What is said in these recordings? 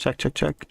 Check, check, check.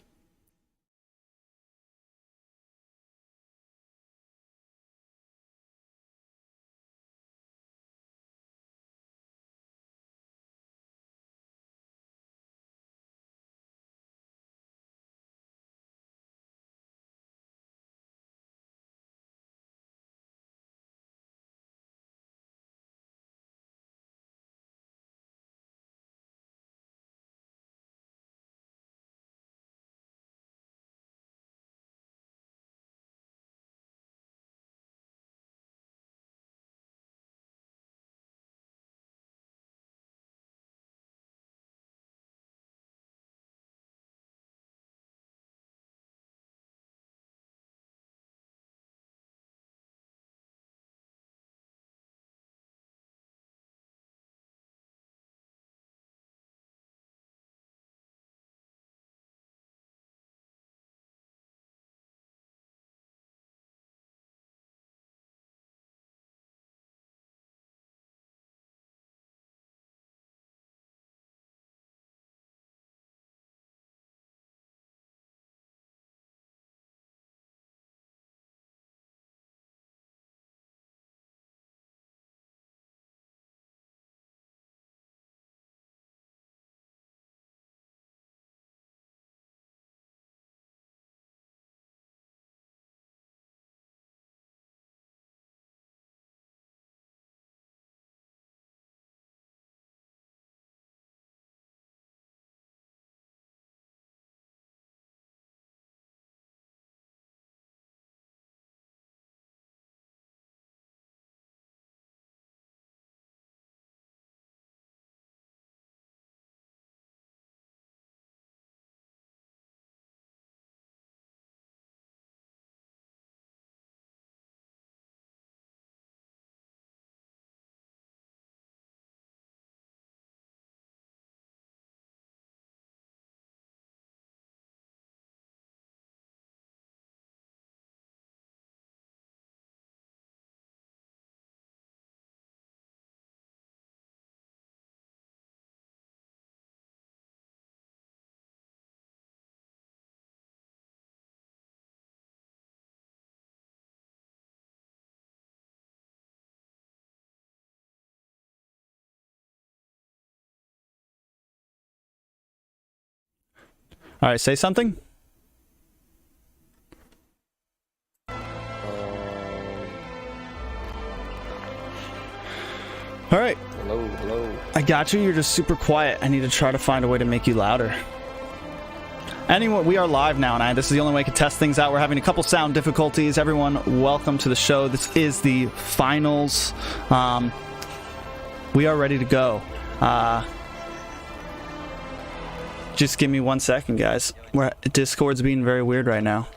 All right, say something. All right. Hello, hello. I got you. You're just super quiet. I need to try to find a way to make you louder. Anyway, we are live now, and this is the only way I can test things out. We're having a couple sound difficulties. Everyone, welcome to the show. This is the finals. We are ready to go. Just give me 1 second, guys. Discord's being very weird right now.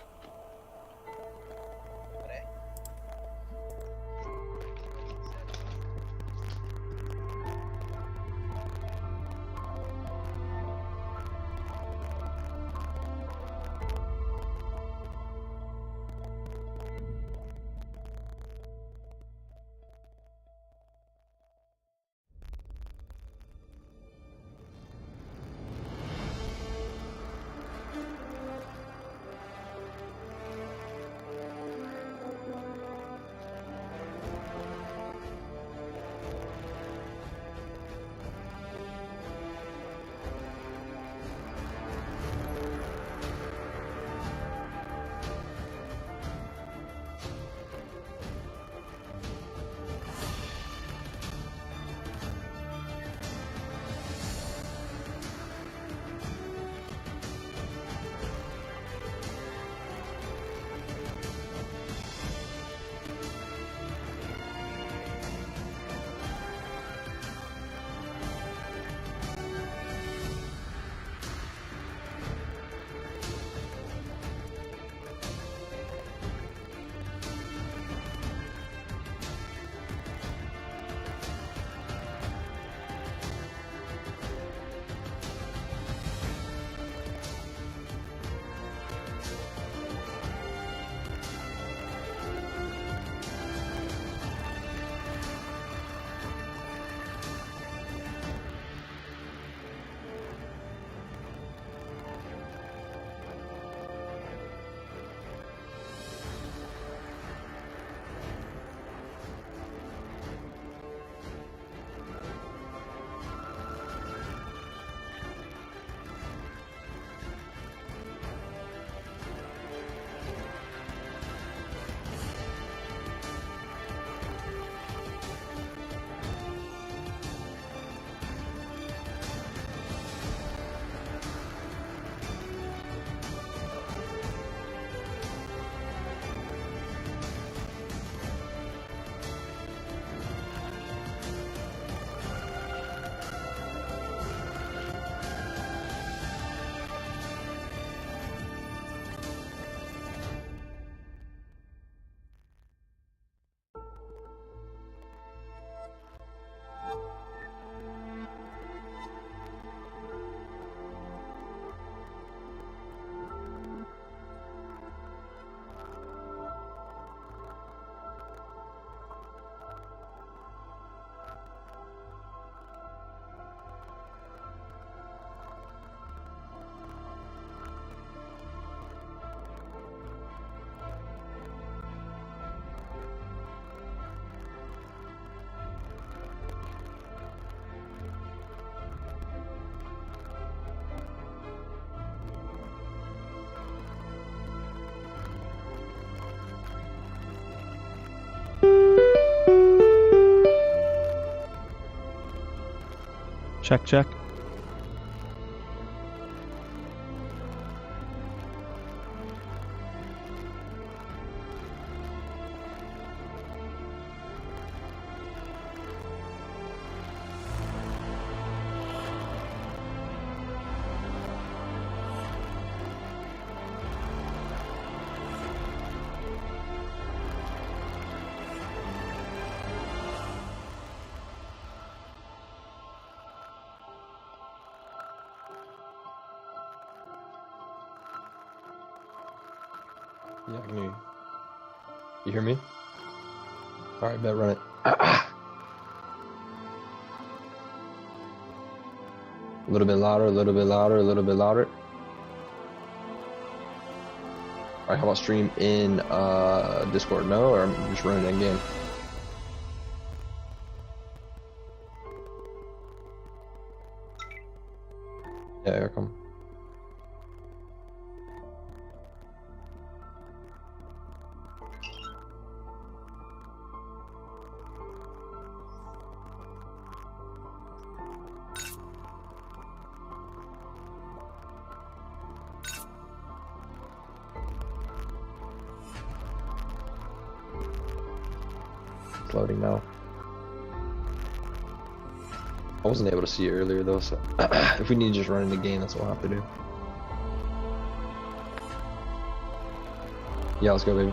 Check, check. Yeah, I can hear you. You hear me? All right, bet, run it. A little bit louder, a little bit louder, a little bit louder. All right, how about stream in Discord? No, or I'm just running it again? Yeah, here I come. Loading now. I wasn't able to see it earlier though, so if we need to just run in the game, that's what we'll have to do. Yeah, let's go, baby.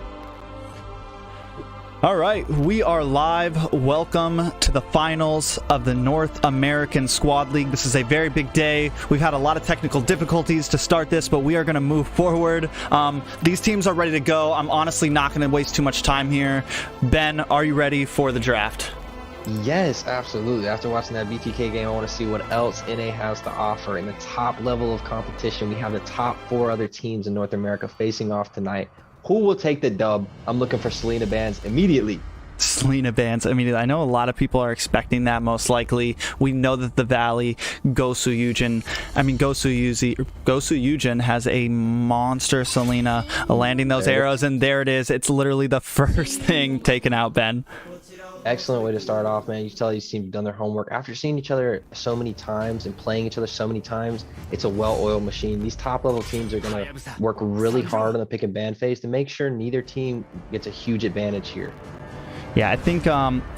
All right, we are live. Welcome to the finals of the North American Squad League. This is a very big day. We've had a lot of technical difficulties to start this, but we are going to move forward. These teams are ready to go. I'm honestly not going to waste too much time here. Ben, are you ready for the draft? Yes, absolutely. After watching that BTK game, I want to see what else NA has to offer. In the top level of competition, we have the top 4 other teams in North America facing off tonight. Who will take the dub? I'm looking for Selena Bands immediately. Selena Bands immediately. I know a lot of people are expecting that most likely. We know that the Valley, Gosu Yujin has a monster Selena landing those arrows, and there it is. It's literally the first thing taken out, Ben. Excellent way to start off, man. You can tell these teams have done their homework. After seeing each other so many times and playing each other so many times, it's a well-oiled machine. These top-level teams are going to work really hard on the pick and ban phase to make sure neither team gets a huge advantage here. Yeah, I think,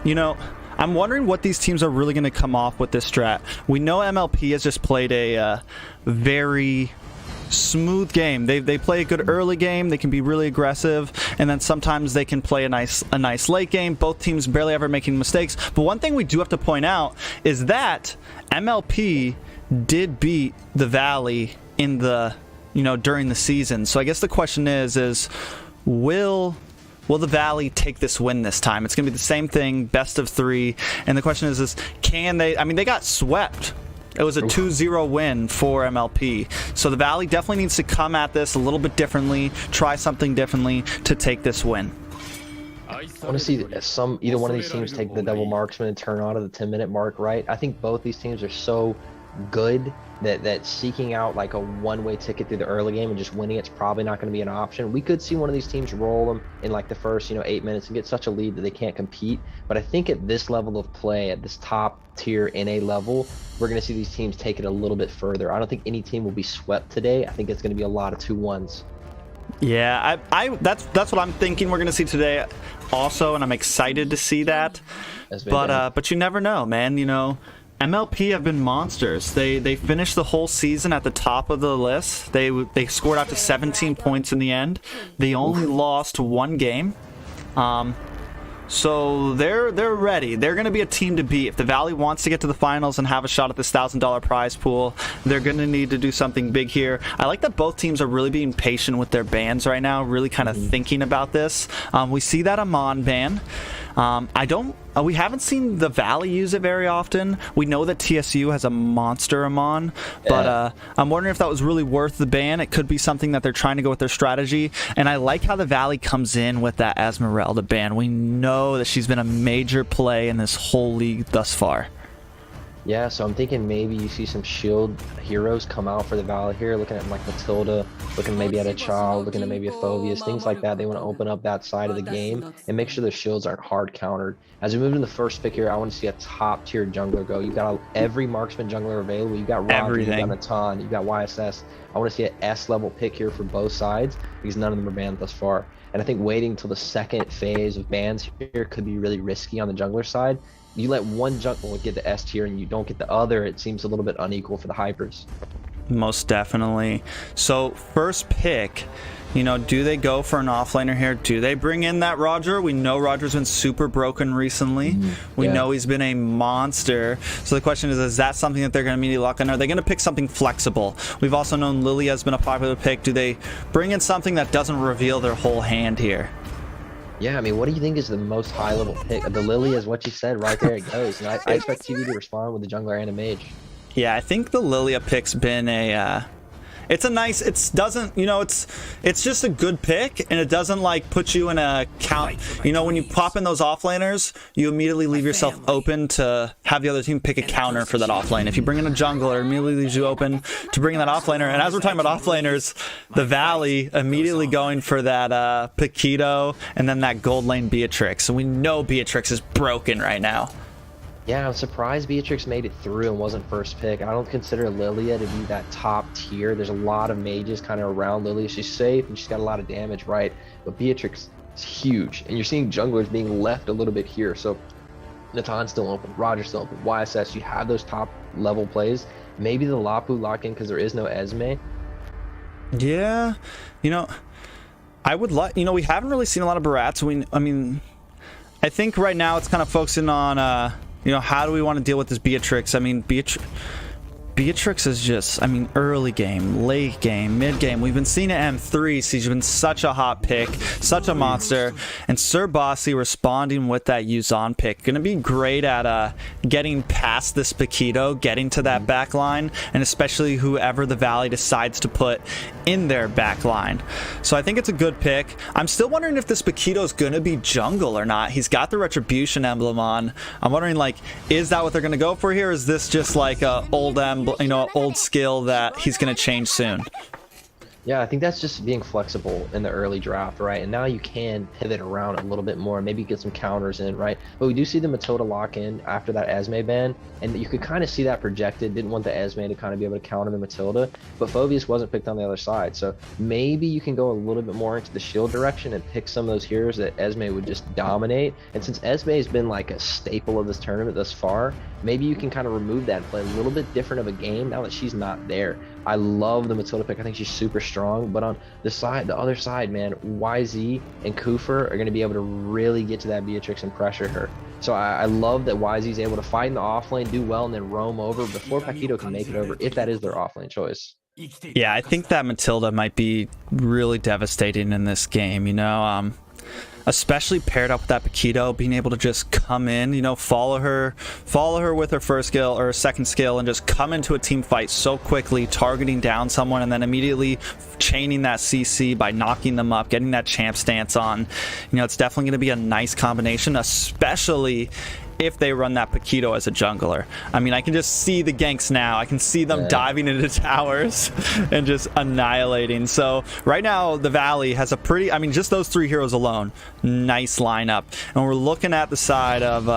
you know, I'm wondering what these teams are really going to come off with this strat. We know MLP has just played a very smooth game. They play a good early game. They can be really aggressive, and then sometimes they can play a nice late game. Both teams barely ever making mistakes. But one thing we do have to point out is that MLP did beat the Valley in the, you know, during the season. So I guess the question is will the Valley take this win this time? It's going to be the same thing, best of 3. And the question is can they? I mean, they got swept. It was a 2-0 win for MLP. So the Valley definitely needs to come at this a little bit differently, try something differently to take this win. I want to see either one of these teams take the double marksman and turn on to the 10-minute mark, right? I think both these teams are so good that seeking out like a one-way ticket through the early game and just winning it's probably not going to be an option. We could see one of these teams roll them in like the first 8 minutes and get such a lead that they can't compete. But I think at this level of play, at this top tier NA level, we're going to see these teams take it a little bit further. I don't think any team will be swept today. I think it's going to be a lot of 2-1s. Yeah, that's what I'm thinking we're going to see today also, and I'm excited to see that. But you never know, man. You know, MLP have been monsters. They finished the whole season at the top of the list. They scored out to 17 points in the end. They only lost 1 game. So they're ready. They're going to be a team to beat. If the Valley wants to get to the finals and have a shot at this $1,000 prize pool, they're going to need to do something big here. I like that both teams are really being patient with their bans right now, really kind of thinking about this. We see that Amon ban. We haven't seen the Valley use it very often. We know that TSU has a monster Amon, but I'm wondering if that was really worth the ban. It could be something that they're trying to go with their strategy, and I like how the Valley comes in with that Esmeralda ban. We know that she's been a major play in this whole league thus far. Yeah, so I'm thinking maybe you see some shield heroes come out for the Valley here, looking at like Matilda, looking maybe at a Child, looking at maybe a Phobius, things like that. They want to open up that side of the game and make sure their shields aren't hard countered. As we move in the first pick here, I want to see a top tier jungler go. You've got every marksman jungler available. You've got Roger, you've got Natan, you've got YSS. I want to see an S level pick here for both sides because none of them are banned thus far. And I think waiting until the second phase of bans here could be really risky on the jungler side. You let one jungler get the S tier and you don't get the other, it seems a little bit unequal for the hypers. Most definitely. So first pick, you know, do they go for an offlaner here? Do they bring in that Roger? We know Roger's been super broken recently. We know he's been a monster. So the question is that something that they're going to immediately lock in? Are they going to pick something flexible? We've also known Lilia has been a popular pick. Do they bring in something that doesn't reveal their whole hand here? Yeah, I mean, what do you think is the most high-level pick? The Lily is what you said right there. It goes. And I expect TV to respond with the jungler and a mage. Yeah, I think the Lilia pick's been a... it's a nice... It doesn't... You know, it's just a good pick, and it doesn't, like, put you in a count... You know, when you pop in those offlaners, you immediately leave yourself open to have the other team pick a counter for that offlane. If you bring in a jungler, it immediately leaves you open to bring in that offlaner. And as we're talking about offlaners, the Valley immediately going for that Paquito and then that gold lane Beatrix. And we know Beatrix is broken right now. Yeah, I'm surprised Beatrix made it through and wasn't first pick. I don't consider Lilia to be that top tier. There's a lot of mages kind of around Lilia. She's safe and she's got a lot of damage, right? But Beatrix is huge. And you're seeing junglers being left a little bit here. So Natan's still open, Roger's still open, YSS, you have those top level plays. Maybe the Lapu lock in because there is no Esme. Yeah, you know, I would like, you know, we haven't really seen a lot of Barats. I mean, I think right now it's kind of focusing on, you know, how do we want to deal with this Beatrix? I mean, Beatrix is just, I mean, early game, late game, mid game. We've been seeing it at M3. She's been such a hot pick, such a monster. And Sir Bossy responding with that Yuzan pick. Going to be great at getting past this Paquito, getting to that back line, and especially whoever the Valley decides to put in their back line. So I think it's a good pick. I'm still wondering if this Paquito is going to be jungle or not. He's got the Retribution emblem on. I'm wondering, like, is that what they're going to go for here? Is this just like a old skill that he's going to change soon? Yeah, I think that's just being flexible in the early draft, right? And now you can pivot around a little bit more, maybe get some counters in, right? But we do see the Matilda lock in after that Esme ban, and you could kind of see that projected. Didn't want the Esme to kind of be able to counter the Matilda, but Phobius wasn't picked on the other side. So maybe you can go a little bit more into the shield direction and pick some of those heroes that Esme would just dominate. And since Esme has been like a staple of this tournament thus far, maybe you can kind of remove that and play a little bit different of a game now that she's not there. I love the Matilda pick. I think she's super strong, but on the other side, man, YZ and Kufer are going to be able to really get to that Beatrix and pressure her. So I love that YZ is able to fight in the offlane, do well, and then roam over before Paquito can make it over, if that is their offlane choice. Yeah, I think that Matilda might be really devastating in this game, you know, especially paired up with that Paquito, being able to just come in, you know, follow her with her first skill or second skill and just come into a team fight so quickly, targeting down someone and then immediately chaining that CC by knocking them up, getting that champ stance on. You know, it's definitely going to be a nice combination, especially if they run that Paquito as a jungler. I mean, I can just see the ganks now. I can see them diving into towers and just annihilating. So right now, the Valley has a pretty, I mean, just those three heroes alone, nice lineup. And we're looking at the side of,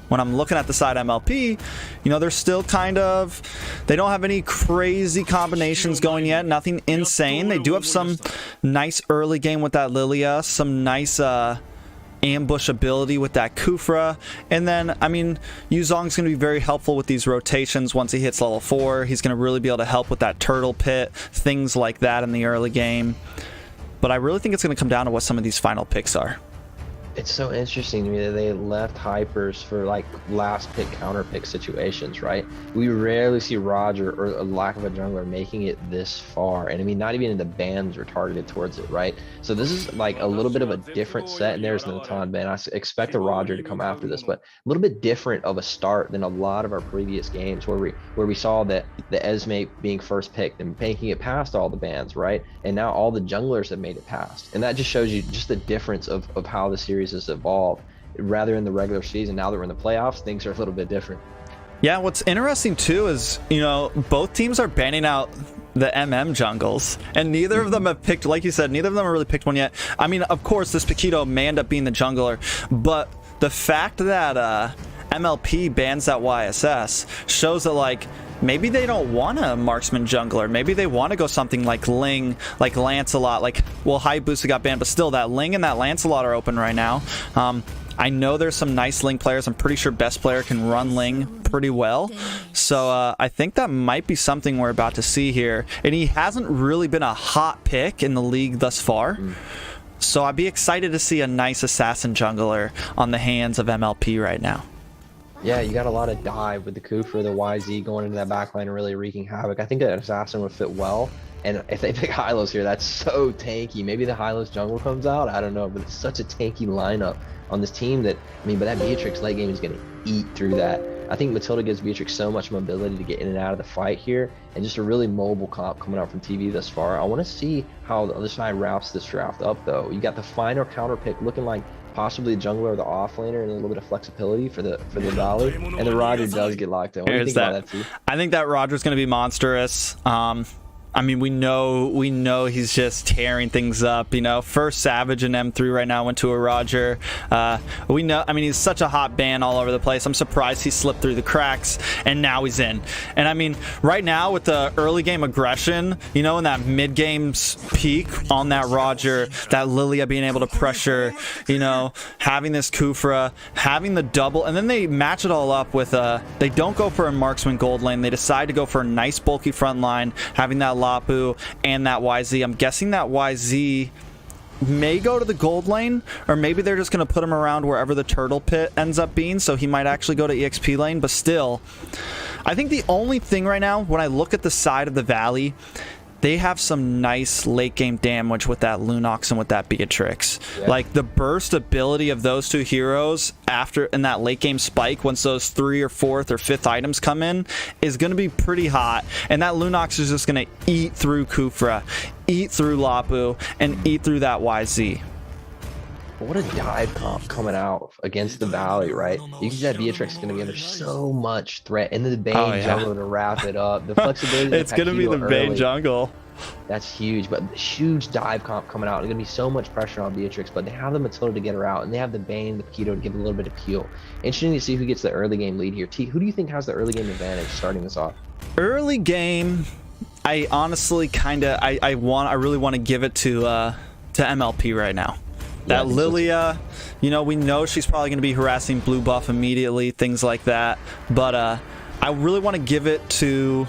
when I'm looking at the side MLP, you know, they're still kind of, they don't have any crazy combinations going yet, nothing insane. They do have some nice early game with that Lilia, some nice, ambush ability with that Kufra, and then I mean Yuzong's going to be very helpful with these rotations. Once he hits level 4, he's going to really be able to help with that turtle pit, things like that in the early game. But I really think it's going to come down to what some of these final picks are. It's so interesting to me that they left hypers for like last pick, counter pick situations, right? We rarely see Roger or a lack of a jungler making it this far. And I mean, not even in the bans are targeted towards it, right? So this is like a little bit of a different set. And there's the Natan ban. I expect a Roger to come after this, but a little bit different of a start than a lot of our previous games where we saw that the Esme being first picked and making it past all the bans, right? And now all the junglers have made it past. And that just shows you just the difference of how the series has evolved. Rather in the regular season, now that we're in the playoffs, things are a little bit different. Yeah, what's interesting too is, you know, both teams are banning out the jungles, and neither of them have picked, like you said, neither of them have really picked one yet. I mean, of course, this Paquito may end up being the jungler, but the fact that MLP bans that YSS shows that, like, maybe they don't want a marksman jungler. Maybe they want to go something like Ling, like Lancelot, like, well, Hayabusa got banned, but still, that Ling and that Lancelot are open right now. I know there's some nice Ling players. I'm pretty sure best player can run Ling pretty well. So I think that might be something we're about to see here. And he hasn't really been a hot pick in the league thus far. So I'd be excited to see a nice assassin jungler on the hands of MLP right now. Yeah, you got a lot of dive with the Kufra, the YZ going into that backline and really wreaking havoc. I think an assassin would fit well. And if they pick Hylos here, that's so tanky. Maybe the Hylos jungle comes out. I don't know, but it's such a tanky lineup on this team that, I mean, but that Beatrix late game is going to eat through that. I think Matilda gives Beatrix so much mobility to get in and out of the fight here, and just a really mobile comp coming out from TV thus far. I want to see how the other side wraps this draft up, though. You got the final counter pick looking like possibly a jungler or the offlaner, and a little bit of flexibility for the Valley. And the Roger does get locked in. What do you think about that, too? I think that Roger's going to be monstrous. I mean, we know he's just tearing things up, you know. First Savage and M3 right now went to a Roger. We know, I mean, he's such a hot ban all over the place. I'm surprised he slipped through the cracks, and now he's in. And I mean, right now with the early game aggression, you know, in that mid game's peak on that Roger, that Lilia being able to pressure, you know, having this Kufra, having the double, and then they match it all up with they don't go for a marksman gold lane. They decide to go for a nice bulky front line, having that Lapu and that YZ. I'm guessing that YZ may go to the gold lane, or maybe they're just going to put him around wherever the turtle pit ends up being, so he might actually go to EXP lane. But still, I think the only thing right now, when I look at the side of the Valley, they have some nice late game damage with that Lunox and with that Beatrix. Yeah. Like the burst ability of those two heroes after in that late game spike, once those 3rd or 4th or 5th items come in, is going to be pretty hot. And that Lunox is just going to eat through Kufra, eat through Lapu, and eat through that YZ. What a dive comp coming out against the Valley, right? You can see that Beatrix is going to give her so much threat, and the Bane jungle to wrap it up. The flexibility. It's going to be the Bane jungle. That's huge, but huge dive comp coming out. There's going to be so much pressure on Beatrix, but they have the Matilda to get her out, and they have the Bane, the Paquito to give a little bit of peel. Interesting to see who gets the early game lead here. T, who do you think has the early game advantage starting this off? Early game, I honestly I really want to give it to MLP right now. That Lilia, you know, we know she's probably going to be harassing blue buff immediately, things like that. But I really want to give it to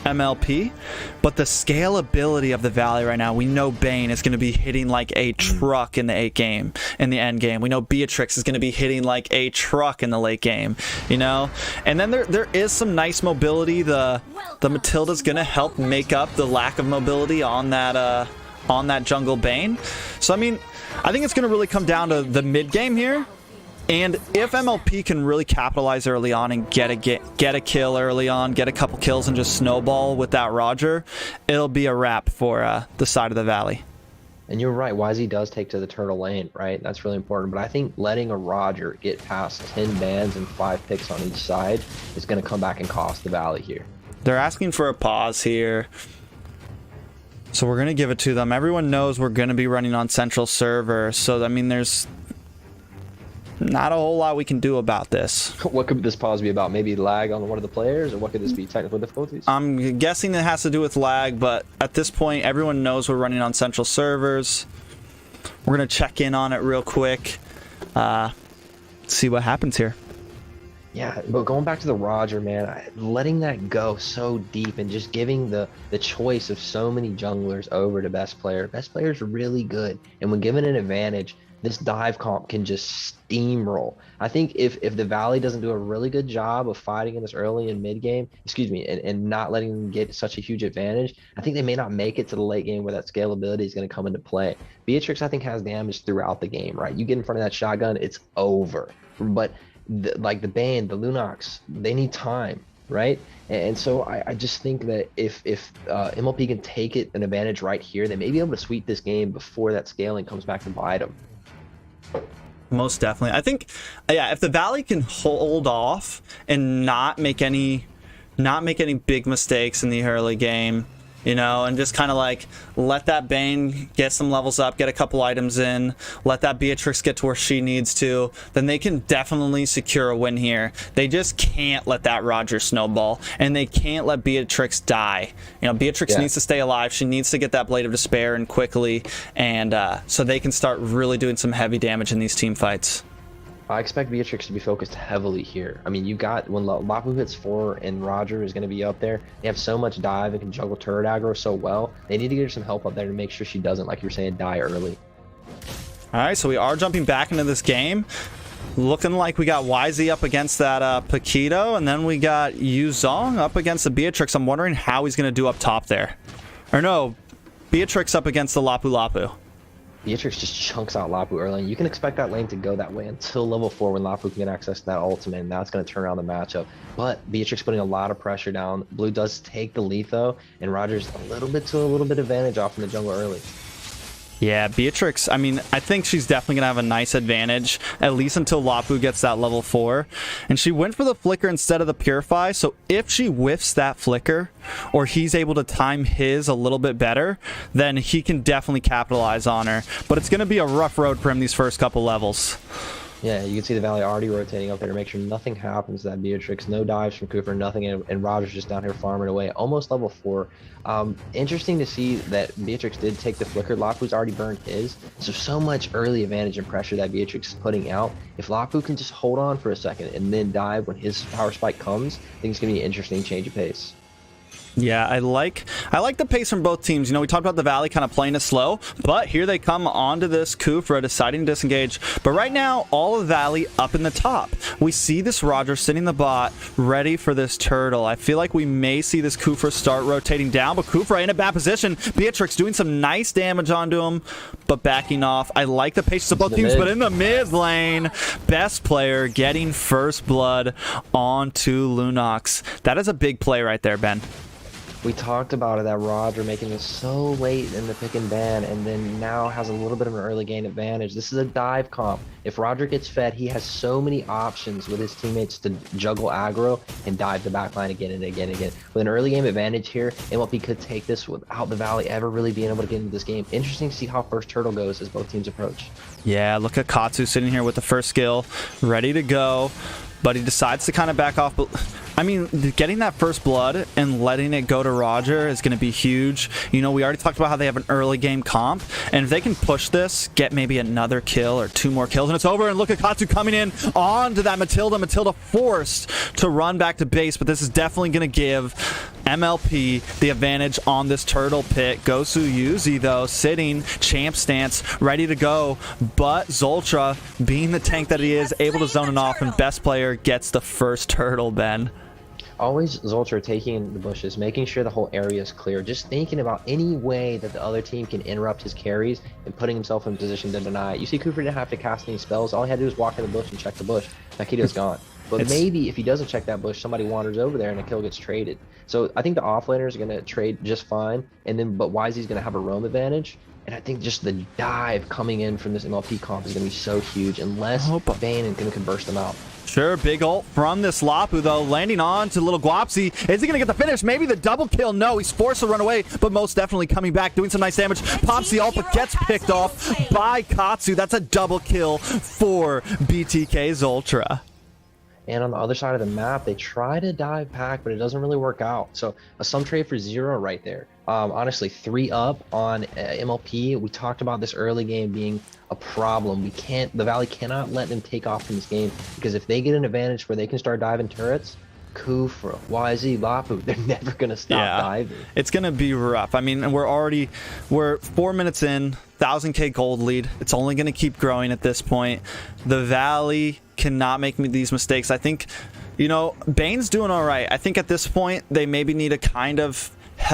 MLP. But the scalability of the Valley right now, we know Bane is going to be hitting like a truck in the end game. We know Beatrix is going to be hitting like a truck in the late game, you know. And then there is some nice mobility. The Matilda's going to help make up the lack of mobility on that jungle Bane. So I mean, I think it's going to really come down to the mid game here, and if MLP can really capitalize early on and get a kill early on, get a couple kills and just snowball with that Roger, it'll be a wrap for the side of the Valley. And you're right, YZ does take to the turtle lane, right? That's really important. But I think letting a Roger get past 10 bans and 5 picks on each side is going to come back and cost the Valley here. They're asking for a pause here, so we're going to give it to them. Everyone knows we're going to be running on central server, so I mean, there's not a whole lot we can do about this. What could this pause be about? Maybe lag on one of the players, or what could this be? Technical difficulties? I'm guessing it has to do with lag, but at this point, everyone knows we're running on central servers. We're going to check in on it real quick, see what happens here. Yeah, but going back to the Roger, man, letting that go so deep and just giving the choice of so many junglers over to best player. Best player's really good, and when given an advantage, this dive comp can just steamroll. I think if the Valley doesn't do a really good job of fighting in this early and mid game, and not letting them get such a huge advantage, I think they may not make it to the late game where that scalability is going to come into play. Beatrix, I think, has damage throughout the game, right? You get in front of that shotgun, it's over. But like the Bane, the Lunox, they need time, right? And so I just think that if MLP can take an advantage right here, they may be able to sweep this game before that scaling comes back to bite them. Most definitely. I think, yeah, if the Valley can hold off and not make any big mistakes in the early game, you know, and just kind of like let that Bane get some levels up, get a couple items in, let that Beatrix get to where she needs to, then they can definitely secure a win here. They just can't let that Roger snowball, and they can't let Beatrix die. You know, Beatrix needs to stay alive. She needs to get that Blade of Despair in quickly, and so they can start really doing some heavy damage in these team fights. I expect Beatrix to be focused heavily here. I mean, you got, when Lapu hits 4 and Roger is going to be up there, they have so much dive and can juggle turret aggro so well. They need to get her some help up there to make sure she doesn't, like you're saying, die early. All right, so we are jumping back into this game. Looking like we got YZ up against that Paquito, and then we got Yuzong up against the Beatrix. I'm wondering how he's going to do up top there. Or no, Beatrix up against the Lapu Lapu. Beatrix just chunks out Lapu early, and you can expect that lane to go that way until level 4 when Lapu can get access to that ultimate, and that's going to turn around the matchup. But Beatrix putting a lot of pressure down. Blue does take the lead, though, and Roger's a little bit advantage off in the jungle early. Yeah, Beatrix, I mean, I think she's definitely going to have a nice advantage, at least until Lapu gets that level 4. And she went for the Flicker instead of the Purify, so if she whiffs that Flicker, or he's able to time his a little bit better, then he can definitely capitalize on her. But it's going to be a rough road for him these first couple levels. Yeah, you can see the Valley already rotating up there to make sure nothing happens to that Beatrix. No dives from Cooper, nothing, and Roger's just down here farming away, almost level 4. Interesting to see that Beatrix did take the Flicker. Lapu's already burned his, so much early advantage and pressure that Beatrix is putting out. If Lapu can just hold on for a second and then dive when his power spike comes, I think it's going to be an interesting change of pace. Yeah, I like the pace from both teams. You know, we talked about the Valley kind of playing it slow, but here they come onto this Kufra deciding to disengage. But right now, all of Valley up in the top. We see this Roger sitting the bot, ready for this turtle. I feel like we may see this Kufra start rotating down, but Kufra in a bad position. Beatrix doing some nice damage onto him, but backing off. I like the patience of both teams, but in the mid lane, best player getting first blood onto Lunox. That is a big play right there, Ben. We talked about it, that Roger making this so late in the pick and ban, and then now has a little bit of an early game advantage. This is a dive comp. If Roger gets fed, he has so many options with his teammates to juggle aggro and dive the backline again and again and again. With an early game advantage here, MLP could take this without the Valley ever really being able to get into this game. Interesting to see how first turtle goes as both teams approach. Yeah, look at Katsu sitting here with the first skill, ready to go. But he decides to kind of back off. But I mean, getting that first blood and letting it go to Roger is going to be huge. You know, we already talked about how they have an early game comp, and if they can push this, get maybe another kill or 2 more kills, and it's over. And look at Katsu coming in onto that Matilda. Matilda forced to run back to base, but this is definitely going to give MLP the advantage on this turtle pit. Gosu Yuzi, though, sitting, champ stance, ready to go, but Zoltra, being the tank that he is, able to zone it off, and best player gets the first turtle, Ben. Always Zoltra taking the bushes, making sure the whole area is clear, just thinking about any way that the other team can interrupt his carries and putting himself in position to deny it. You see Cooper didn't have to cast any spells. All he had to do was walk in the bush and check the bush. Nakito's gone. But maybe if he doesn't check that bush, somebody wanders over there and a kill gets traded. So I think the offlaners are going to trade just fine, and then but YZ's going to have a roam advantage. And I think just the dive coming in from this MLP comp is going to be so huge unless Bane can burst them out. Sure, big ult from this Lapu, though, landing on to little Guapsi. Is he going to get the finish? Maybe the double kill? No, he's forced to run away, but most definitely coming back, doing some nice damage. Pops the ult, but gets picked off by Katsu. That's a double kill for BTK Zoltra. And on the other side of the map, they try to dive pack, but it doesn't really work out. So a sum trade for 0 right there. Honestly, 3 up on MLP. We talked about this early game being a problem. The Valley cannot let them take off from this game, because if they get an advantage where they can start diving turrets, Kufra, YZ, Lapu, they're never going to stop diving. It's going to be rough. I mean, we're 4 minutes in, 1000k gold lead. It's only going to keep growing at this point. The Valley cannot make these mistakes. I think, you know, Bane's doing all right. I think at this point, they maybe need to kind of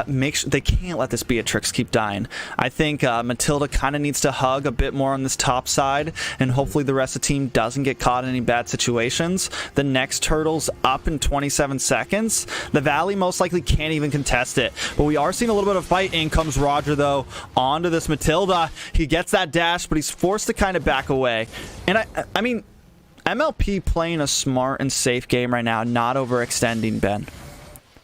they can't let this Beatrix keep dying. I think Matilda kind of needs to hug a bit more on this top side, and hopefully the rest of the team doesn't get caught in any bad situations. The next turtle's up in 27 seconds. The Valley most likely can't even contest it, but we are seeing a little bit of fight. In comes Roger, though, onto this Matilda. He gets that dash, but he's forced to kind of back away. And I mean, MLP playing a smart and safe game right now, not overextending, Ben.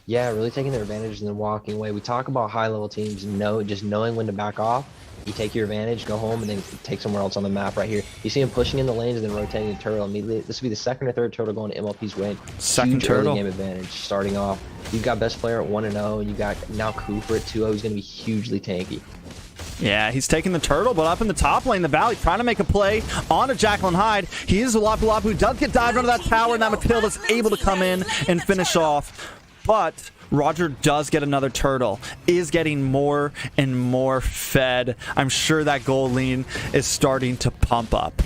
Yeah, really taking their advantage and then walking away. We talk about high-level teams, just knowing when to back off. You take your advantage, go home, and then take somewhere else on the map right here. You see him pushing in the lanes and then rotating the turtle immediately. This will be the second or third turtle going to MLP's way. Second Huge turtle. early game advantage starting off. You've got best player at 1-0, and you got now Cooper at 2-0. He's going to be hugely tanky. Yeah, he's taking the turtle, but up in the top lane, the Valley trying to make a play onto Jacqueline Hyde. He is a Lapu Lapu, does get dived under that tower, and now Matilda's able to come in and finish off. But Roger does get another turtle, is getting more and more fed. I'm sure that gold lean is starting to pump up.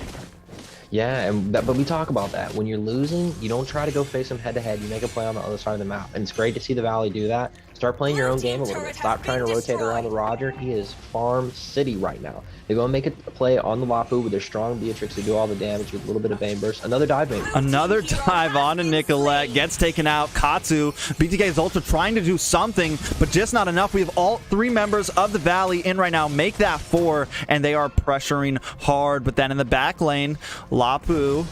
Yeah, but we talk about that. When you're losing, you don't try to go face them head-to-head. You make a play on the other side of the map. And it's great to see the Valley do that. Start playing your own game a little bit. Stop trying to rotate around the Roger. He is Farm City right now. They go and make a play on the Lapu with their strong Beatrix to do all the damage with a little bit of Bane Burst. Another dive Bane. Another dive onto Nicolette. Gets taken out. Katsu. BTK's Ultra trying to do something, but just not enough. We have all three members of the Valley in right now. Make that 4, and they are pressuring hard. But then in the back lane, Lapu,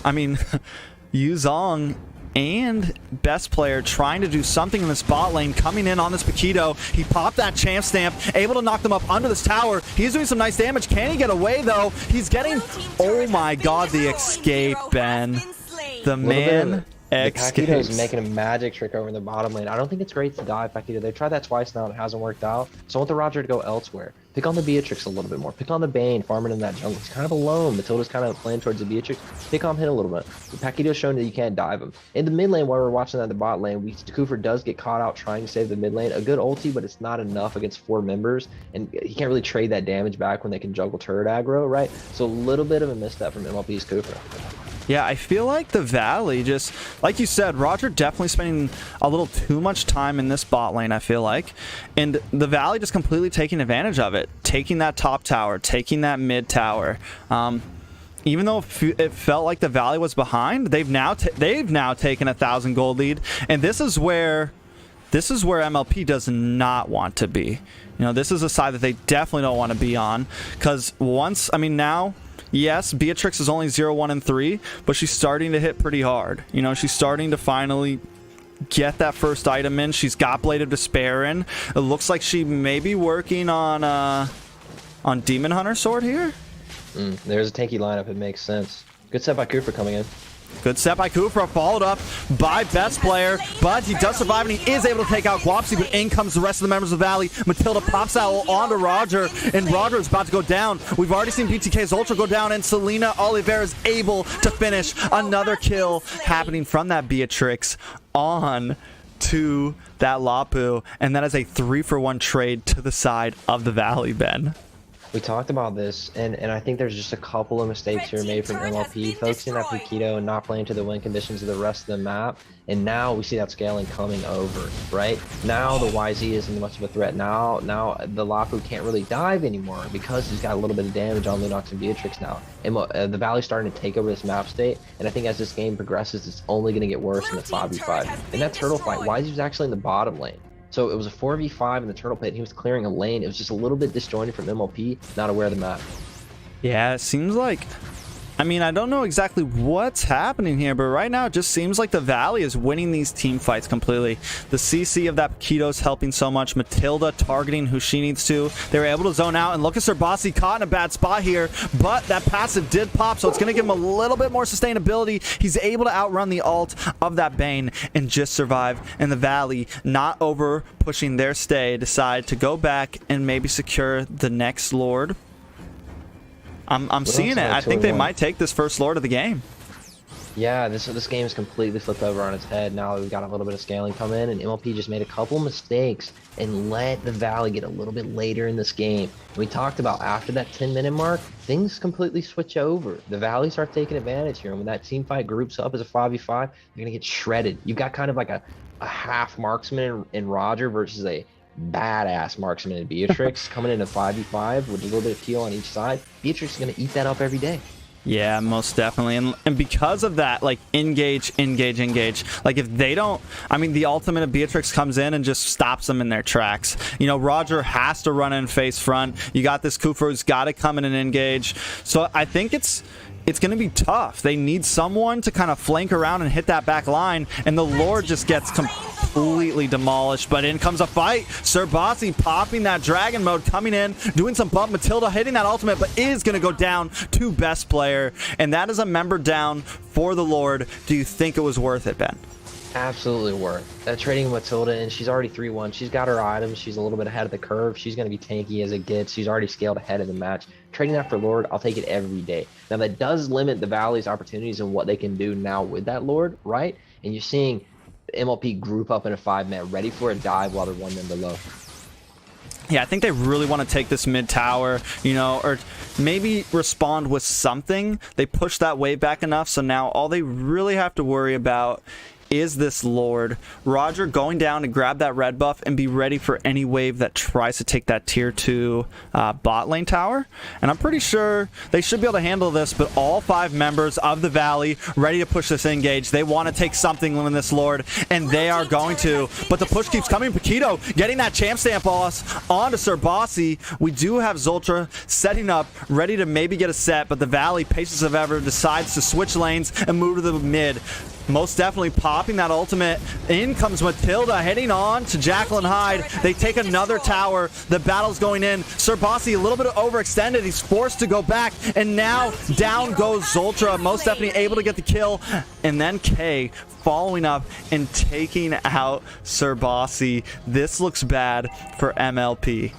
Yuzong and best player trying to do something in the spot lane, coming in on this Paquito. He popped that champ stamp, able to knock them up under this tower. He's doing some nice damage. Can he get away, though? He's getting, oh my god, the escape, Ben. The man escapes. Paquito's making a magic trick over in the bottom lane. I don't think it's great to dive Paquito. They've tried that twice now and it hasn't worked out. So I want the Roger to go elsewhere. Pick on the Beatrix a little bit more. Pick on the Bane, farming in that jungle. He's kind of alone. Matilda's kind of playing towards the Beatrix. Pick on him a little bit. Paquito's showing that you can't dive him. In the mid lane, while we're watching that in the bot lane, Cooper does get caught out trying to save the mid lane. A good ulti, but it's not enough against 4 members. And he can't really trade that damage back when they can juggle turret aggro, right? So a little bit of a misstep from MLP's Cooper. Yeah, I feel like the Valley just, like you said, Roger definitely spending a little too much time in this bot lane, I feel like. And the Valley just completely taking advantage of it. Taking that top tower, taking that mid tower. Even though it felt like the Valley was behind, they've now taken 1,000 gold lead. And this is where MLP does not want to be. You know, this is a side that they definitely don't want to be on. Because now... Yes, Beatrix is only 0, 1, and 3, but she's starting to hit pretty hard. You know, she's starting to finally get that first item in. She's got Blade of Despair in. It looks like she may be working on Demon Hunter Sword here. There's a tanky lineup. It makes sense. Good set by Cooper coming in. Good set by Kufra, followed up by best player, but he does survive and he is able to take out Guapsi, but in comes the rest of the members of the Valley. Matilda pops out onto Roger, and Roger is about to go down. We've already seen BTK's Ultra go down, and Selena Oliveira is able to finish. Another kill happening from that Beatrix on to that Lapu, and that is a 3-for-1 trade to the side of the Valley, Ben. We talked about this, and I think there's just a couple of mistakes here made from MLP, focusing on Paquito and not playing to the win conditions of the rest of the map. And now we see that scaling coming over, right? Now the YZ isn't much of a threat. Now the Lapu can't really dive anymore because he's got a little bit of damage on Lunox and Beatrix now. And the Valley's starting to take over this map state, and I think as this game progresses, it's only going to get worse in the 5v5. In that turtle fight, YZ was actually in the bottom lane. So it was a 4v5 in the turtle pit, and he was clearing a lane. It was just a little bit disjointed from MLP, not aware of the map. Yeah, it seems like... I don't know exactly what's happening here, but right now it just seems like the Valley is winning these team fights completely. The CC of that Paquito's helping so much. Matilda targeting who she needs to. They were able to zone out, and look at Serbasi caught in a bad spot here, but that passive did pop, so it's going to give him a little bit more sustainability. He's able to outrun the ult of that Bane and just survive. And the Valley, not over pushing their stay, decide to go back and maybe secure the next Lord. I'm seeing it. I think they might take this first Lord of the game. Yeah, this game is completely flipped over on its head. Now we've got a little bit of scaling come in, and MLP just made a couple mistakes and let the Valley get a little bit later in this game. We talked about after that 10-minute mark, things completely switch over. The Valley starts taking advantage here, and when that team fight groups up as a 5v5, you're going to get shredded. You've got kind of like a half marksman in Roger versus a badass marksman in Beatrix coming in a 5v5 with a little bit of peel on each side. Beatrix is going to eat that up every day. Yeah, most definitely. And because of that, like, engage. Like, if they don't, I mean, the ultimate of Beatrix comes in and just stops them in their tracks. You know, Roger has to run in face front. You got this Kufa who's got to come in and engage. So I think it's going to be tough. They need someone to kind of flank around and hit that back line, and the Lord just gets completely demolished. But in comes a fight. Serbasi popping that dragon mode, coming in, doing some bump. Matilda hitting that ultimate, but is going to go down to best player, and that is a member down for the Lord. Do you think it was worth it, Ben? Absolutely worth that. Trading Matilda, and she's already 3-1. She's got her items. She's a little bit ahead of the curve. She's going to be tanky as it gets. She's already scaled ahead of the match. Trading that for Lord, I'll take it every day. Now, that does limit the Valley's opportunities and what they can do now with that Lord, right? And you're seeing MLP group up in a 5-man, ready for a dive while they're 1 man below. Yeah, I think they really want to take this mid tower, you know, or maybe respond with something. They push that wave back enough, so now all they really have to worry about is this Lord. Roger going down to grab that red buff and be ready for any wave that tries to take that tier 2 bot lane tower. And I'm pretty sure they should be able to handle this, but all 5 members of the Valley ready to push this engage. They want to take something in this Lord, and they are going to. But the push keeps coming. Paquito getting that champ stamp onto Serbasi. We do have Zoltra setting up, ready to maybe get a set, but the Valley, patience of ever, decides to switch lanes and move to the mid. Most definitely popping that ultimate. In comes Matilda, heading on to Jacqueline Hyde. They take another tower. The battle's going in. Serbasi a little bit overextended. He's forced to go back, and now down goes Zoltra. Most definitely able to get the kill. And then K following up and taking out Serbasi. This looks bad for MLP.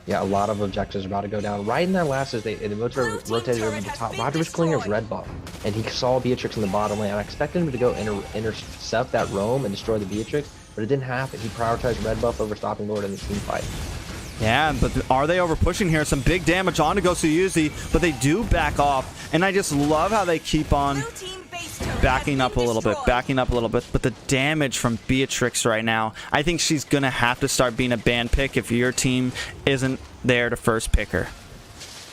Yeah, a lot of objectives are about to go down. Right in that last, as they rotated over the top, Roger was clearing his red buff, and he saw Beatrix in the bottom lane. I expected him to go intercept that roam and destroy the Beatrix, but it didn't happen. He prioritized red buff over stopping Lord in the team fight. Yeah, but are they over pushing here? Some big damage on to Gosuyuzi, but they do back off, and I just love how they keep on backing up a little bit. But the damage from Beatrix right now, I think she's going to have to start being a ban pick if your team isn't there to first pick her.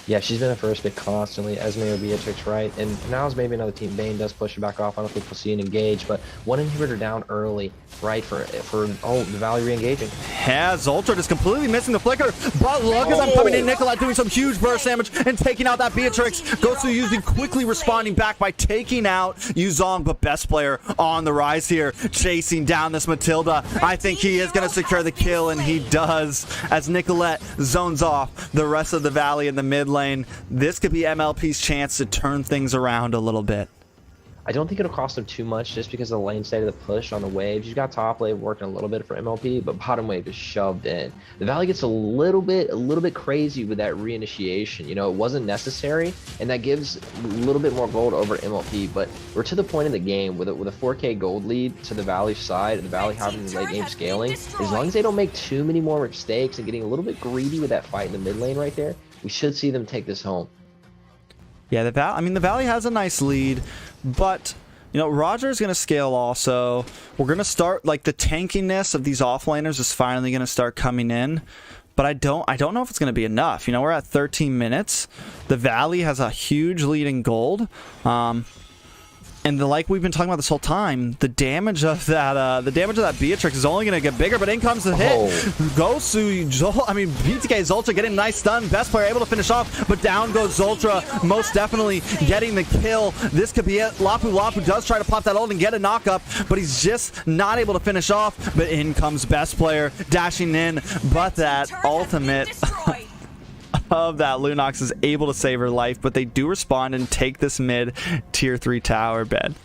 Yeah, she's been a first pick constantly, Esme or Beatrix, right? And now's maybe another team. Bane does push her back off. I don't think we'll see an engage, but one inhibitor down early, right, for the Valley re-engaging. Yeah, Zoltra just completely missing the flicker, but look at them coming in. Nicolette doing some huge burst damage and taking out that Beatrix. Gosuyuzi quickly responding back by taking out Yuzong, but best player on the rise here, chasing down this Matilda. I think he is going to secure the kill, and he does, as Nicolette zones off the rest of the Valley in the mid lane. This could be MLP's chance to turn things around a little bit. I don't think it'll cost them too much just because of the lane state of the push on the waves. You've got top wave working a little bit for MLP, but bottom wave is shoved in. The Valley gets a little bit crazy with that reinitiation. You know, it wasn't necessary, and that gives a little bit more gold over MLP, but we're to the point in the game with a 4K gold lead to the Valley side, and the Valley having the late game scaling. As long as they don't make too many more mistakes and getting a little bit greedy with that fight in the mid lane right there, we should see them take this home. Yeah, the Valley has a nice lead, but you know, Roger's going to scale also. We're going to start, like, the tankiness of these offlaners is finally going to start coming in, but I don't know if it's going to be enough. You know, we're at 13 minutes. The Valley has a huge lead in gold. And like we've been talking about this whole time, the damage of that Beatrix is only going to get bigger. But in comes the hit. BTK Zoltra getting a nice stun. Best player able to finish off, but down goes Zoltra. Most definitely getting the kill. This could be it. Lapu does try to pop that ult and get a knockup, but he's just not able to finish off. But in comes best player dashing in, but that ultimate of that Lunox is able to save her life, but they do respond and take this mid tier 3 tower bed.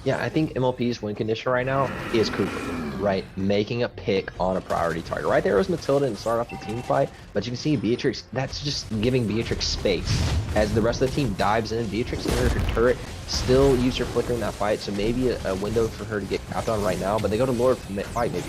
Yeah, I think MLP's win condition right now is Cooper, right? Making a pick on a priority target. Right there was Matilda and start off the team fight, but you can see Beatrix, that's just giving Beatrix space. As the rest of the team dives in, Beatrix and her turret still use her flicker in that fight, so maybe a window for her to get capped on right now, but they go to Lord fight maybe.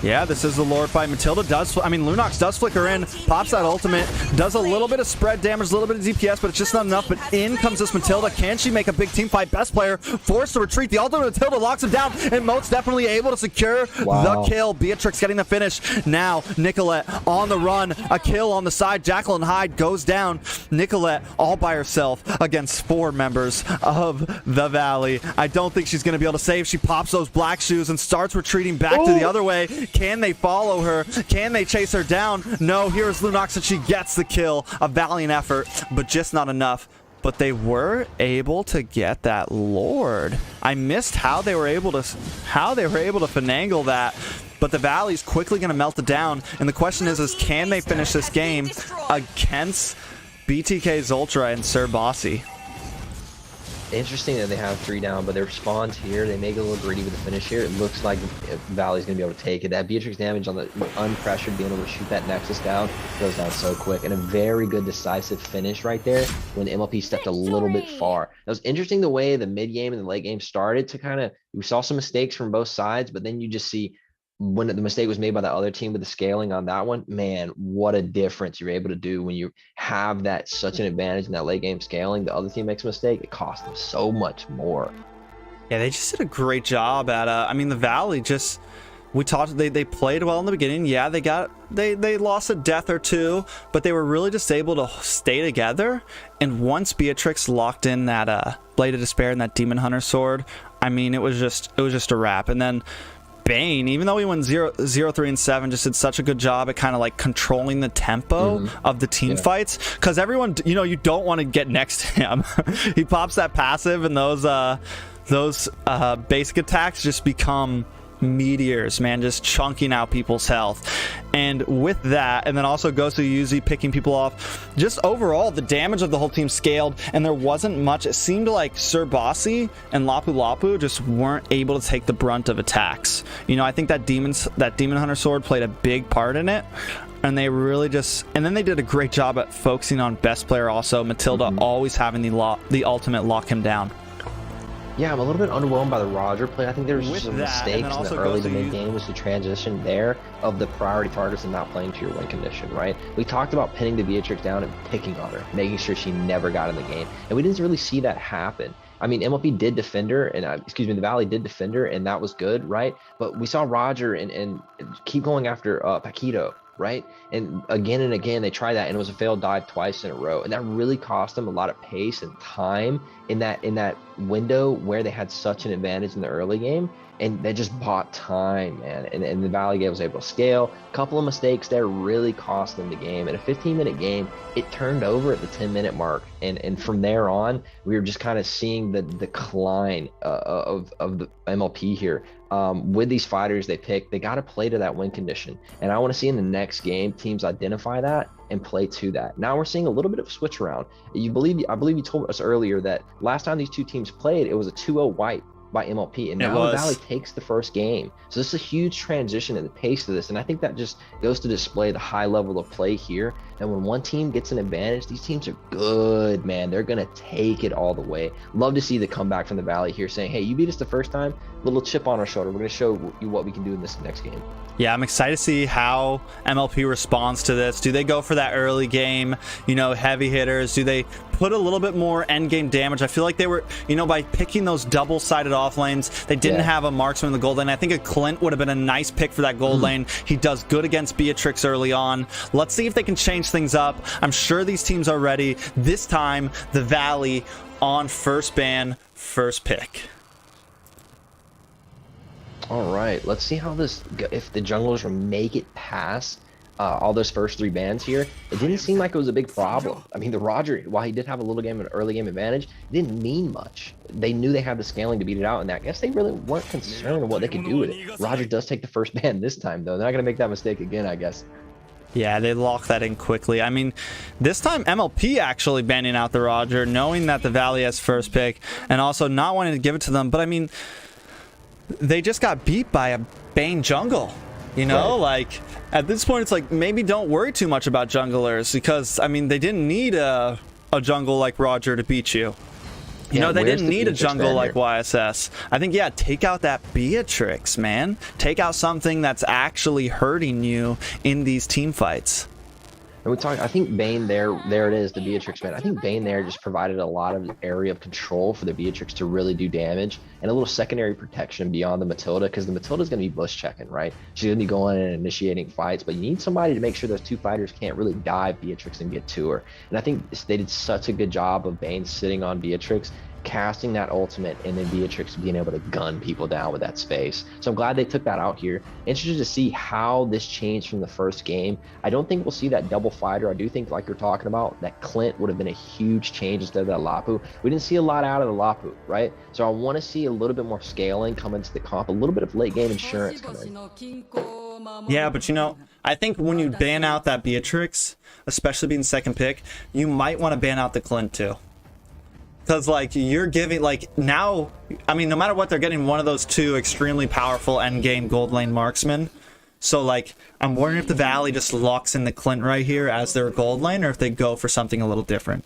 Yeah, this is the Lord fight. Matilda does, I mean, Lunox does flicker in, pops that ultimate, does a little bit of spread damage, a little bit of DPS, but it's just not enough. But in comes this Matilda. Can she make a big team fight? Best player forced to retreat. The ultimate Matilda locks him down, and Moat's definitely able to secure the kill. Beatrix getting the finish. Now, Nicolette on the run. A kill on the side. Jacqueline Hyde goes down. Nicolette all by herself against 4 members of the Valley. I don't think she's going to be able to save. She pops those black shoes and starts retreating back to the other way. Can they follow her? Can they chase her down? No, here's Lunox, and she gets the kill. A valiant effort, but just not enough. But they were able to get that Lord. I missed how they were able to finagle that. But the Valley's quickly going to melt it down. And the question is can they finish this game against BTK Zultra and Sir Bossy? Interesting that they have 3 down, but their spawns here, they make it a little greedy with the finish here. It looks like Valley's going to be able to take it. That Beatrix damage on the unpressured, being able to shoot that Nexus down, goes down so quick. And a very good decisive finish right there when MLP stepped a little bit far. That was interesting the way the mid game and the late game started to kind of, we saw some mistakes from both sides, but then you just see when the mistake was made by the other team with the scaling on that one, man, what a difference you're able to do when you have that such an advantage in that late game scaling. The other team makes a mistake, it costs them so much more. Yeah, they just did a great job at I mean, the Valley just, we talked, they played well in the beginning. Yeah, they lost a death or 2, but they were really just able to stay together. And once Beatrix locked in that Blade of Despair and that Demon Hunter sword, I mean, it was just a wrap. And then Bane, even though he went 0-3-7, just did such a good job at kind of like controlling the tempo of the team fights, because everyone, you know, you don't want to get next to him. He pops that passive, and those basic attacks just become meteors, man, just chunking out people's health. And with that, and then also goes to Yuzi picking people off, just overall the damage of the whole team scaled, and there wasn't much. It seemed like Sir Bossy and Lapu Lapu just weren't able to take the brunt of attacks. You know, I think that Demon Hunter sword played a big part in it, and they really just, and then they did a great job at focusing on best player also, Matilda always having the ultimate lock him down. Yeah, I'm a little bit underwhelmed by the Roger play. I think there's some mistakes in the early to mid game was the transition there of the priority targets and not playing to your win condition, right? We talked about pinning the Beatrix down and picking on her, making sure she never got in the game. And we didn't really see that happen. I mean, MLP did defend her, and the Valley did defend her, and that was good, right? But we saw Roger and keep going after Paquito, right? And again, they tried that, and it was a failed dive twice in a row. And that really cost them a lot of pace and time in that window where they had such an advantage in the early game. And they just bought time, man. And the Valley was able to scale. A couple of mistakes there really cost them the game. In a 15-minute game, it turned over at the 10-minute mark. And from there on, we were just kind of seeing the decline of the MLP here. With these fighters they picked, they got to play to that win condition. And I want to see in the next game, teams identify that and play to that. Now we're seeing a little bit of a switch around. I believe you told us earlier that last time these two teams played, it was a 2-0 wipe by MLP, and now the Valley takes the first game. So this is a huge transition in the pace of this, and I think that just goes to display the high level of play here. And when one team gets an advantage, these teams are good, man. They're gonna take it all the way. Love to see the comeback from the Valley here, saying, hey, you beat us the first time, little chip on our shoulder. We're gonna show you what we can do in this next game. Yeah, I'm excited to see how MLP responds to this. Do they go for that early game, you know, heavy hitters? Do they put a little bit more end game damage? I feel like they were, you know, by picking those double-sided off lanes, they didn't have a marksman in the gold lane. I think a Clint would have been a nice pick for that gold lane. He does good against Beatrix early on. Let's see if they can change things up. I'm sure these teams are ready. This time, the Valley on first ban, first pick. All right, let's see how this, if the junglers make it past all those first 3 bans here. It didn't seem like it was a big problem. I mean, the Roger, while he did have a little game, an early game advantage, it didn't mean much. They knew they had the scaling to beat it out, and I guess they really weren't concerned with what they could do with it. Roger does take the first ban this time, though. They're not going to make that mistake again, I guess. Yeah, they lock that in quickly. I mean, this time MLP actually banning out the Roger, knowing that the Valley has first pick, and also not wanting to give it to them. But I mean, they just got beat by a Bane jungle, you know? Like, at this point, it's like, maybe don't worry too much about junglers, because, I mean, they didn't need a jungle like Roger to beat you. You know, they where's didn't the need a Beatrix jungle ban like here? YSS. I think, yeah, take out that Beatrix, man. Take out something that's actually hurting you in these team fights. And we talk. I think Bane there it is, the Beatrix ban. I think Bane there just provided a lot of area of control for the Beatrix to really do damage and a little secondary protection beyond the Matilda, because the Matilda's going to be bush checking, right? She's going to be going and initiating fights, but you need somebody to make sure those two fighters can't really dive Beatrix and get to her. And I think they did such a good job of Bane sitting on Beatrix, casting that ultimate, and then Beatrix being able to gun people down with that space. So I'm glad they took that out here. Interested to see how this changed from the first game. I don't think we'll see that double fighter. I do think, like you're talking about, that Clint would have been a huge change instead of that Lapu. We didn't see a lot out of the Lapu, right? So I want to see a little bit more scaling come into the comp, a little bit of late game insurance come in. Yeah, but you know, I think when you ban out that Beatrix, especially being second pick, you might want to ban out the Clint too. Because, like, you're giving, like, now, I mean, no matter what, they're getting one of those two extremely powerful endgame gold lane marksmen. So, like, I'm wondering if the Valley just locks in the Clint right here as their gold lane, or if they go for something a little different.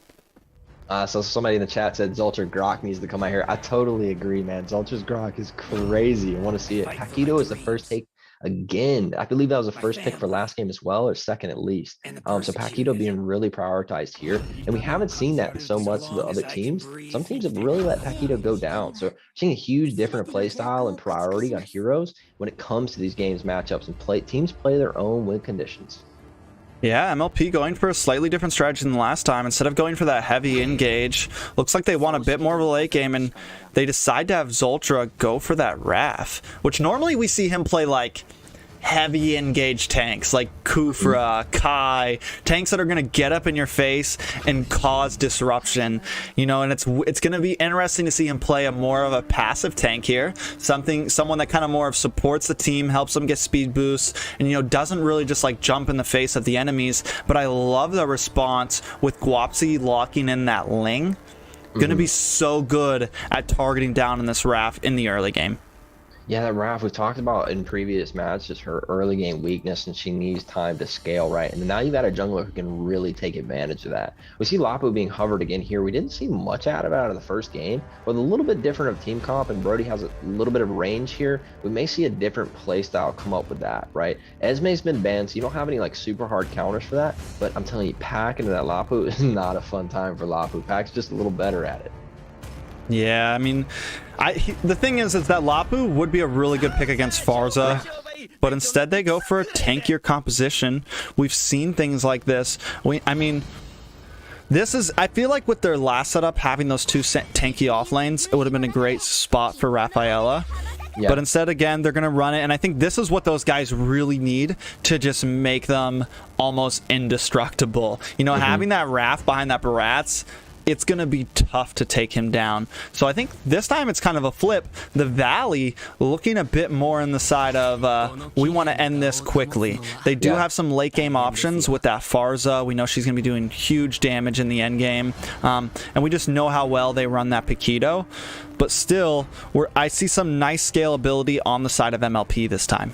So somebody in the chat said Zulcher Grok needs to come out here. I totally agree, man. Zulcher's Grok is crazy. I want to see it. Paquito is the first take again. I believe that was the first pick for last game as well, or second at least. So Paquito being really prioritized here, and we haven't seen that so much with the other teams. Some teams have really let Paquito go down. So seeing a huge different play style and priority on heroes when it comes to these games matchups, and teams play their own win conditions. Yeah, MLP going for a slightly different strategy than last time. Instead of going for that heavy engage, looks like they want a bit more of a late game, and they decide to have Zultra go for that Raph, which normally we see him play like heavy engage tanks like Kufra, Kai, tanks that are going to get up in your face and cause disruption, you know. And it's going to be interesting to see him play a more of a passive tank here, someone that kind of more of supports the team, helps them get speed boosts, and, you know, doesn't really just like jump in the face of the enemies. But I love the response with Guapsi locking in that Ling. Going to be so good at targeting down in this Raph in the early game. Yeah, that Raph, we've talked about in previous matches, her early game weakness, and she needs time to scale, right? And now you've got a jungler who can really take advantage of that. We see Lapu being hovered again here. We didn't see much out of it out of the first game, but a little bit different of team comp, and Brody has a little bit of range here. We may see a different play style come up with that, right? Esme's been banned, so you don't have any like super hard counters for that, but I'm telling you, Pack into that Lapu is not a fun time for Lapu. Pack's just a little better at it. Yeah, I mean, the thing is that Lapu would be a really good pick against Farza, but instead they go for a tankier composition. We've seen things like this. I mean, this is, I feel like with their last setup, having those two tanky off lanes, it would have been a great spot for Rafaela. Yeah. But instead, again, they're going to run it, and I think this is what those guys really need to just make them almost indestructible. You know, having that Raph behind that Baratz, it's going to be tough to take him down. So I think this time it's kind of a flip. The Valley looking a bit more in the side of we want to end this quickly. They do have some late game options with that Farza. We know she's going to be doing huge damage in the end game. And we just know how well they run that Paquito. But still, I see some nice scalability on the side of MLP this time.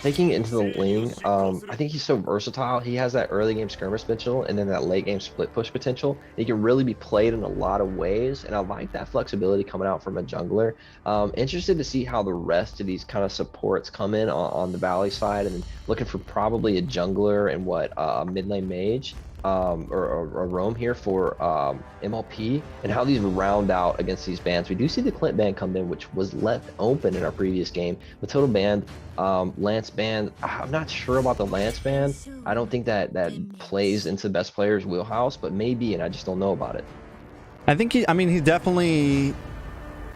Taking it into the Ling, I think he's so versatile. He has that early game skirmish potential and then that late game split push potential. He can really be played in a lot of ways, and I like that flexibility coming out from a jungler. Interested to see how the rest of these kind of supports come in on the Valley side, and looking for probably a jungler and a mid lane mage. Or a roam here for MLP, and how these round out against these bans. We do see the Clint ban come in, which was left open in our previous game. The total ban, Lance ban, I'm not sure about the Lance ban. I don't think that plays into the best player's wheelhouse, but maybe, and I just don't know about it. I think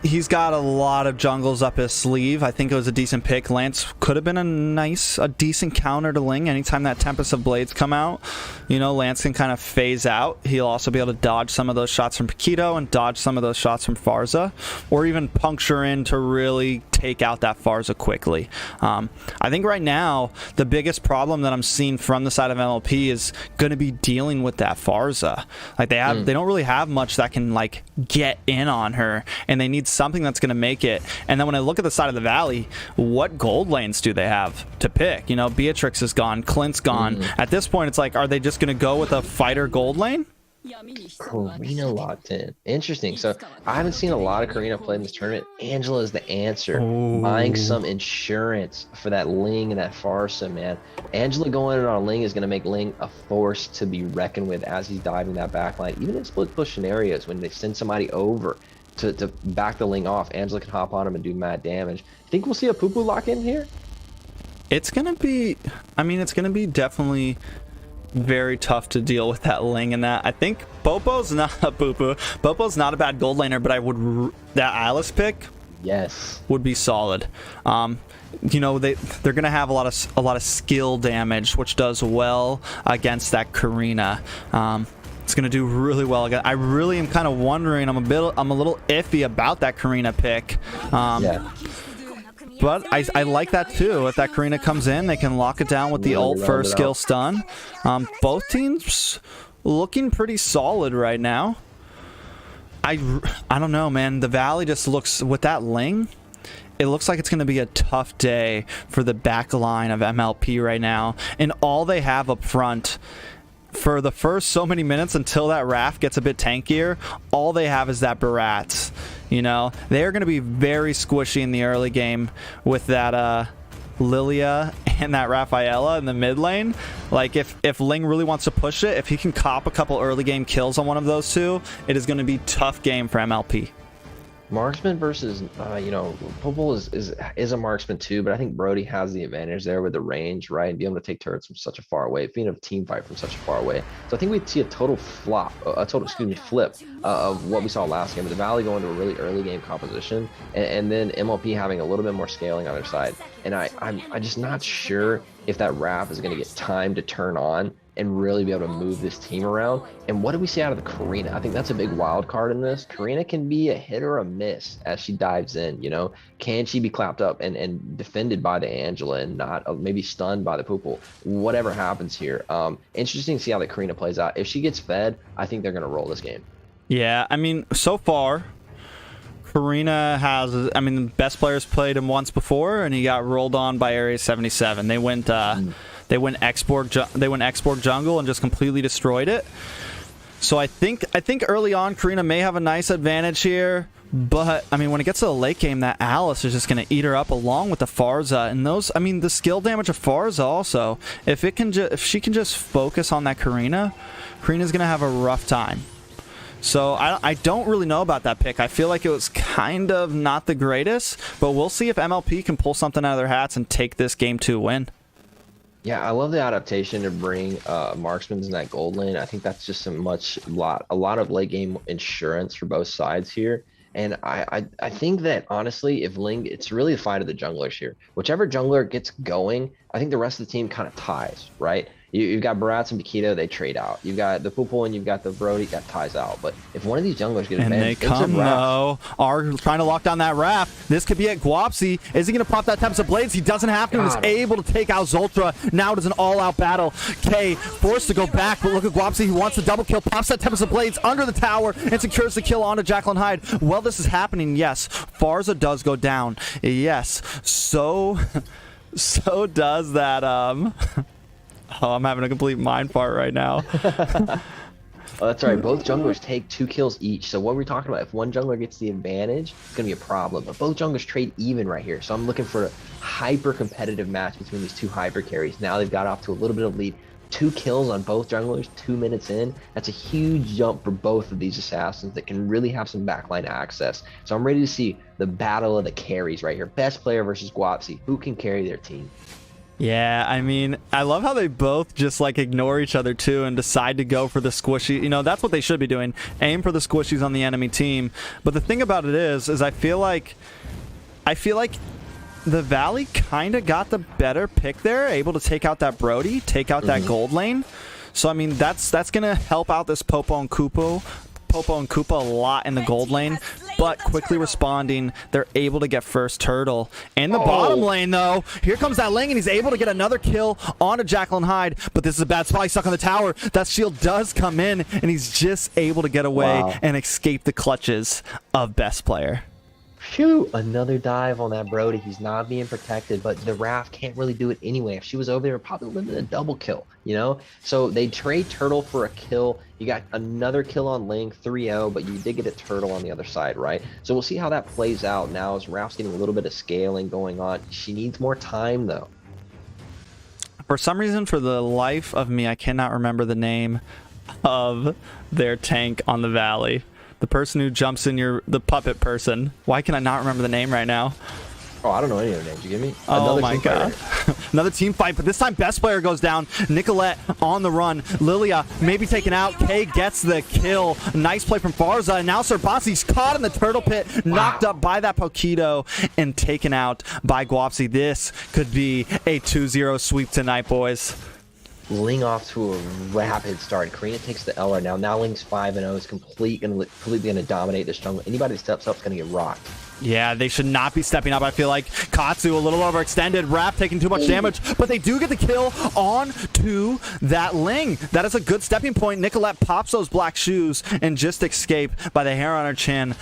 he's got a lot of jungles up his sleeve. I think it was a decent pick. Lance could have been a decent counter to Ling. Anytime that Tempest of Blades come out, you know, Lance can kind of phase out. He'll also be able to dodge some of those shots from Paquito and dodge some of those shots from Farza, or even puncture in to really take out that Farza quickly. I think right now the biggest problem that I'm seeing from the side of MLP is going to be dealing with that Farza. Like they don't really have much that can like get in on her, and they need something that's going to make it. And then when I look at the side of the Valley, what gold lanes do they have to pick? You know, Beatrix is gone, Clint's gone. At this point, it's like, are they just going to go with a fighter gold lane? Karina locked in. Interesting. So I haven't seen a lot of Karina play in this tournament. Angela is the answer. Buying some insurance for that Ling and that Farsa, man. Angela going in on Ling is going to make Ling a force to be reckoned with as he's diving that backline. Even in split push scenarios, when they send somebody over to back the Ling off, Angela can hop on him and do mad damage. Think we'll see a Poo-Poo lock in here? It's going to be, I mean, it's going to be definitely very tough to deal with that Ling and that. I think Popo's not a poo-poo. Popo's not a bad gold laner, but I would that Alice pick, yes, would be solid. You know, they're gonna have a lot of skill damage, which does well against that Karina. It's gonna do really well again. I really am kind of wondering. I'm a little iffy about that Karina pick. Yeah. But I like that too. If that Karina comes in, they can lock it down with the ult first skill stun. Both teams looking pretty solid right now. I don't know, man. The Valley just looks, with that Ling, it looks like it's going to be a tough day for the back line of MLP right now. And all they have up front for the first so many minutes until that Raph gets a bit tankier, all they have is that Barat. You know, they're going to be very squishy in the early game with that Lilia and that Rafaela in the mid lane. Like, if Ling really wants to push it, if he can cop a couple early game kills on one of those two, it is going to be tough game for MLP. Marksman versus, you know, Popol is a marksman too, but I think Brody has the advantage there with the range, right? And be able to take turrets from such a far away, being a team fight from such a far away. So I think we'd see a total flip of what we saw last game. With the Valley going to a really early game composition, and then MLP having a little bit more scaling on their side. And I'm just not sure if that Raph is going to get time to turn on and really be able to move this team around. And what do we see out of the Karina? I think that's a big wild card in this. Karina can be a hit or a miss as she dives in, you know? Can she be clapped up and defended by the Angela and not maybe stunned by the Poople? Whatever happens here. Interesting to see how the Karina plays out. If she gets fed, I think they're going to roll this game. Yeah, I mean, so far, Karina has, I mean, the best players played him once before, and he got rolled on by Area 77. They went export jungle and just completely destroyed it. So I think early on Karina may have a nice advantage here, but I mean, when it gets to the late game, that Alice is just going to eat her up along with the Farza. And those, I mean, the skill damage of Farza also, if she can just focus on that Karina's going to have a rough time. So I don't really know about that pick. I feel like it was kind of not the greatest, but we'll see if MLP can pull something out of their hats and take this game 2 win. Yeah, I love the adaptation to bring marksmen in that gold lane. I think that's just a lot of late game insurance for both sides here. And I think that honestly, if Ling, it's really a fight of the junglers here. Whichever jungler gets going, I think the rest of the team kind of ties, right? You've got Barats and Bakito, they trade out. You've got the Poople and you've got the Brody, that ties out. But if one of these junglers get advanced, and they come though, are trying to lock down that Raph. This could be at Guapsi. Is he going to pop that Tempest of Blades? He doesn't have to. He's able to take out Zoltra. Now it is an all-out battle. K forced to go back, but look at Guapsi. He wants the double kill. Pops that Tempest of Blades under the tower and secures the kill onto Jacqueline Hyde. Well, this is happening. Yes, Farza does go down. Yes, so does that. Oh, I'm having a complete mind fart right now. Oh, that's right. Both junglers take 2 kills each. So what we're talking about, if one jungler gets the advantage, it's going to be a problem. But both junglers trade even right here. So I'm looking for a hyper-competitive match between these 2 hyper carries. Now they've got off to a little bit of lead. 2 kills on both junglers, 2 minutes in. That's a huge jump for both of these assassins that can really have some backline access. So I'm ready to see the battle of the carries right here. Best player versus Guapsi. Who can carry their team? Yeah, I mean, I love how they both just like ignore each other too and decide to go for the squishy. You know, that's what they should be doing. Aim for the squishies on the enemy team. But the thing about it is I feel like the Valley kind of got the better pick there, able to take out that Brody, take out that gold lane. So I mean, that's going to help out this Popo and Koopa a lot in the gold lane, but quickly responding, they're able to get first turtle. In the bottom lane, though, here comes that Ling, and he's able to get another kill onto Jacqueline Hyde, but this is a bad spot. He's stuck on the tower. That shield does come in, and he's just able to get away and escape the clutches of best player. Phew, another dive on that Brody. He's not being protected, but the Raph can't really do it anyway. If she was over there, it probably would have been a double kill, you know? So they trade Turtle for a kill. You got another kill on Ling, 3-0, but you did get a Turtle on the other side, right? So we'll see how that plays out now as Raph's getting a little bit of scaling going on. She needs more time, though. For some reason, for the life of me, I cannot remember the name of their tank on the Valley. The person who jumps in the puppet person. Why can I not remember the name right now? Oh, I don't know any of their names. You get me? Oh my god. Another team fight, but this time best player goes down. Nicolette on the run. Lilia maybe taken out. Kay gets the kill. Nice play from Farza. And now Sir Bossy's caught in the turtle pit. Knocked up by that Poquito and taken out by Guapsi. This could be a 2-0 sweep tonight, boys. Ling off to a rapid start. Karina takes the L right now. Now Ling's 5-0 is completely going to dominate this jungle. Anybody that steps up is going to get rocked. Yeah, they should not be stepping up. I feel like Katsu a little overextended. Raph taking too much damage, but they do get the kill on to that Ling. That is a good stepping point. Nicolette pops those black shoes and just escape by the hair on her chin.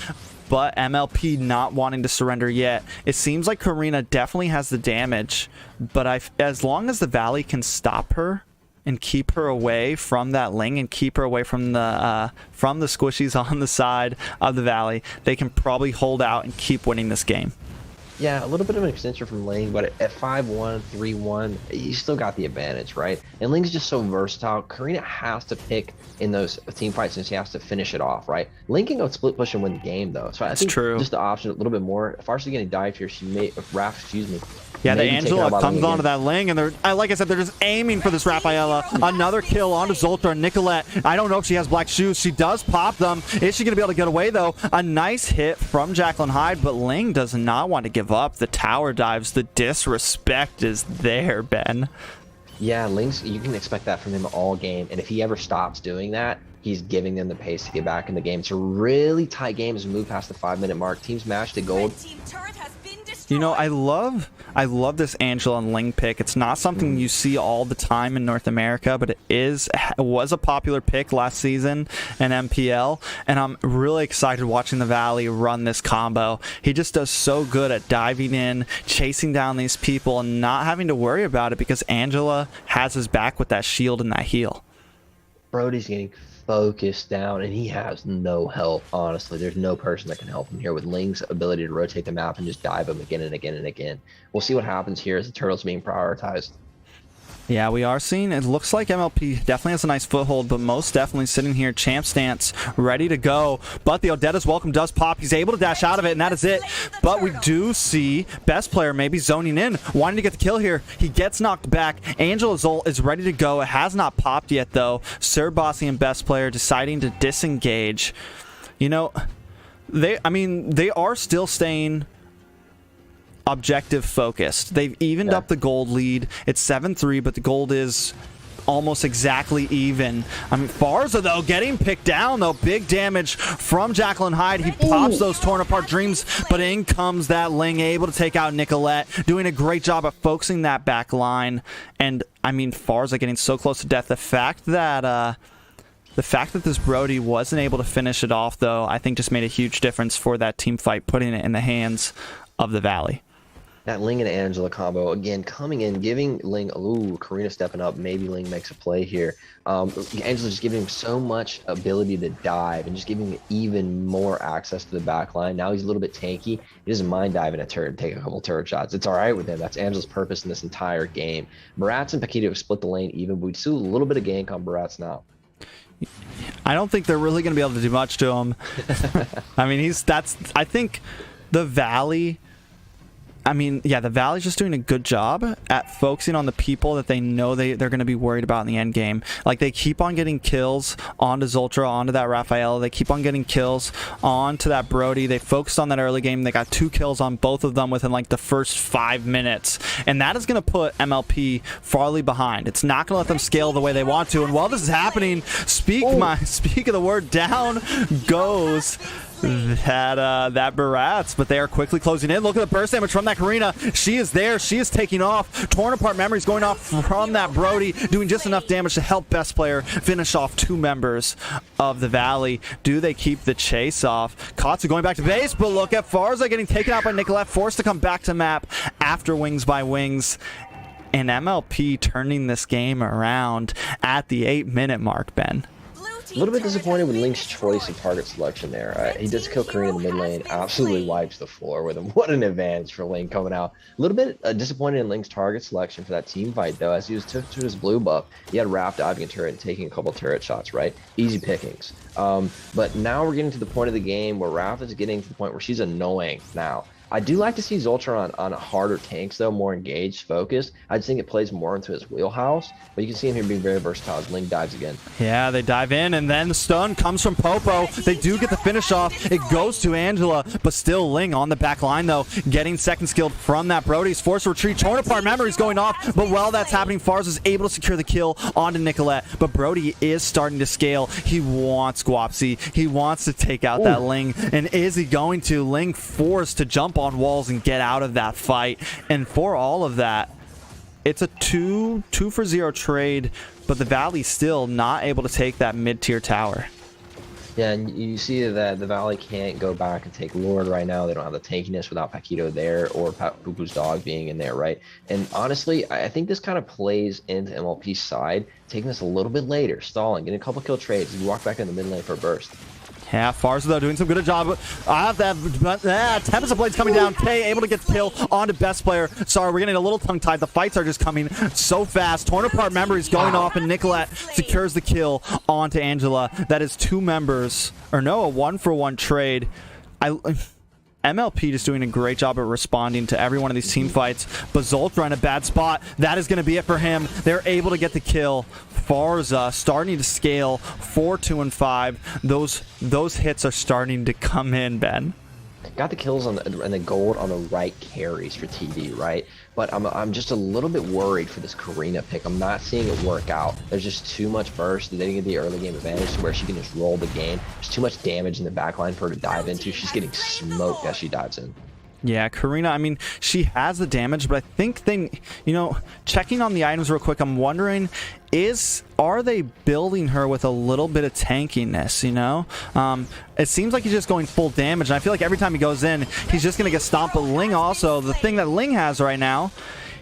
But MLP not wanting to surrender yet. It seems like Karina definitely has the damage, but as long as the Valley can stop her and keep her away from that Ling and keep her away from the squishies on the side of the Valley, they can probably hold out and keep winning this game. Yeah, a little bit of an extension from Ling, but at 5-1, 3-1, you still got the advantage, right? And Ling's just so versatile. Karina has to pick in those team fights and she has to finish it off, right? Ling can go split push and win the game, though. So I think just the option a little bit more. If Farsi's getting dived here, she may, Raph, excuse me. Yeah, the Angela comes onto that Ling, and they're, like I said, they're just aiming for this Raphaela. Another kill onto Zoltar. Nicolette, I don't know if she has black shoes. She does pop them. Is she going to be able to get away, though? A nice hit from Jacqueline Hyde, but Ling does not want to give up. The tower dives. The disrespect is there, Ben. Yeah, Ling's, you can expect that from him all game, and if he ever stops doing that, he's giving them the pace to get back in the game. It's a really tight game as we move past the 5-minute mark. Teams match to gold. You know, I love this Angela and Ling pick. It's not something you see all the time in North America, but it was a popular pick last season in MPL, and I'm really excited watching the Valley run this combo. He just does so good at diving in, chasing down these people, and not having to worry about it because Angela has his back with that shield and that heal. Brody's getting focused down, and he has no help, honestly. There's no person that can help him here with Ling's ability to rotate the map and just dive him again and again and again. We'll see what happens here as the turtle's being prioritized. Yeah, we are seeing, it looks like MLP definitely has a nice foothold, but most definitely sitting here, champ stance, ready to go. But the Odetta's welcome does pop. He's able to dash out of it, and that is it. But we do see best player maybe zoning in, wanting to get the kill here. He gets knocked back. Angela's ult is ready to go. It has not popped yet, though. Sir Bossy and best player deciding to disengage. You know, they are still staying objective focused. They've evened up the gold lead. It's 7-3, but the gold is almost exactly even. I mean, Farza, though, getting picked down, though. Big damage from Jacqueline Hyde. He pops those torn apart dreams, but in comes that Ling, able to take out Nicolette, doing a great job at focusing that back line. And, I mean, Farza getting so close to death. The fact that this Brody wasn't able to finish it off, though, I think just made a huge difference for that team fight, putting it in the hands of the Valley. That Ling and Angela combo, again, coming in, giving Ling, ooh, Karina stepping up, maybe Ling makes a play here. Angela's just giving him so much ability to dive and just giving him even more access to the back line. Now he's a little bit tanky. He doesn't mind diving a turret, take a couple turret shots. It's all right with him. That's Angela's purpose in this entire game. Baratz and Paquito have split the lane even, but we see a little bit of gank on Baratz now. I don't think they're really going to be able to do much to him. I mean, I think the Valley... I mean, yeah, the Valley's just doing a good job at focusing on the people that they know they're going to be worried about in the end game. Like, they keep on getting kills onto Zoltra, onto that Raphaela. They keep on getting kills onto that Brody. They focused on that early game. They got 2 kills on both of them within, like, the first 5 minutes. And that is going to put MLP farly behind. It's not going to let them scale the way they want to. And while this is happening, speak of the word, down goes that Barats, but they are quickly closing in. Look at the burst damage from that Karina. She is there. She is taking off. Torn apart memories going off from that Brody, doing just enough damage to help best player finish off 2 members of the Valley. Do they keep the chase off? Katsu going back to base, but look at Farza getting taken out by Nicolette, forced to come back to map after Wings by Wings. And MLP turning this game around at the 8-minute mark, Ben. A little bit disappointed with Link's choice of target selection there. He does kill Karina in the mid lane, absolutely wipes the floor with him. What an advantage for Link coming out. A little bit disappointed in Link's target selection for that team fight, though, as he was took to his blue buff. He had Raph diving a turret and taking a couple turret shots, right? Easy pickings. But now we're getting to the point of the game where Raph is getting to the point where she's annoying now. I do like to see Zoltron on harder tanks, though, more engaged, focused. I just think it plays more into his wheelhouse, but you can see him here being very versatile as Link dives again. Yeah, they dive in, and then the stun comes from Popo. They do get the finish off. It goes to Angela, but still Ling on the back line, though, getting second skilled from that Brody's forced retreat. Torn apart memories going off, but while that's happening, Farz is able to secure the kill onto Nicolette, but Brody is starting to scale. He wants Guapsi. He wants to take out that Ling, and is he going to? Ling forced to jump on walls and get out of that fight, and for all of that, it's a 2-for-0 trade, but the Valley still not able to take that mid-tier tower. Yeah, and you see that the Valley can't go back and take Lord right now. They don't have the tankiness without Paquito there or Pupu's dog being in there, right? And honestly, I think this kind of plays into MLP's side, taking this a little bit later, stalling, getting a couple kill trades, and you walk back in the mid lane for a burst. Yeah, Farza, though, doing some good job. Tempest of Blades coming down. Kay able to get the kill onto best player. Sorry, we're getting a little tongue-tied. The fights are just coming so fast. Torn apart memories going off, and Nicolette secures the kill onto Angela. That is 2 members, or no, a 1-for-1 trade. MLP just doing a great job at responding to every one of these team fights, but Zoltra in a bad spot. That is going to be it for him. They're able to get the kill. Farza starting to scale 4, 2, and 5. Those hits are starting to come in, Ben. Got the kills on the gold on the right carries for TD, right? But I'm just a little bit worried for this Karina pick. I'm not seeing it work out. There's just too much burst. They didn't get the early game advantage to where she can just roll the game. There's too much damage in the backline for her to dive into. She's getting smoked as she dives in. Yeah, Karina, I mean, she has the damage, but I think checking on the items real quick, I'm wondering, are they building her with a little bit of tankiness, It seems like he's just going full damage, and I feel like every time he goes in, he's just going to get stomped. But Ling also, the thing that Ling has right now,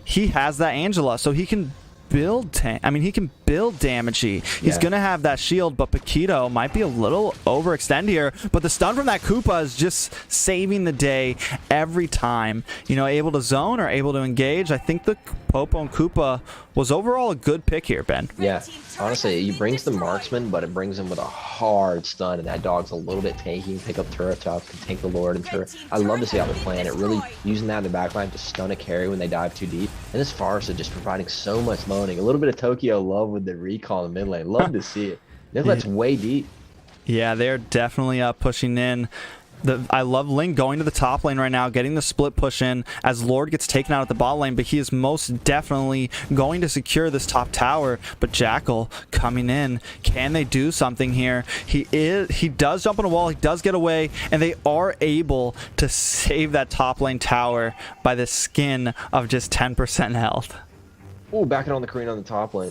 he has that Angela, so he can build he can build damage. He's gonna have that shield, but Paquito might be a little overextend here, but the stun from that Koopa is just saving the day every time. Able to zone or able to engage. I think the Popo and Koopa was overall a good pick here, Ben. Yeah, honestly, he brings the marksman, but it brings him with a hard stun, and that dog's a little bit tanky. Pick up turret shots, can take the Lord and turret. I love to see how they're playing it, really using that in the backline to stun a carry when they dive too deep. And this Farsa just providing so much moaning. A little bit of Tokyo love with the recall in the mid lane. Love to see it. Nicolette's way deep. Yeah, they're definitely pushing in. I love Ling going to the top lane right now, getting the split push in as Lord gets taken out at the bot lane, but he is most definitely going to secure this top tower. But Jackal coming in. Can they do something here? He does jump on a wall, he does get away, and they are able to save that top lane tower by the skin of just 10% health. Oh, backing on the Karina on the top lane.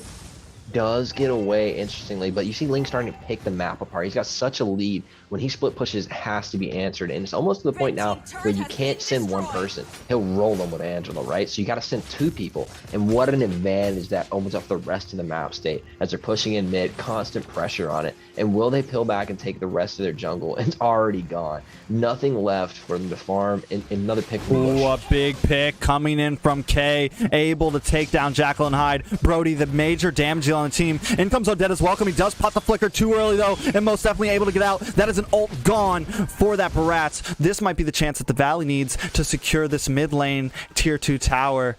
Does get away, interestingly, but you see Link starting to pick the map apart. He's got such a lead. When he split pushes, it has to be answered, and it's almost to the point now where you can't send one person. He'll roll them with Angela, right? So you got to send 2 people, and what an advantage that opens up the rest of the map state as they're pushing in mid, constant pressure on it. And will they peel back and take the rest of their jungle? It's already gone. Nothing left for them to farm. In another pick from Bush. Ooh, a big pick coming in from K, able to take down Jackal and Hyde. Brody, the major damage deal on the team. In comes Odette as welcome. He does pop the flicker too early, though, and most definitely able to get out. That is an ult gone for that Barats. This might be the chance that the Valley needs to secure this mid lane tier 2 tower.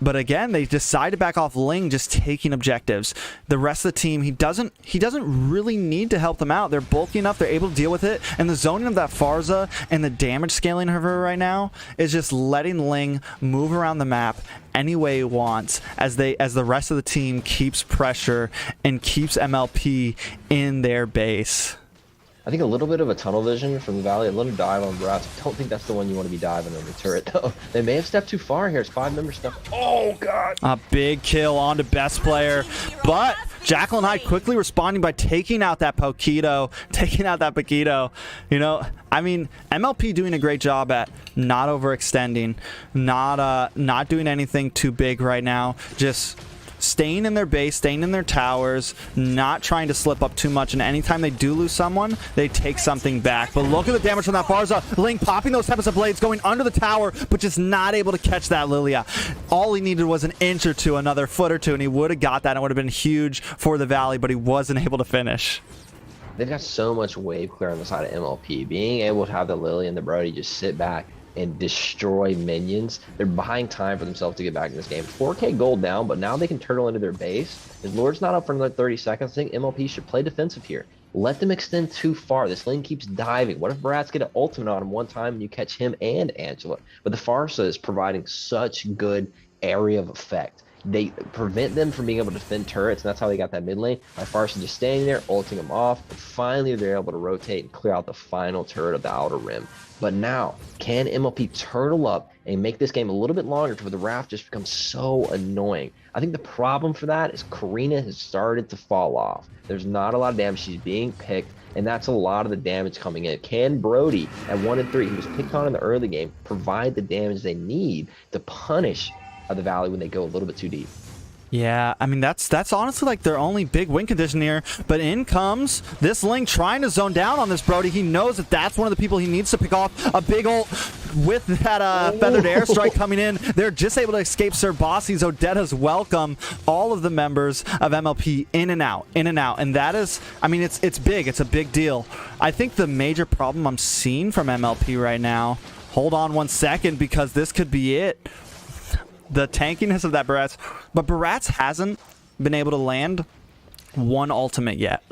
But again, they decide to back off Ling, just taking objectives. The rest of the team, he doesn't really need to help them out. They're bulky enough, they're able to deal with it. And the zoning of that Farza and the damage scaling of her right now is just letting Ling move around the map any way he wants as the rest of the team keeps pressure and keeps MLP in their base. I think a little bit of a tunnel vision from the Valley, a little dive on Brats. I don't think that's the one you want to be diving on the turret, though. They may have stepped too far here. It's 5-member stuff. Oh, God. A big kill on to best player, but Jacqueline Hyde quickly responding by taking out that Poquito. You know, I mean, MLP doing a great job at not overextending, not doing anything too big right now. Just staying in their base, staying in their towers, not trying to slip up too much, and anytime they do lose someone, they take something back. But look at the damage from that Farza. Ling popping those types of blades, going under the tower, but just not able to catch that Lilia. All he needed was an inch or two, another foot or two, and he would have got that, and it would have been huge for the Valley, but he wasn't able to finish. They've got so much wave clear on the side of MLP. Being able to have the Lily and the Brody just sit back and destroy minions, they're buying time for themselves to get back in this game. 4K gold down, but now they can turtle into their base. His Lord's not up for another 30 seconds. I think MLP should play defensive here. Let them extend too far. This lane keeps diving. What if Bratz get an ultimate on him one time and you catch him and Angela? But the Farsa is providing such good area of effect. They prevent them from being able to defend turrets, and that's how they got that mid lane. By Farsa just staying there, ulting them off, and finally they're able to rotate and clear out the final turret of the outer rim. But now, can MLP turtle up and make this game a little bit longer to where the Raft just becomes so annoying? I think the problem for that is Karina has started to fall off. There's not a lot of damage. She's being picked, and that's a lot of the damage coming in. Can Brody at 1 and 3, who was picked on in the early game, provide the damage they need to punish the Valley when they go a little bit too deep? Yeah, I mean, that's honestly like their only big win condition here. But in comes this Ling trying to zone down on this Brody. He knows that that's one of the people he needs to pick off. A big ult with that feathered airstrike coming in. They're just able to escape Sir Bossy's. Odetta's welcome all of the members of MLP in and out. And that is, I mean, it's big. It's a big deal. I think the major problem I'm seeing from MLP right now, hold on 1 second, because this could be it. The tankiness of that Barats, but Barats hasn't been able to land one ultimate yet.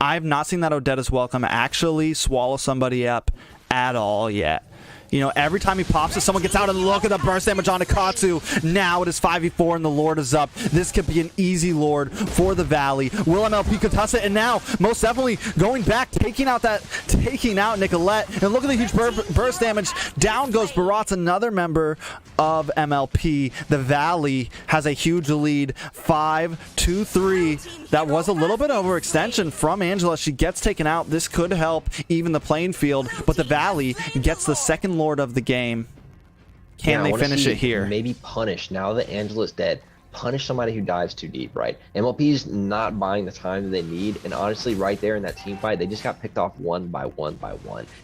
I've not seen that Odetta's welcome actually swallow somebody up at all yet. You know, every time he pops it, someone gets out, and look at the burst damage on Katsu. Now it is 5v4 and the Lord is up. This could be an easy Lord for the Valley. Will MLP contest it? And now, most definitely going back, taking out Nicolette. And look at the huge burst damage. Down goes Barat's, another member of MLP. The Valley has a huge lead, 5-2-3. That was a little bit overextension from Angela. She gets taken out. This could help even the playing field, but the Valley gets the second Lord of the game. Can they finish it here? Maybe punish, now that Angela's dead, punish somebody who dives too deep, right? MLP's not buying the time that they need, and honestly, right there in that team fight, they just got picked off one by one.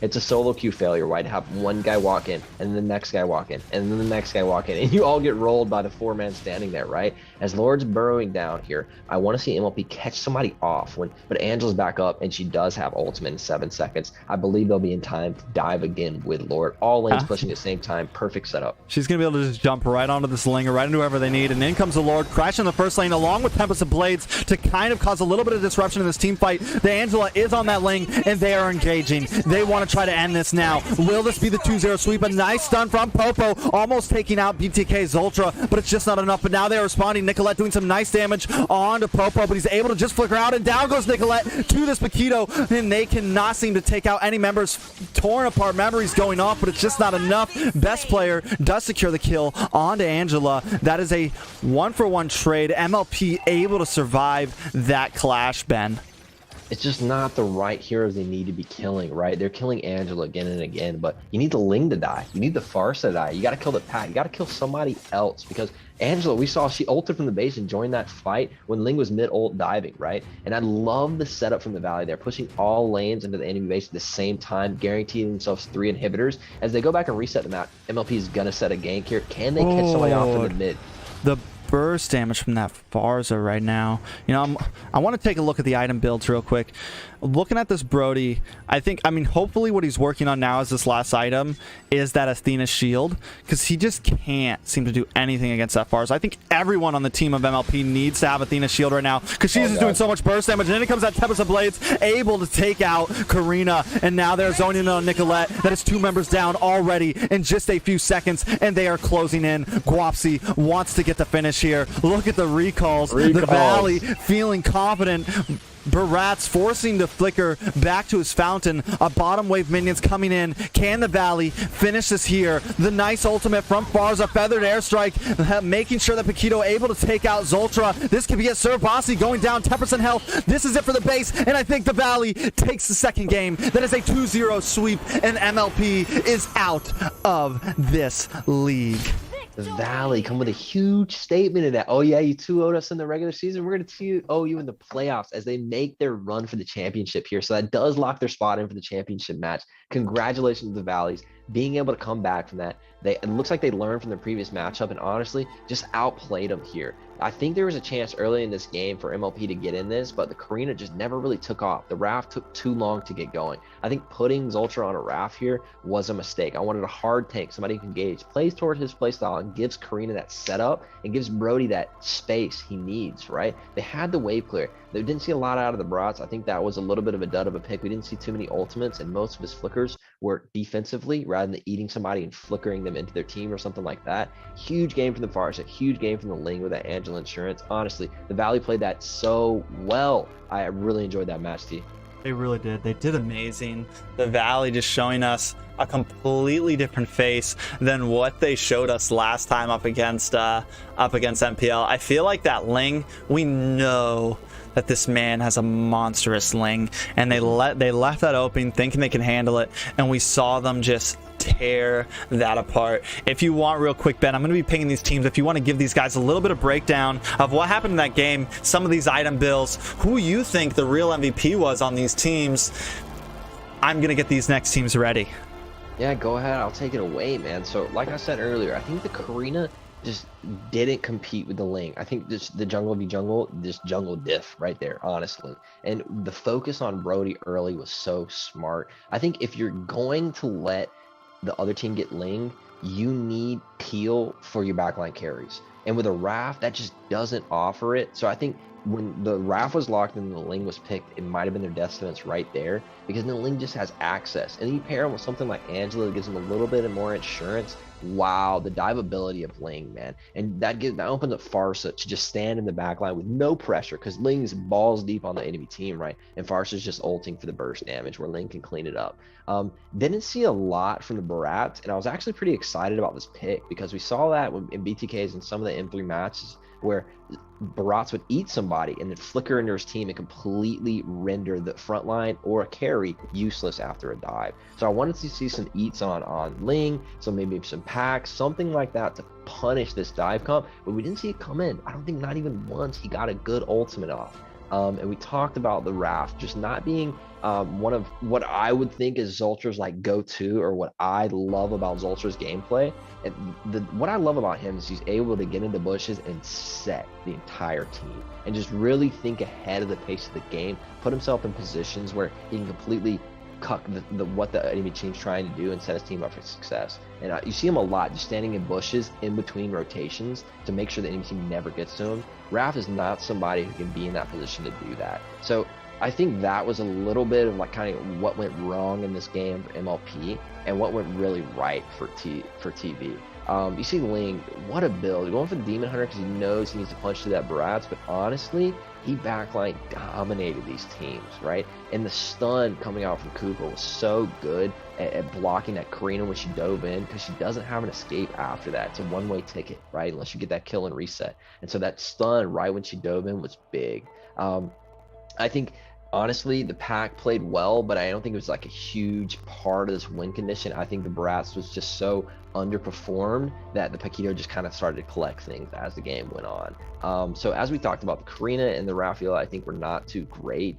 It's a solo queue failure, right? Have one guy walk in, and then the next guy walk in, and then the next guy walk in, and you all get rolled by the 4-man standing there, right? As Lord's burrowing down here, I want to see MLP catch somebody off, but Angela's back up, and she does have ultimate in 7 seconds. I believe they'll be in time to dive again with Lord. All lanes pushing at the same time, perfect setup. She's going to be able to just jump right onto the slinger, right into whoever they need, and in comes the Lord, crashing the first lane along with Tempest of Blades to kind of cause a little bit of disruption in this team fight. The Angela is on that lane, and they are engaging. They want to try to end this now. Will this be the 2-0 sweep? A nice stun from Popo, almost taking out BTK's Ultra, but it's just not enough. But now they're responding. Nicolette doing some nice damage onto Popo, but he's able to just flicker out, and down goes Nicolette to this Paquito, and they cannot seem to take out any members. Torn apart, memories going off, but it's just not enough. Best player does secure the kill onto Angela. That is a 1-for-1 trade. MLP able to survive that clash, Ben. It's just not the right heroes they need to be killing, right? They're killing Angela again and again, but you need the Ling to die. You need the Farsa to die. You got to kill the Pat. You got to kill somebody else, because Angela, we saw she ulted from the base and joined that fight when Ling was mid-ult diving, right? And I love the setup from the Valley. They're pushing all lanes into the enemy base at the same time, guaranteeing themselves 3 inhibitors. As they go back and reset the map, MLP is going to set a gank here. Can they catch somebody off in the mid? The burst damage from that Farza right now. You know, I want to take a look at the item builds real quick. Looking at this Brody, I mean, hopefully what he's working on now is this last item is that Athena shield, because he just can't seem to do anything against that Farza. I think everyone on the team of MLP needs to have Athena shield right now, because she's just doing so much burst damage. And then it comes that Tempest of Blades, able to take out Karina, and now they're zoning in on Nicolette. That is 2 members down already in just a few seconds, and they are closing in. Guapsi wants to get the finish here. Look at the recalls. The Valley feeling confident. Barat's forcing the flicker back to his fountain. A bottom wave minions coming in. Can the Valley finish this here? The nice ultimate from Farza, feathered airstrike, making sure that Paquito able to take out Zoltra. This could be a Surabasi going down 10% health. This is it for the base, and I think the Valley takes the second game. That is a 2-0 sweep, and MLP is out of this league. The Valley come with a huge statement in that. Oh yeah, you 2-0'd us in the regular season. We're going to 2-0 you in the playoffs as they make their run for the championship here. So that does lock their spot in for the championship match. Congratulations to the Valleys being able to come back from that. It looks like they learned from the previous matchup and honestly just outplayed them here. I think there was a chance early in this game for MLP to get in this, but the Karina just never really took off. The Raph took too long to get going. I think putting Zoltra on a Raph here was a mistake. I wanted a hard tank, somebody who can engage, plays toward his playstyle, and gives Karina that setup and gives Brody that space he needs, right? They had the wave clear. They didn't see a lot out of the Brats. I think that was a little bit of a dud of a pick. We didn't see too many ultimates, and most of his flickers were defensively rather than eating somebody and flickering them into their team or something like that. Huge game from the Farsa, huge game from the Ling with that Angela Insurance. Honestly, the Valley played that so well. I really enjoyed that match, T. They really did. They did amazing. The Valley just showing us a completely different face than what they showed us last time up against MPL. I feel like that Ling, we know that this man has a monstrous Ling, and they left that open thinking they can handle it, and we saw them just tear that apart. If you want real quick, Ben, I'm going to be pinging these teams. If you want to give these guys a little bit of breakdown of what happened in that game, some of these item bills, who you think the real MVP was on these teams, I'm going to get these next teams ready. Yeah, go ahead. I'll take it away, man. So like I said earlier, I think the Karina just didn't compete with the Ling. I think just the jungle v jungle, this jungle diff right there, honestly. And the focus on Brody early was so smart. I think if you're going to let the other team get Ling, you need Peel for your backline carries. And with a Raph, that just doesn't offer it. So I think when the Raph was locked and the Ling was picked, it might have been their death sentence right there, because the Ling just has access. And then you pair him with something like Angela that gives him a little bit more insurance. Wow, the dive ability of Ling, man. And that opens up Farsa to just stand in the back line with no pressure, because Ling's balls deep on the enemy team, right? And Farsa's just ulting for the burst damage where Ling can clean it up. Didn't see a lot from the Barats, and I was actually pretty excited about this pick because we saw that in BTKs and some of the M3 matches where Barats would eat somebody and then flicker into his team and completely render the front line or a carry useless after a dive. So I wanted to see some eats on Ling, so maybe some packs, something like that to punish this dive comp, but we didn't see it come in. I don't think not even once he got a good ultimate off. And we talked about the Raph just not being one of what I would think is Zoltra's like go-to, or what I love about Zoltra's gameplay. And what I love about him is he's able to get into bushes and set the entire team and just really think ahead of the pace of the game, put himself in positions where he can completely cuck what the enemy team's trying to do and set his team up for success. And you see him a lot just standing in bushes in between rotations to make sure the enemy team never gets to him. Raph is not somebody who can be in that position to do that. So I think that was a little bit of like kind of what went wrong in this game for MLP and what went really right for TV. You see Ling, what a build. Going for the Demon Hunter because he knows he needs to punch through that Barats, but honestly, he backline dominated these teams, right? And the stun coming out from Cooper was so good at blocking that Karina when she dove in, because she doesn't have an escape after that. It's a one-way ticket, right? Unless you get that kill and reset. And so that stun right when she dove in was big. I think honestly, the pack played well, but I don't think it was like a huge part of this win condition. I think the Barats was just so underperformed that the Paquito just kind of started to collect things as the game went on. So as we talked about, the Karina and the Raphael, I think were not too great.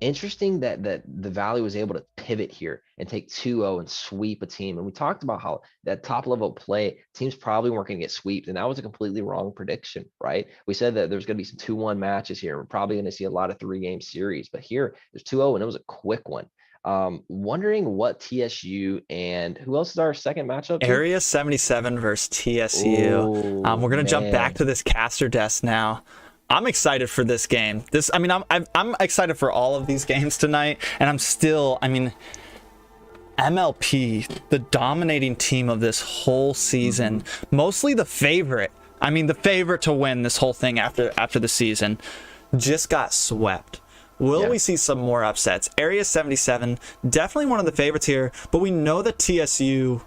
Interesting that the Valley was able to pivot here and take 2-0 and sweep a team. And we talked about how that top level play, teams probably weren't going to get sweeped. And that was a completely wrong prediction, right? We said that there's going to be some 2-1 matches here. We're probably going to see a lot of 3-game series. But here, there's 2-0 and it was a quick one. Wondering what TSU and who else is our second matchup? Area 77 versus TSU. We're going to jump back to this caster desk now. I'm excited for this game. I'm excited for all of these games tonight, and MLP, the dominating team of this whole season, mostly the favorite. I mean, the favorite to win this whole thing after the season, just got swept. Will we see some more upsets? Area 77, definitely one of the favorites here, but we know that TSU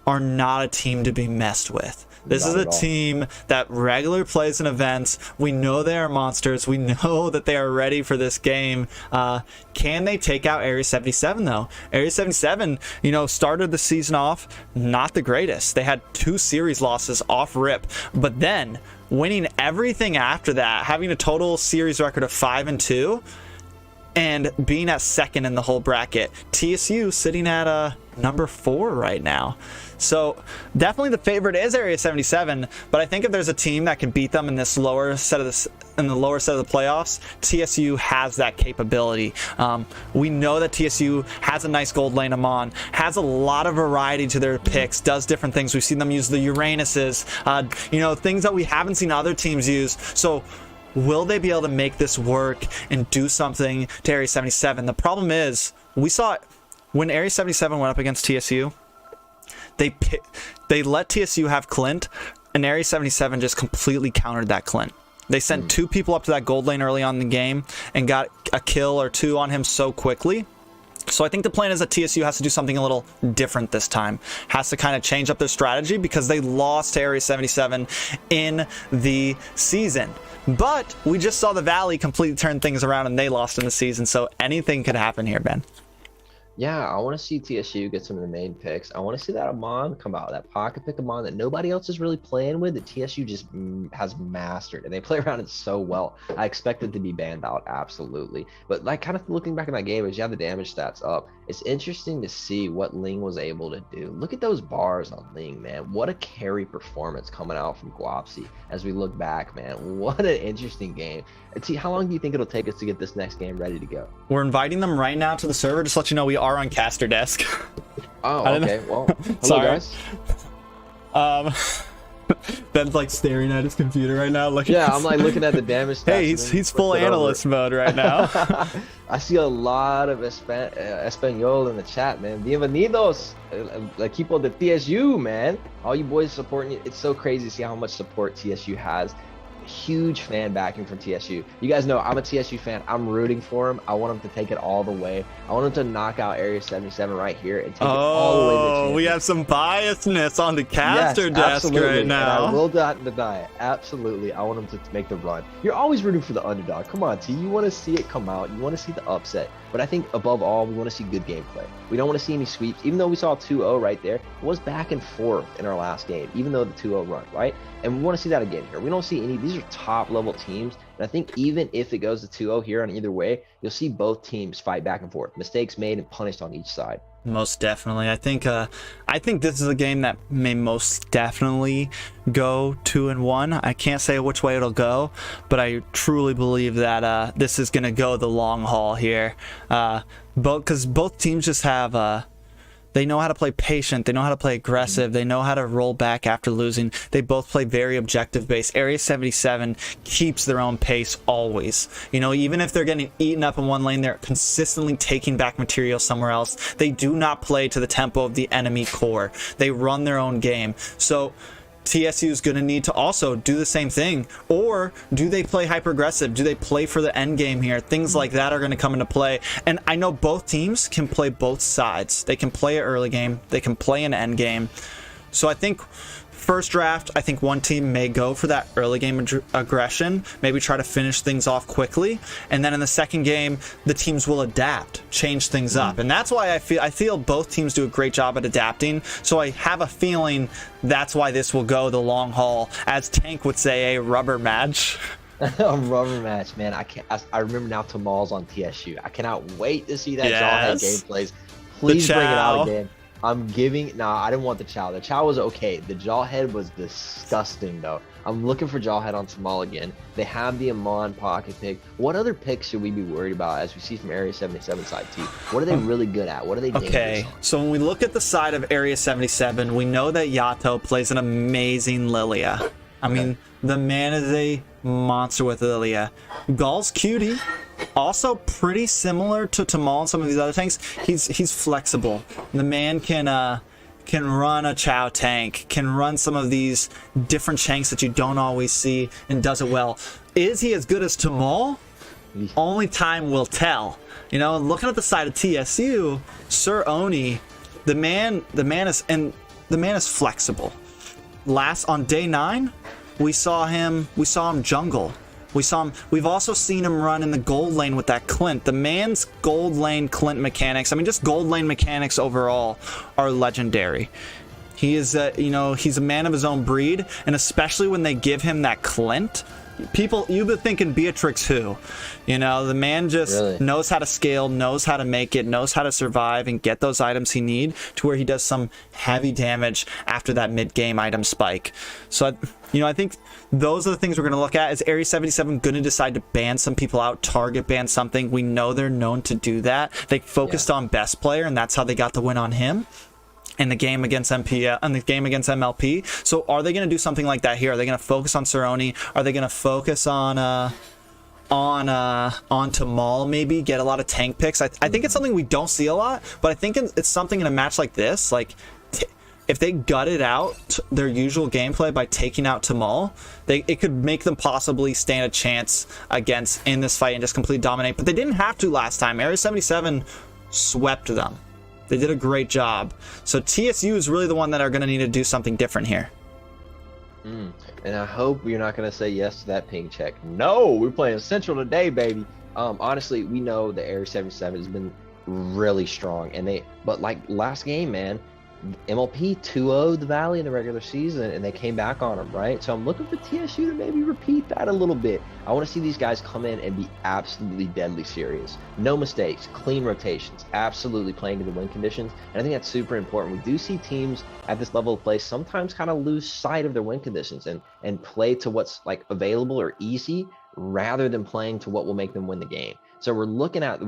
are not a team to be messed with. This is a team that regularly plays in events. We know they are monsters. We know that they are ready for this game. Can they take out Area 77, though? Area 77, started the season off not the greatest. They had 2 series losses off rip, but then winning everything after that, having a total series record of 5-2, and being at second in the whole bracket. TSU sitting at number 4 right now. So definitely the favorite is Area 77, but I think if there's a team that can beat them in this lower set of the playoffs, TSU has that capability. We know that TSU has a nice gold lane Amon, has a lot of variety to their picks, does different things. We've seen them use the Uranuses, things that we haven't seen other teams use. So will they be able to make this work and do something to Area 77? The problem is, we saw it when Area 77 went up against TSU. They let TSU have Clint, and Area 77 just completely countered that Clint. They sent 2 people up to that gold lane early on in the game and got a kill or 2 on him so quickly. So I think the plan is that TSU has to do something a little different this time. Has to kind of change up their strategy because they lost to Area 77 in the season. But we just saw the Valley completely turn things around and they lost in the season. So anything could happen here, Ben. Yeah, I want to see TSU get some of the main picks. I want to see that Amon come out, that pocket pick Amon that nobody else is really playing with, that TSU just has mastered, and they play around it so well. I expect it to be banned out, absolutely. But kind of looking back in that game, as you have the damage stats up, it's interesting to see what Ling was able to do. Look at those bars on Ling, man. What a carry performance coming out from Guapsi as we look back, man. What an interesting game. And see, how long do you think it'll take us to get this next game ready to go? We're inviting them right now to the server. Just to let you know, we are on caster desk. Oh, okay. Well, hello, guys. Ben's staring at his computer right now. I'm looking at the damage stats. Hey, he's full analyst mode right now. I see a lot of Espanol in the chat, man. Bienvenidos, equipo de TSU, man. All you boys supporting it. It's so crazy to see how much support TSU has. Huge fan backing from TSU. You guys know I'm a TSU fan. I'm rooting for him. I want him to take it all the way. I want him to knock out Area 77 right here and take it all the way to the championship. We have some biasness on the caster desk right now. And I will not deny it. Absolutely. I want him to make the run. You're always rooting for the underdog. Come on, T. You want to see it come out. You want to see the upset. But I think above all, we want to see good gameplay. We don't want to see any sweeps. Even though we saw 2-0 right there, it was back and forth in our last game, even though the 2-0 run, right? And we want to see that again here. We don't see any. These are top level teams. And I think even if it goes to 2-0 here on either way, you'll see both teams fight back and forth. Mistakes made and punished on each side. Most definitely. I think this is a game that may most definitely go 2-1. I can't say which way it'll go, but I truly believe that this is going to go the long haul here. Because both teams just have they know how to play patient, they know how to play aggressive, they know how to roll back after losing. They both play very objective based. Area 77 keeps their own pace always. Even if they're getting eaten up in one lane, they're consistently taking back material somewhere else. They do not play to the tempo of the enemy core. They run their own game. So TSU is going to need to also do the same thing. Or do they play hyper aggressive? Do they play for the end game here? Things like that are going to come into play. And I know both teams can play both sides. They can play an early game. They can play an end game. So I think first draft, I think one team may go for that early game aggression, maybe try to finish things off quickly, and then in the second game the teams will adapt, change things up. And that's why I feel both teams do a great job at adapting. So I have a feeling that's why this will go the long haul, as Tank would say, a rubber match. A rubber match, man. I remember now Tamal's on TSU. I cannot wait to see that Jawhead gameplays. Please bring it out again. I didn't want the Chow. The Chow was okay. The Jawhead was disgusting, though. I'm looking for Jawhead on Tamal again. They have the Amon pocket pick. What other picks should we be worried about as we see from Area 77 side too? What are they really good at? What are they dangerous on? So when we look at the side of Area 77, we know that Yato plays an amazing Lilia. I mean, the man is a monster with Lilia. Gall's cutie. Also pretty similar to Tamal and some of these other things. He's flexible. The man can can run a Chow tank, can run some of these different Shanks that you don't always see, and does it well. Is he as good as Tamal? Only time will tell. You know, looking at the side of TSU, Sir Oni, the man is flexible. On day 9, we saw him jungle. We've also seen him run in the gold lane with that Clint. The man's gold lane Clint mechanics, I mean, just gold lane mechanics overall are legendary. He is, he's a man of his own breed, and especially when they give him that Clint, you've been thinking Beatrix who? You know, the man just really knows how to scale, knows how to make it, knows how to survive and get those items he need to where he does some heavy damage after that mid-game item spike. So, I think those are the things we're going to look at. Is Area 77 going to decide to ban some people out, target ban something? We know they're known to do that. They focused on best player, and that's how they got the win on him in the game against MLP. So are they going to do something like that here? Are they going to focus on Cerrone? Are they going to focus on Tamal, maybe get a lot of tank picks? I think it's something we don't see a lot, but I think it's something in a match like this, like if they gutted out their usual gameplay by taking out Tamal, it could make them possibly stand a chance in this fight and just completely dominate. But they didn't have to last time. Area 77 swept them. They did a great job. So TSU is really the one that are going to need to do something different here. And I hope you're not going to say yes to that ping check. No, we're playing Central today, baby. Honestly, we know the Area 77 has been really strong, but like last game, man, MLP 2-0'd the Valley in the regular season, and they came back on them, right? So I'm looking for TSU to maybe repeat that a little bit. I want to see these guys come in and be absolutely deadly serious. No mistakes, clean rotations, absolutely playing to the win conditions. And I think that's super important. We do see teams at this level of play sometimes kind of lose sight of their win conditions and play to what's like available or easy rather than playing to what will make them win the game. So we're looking at,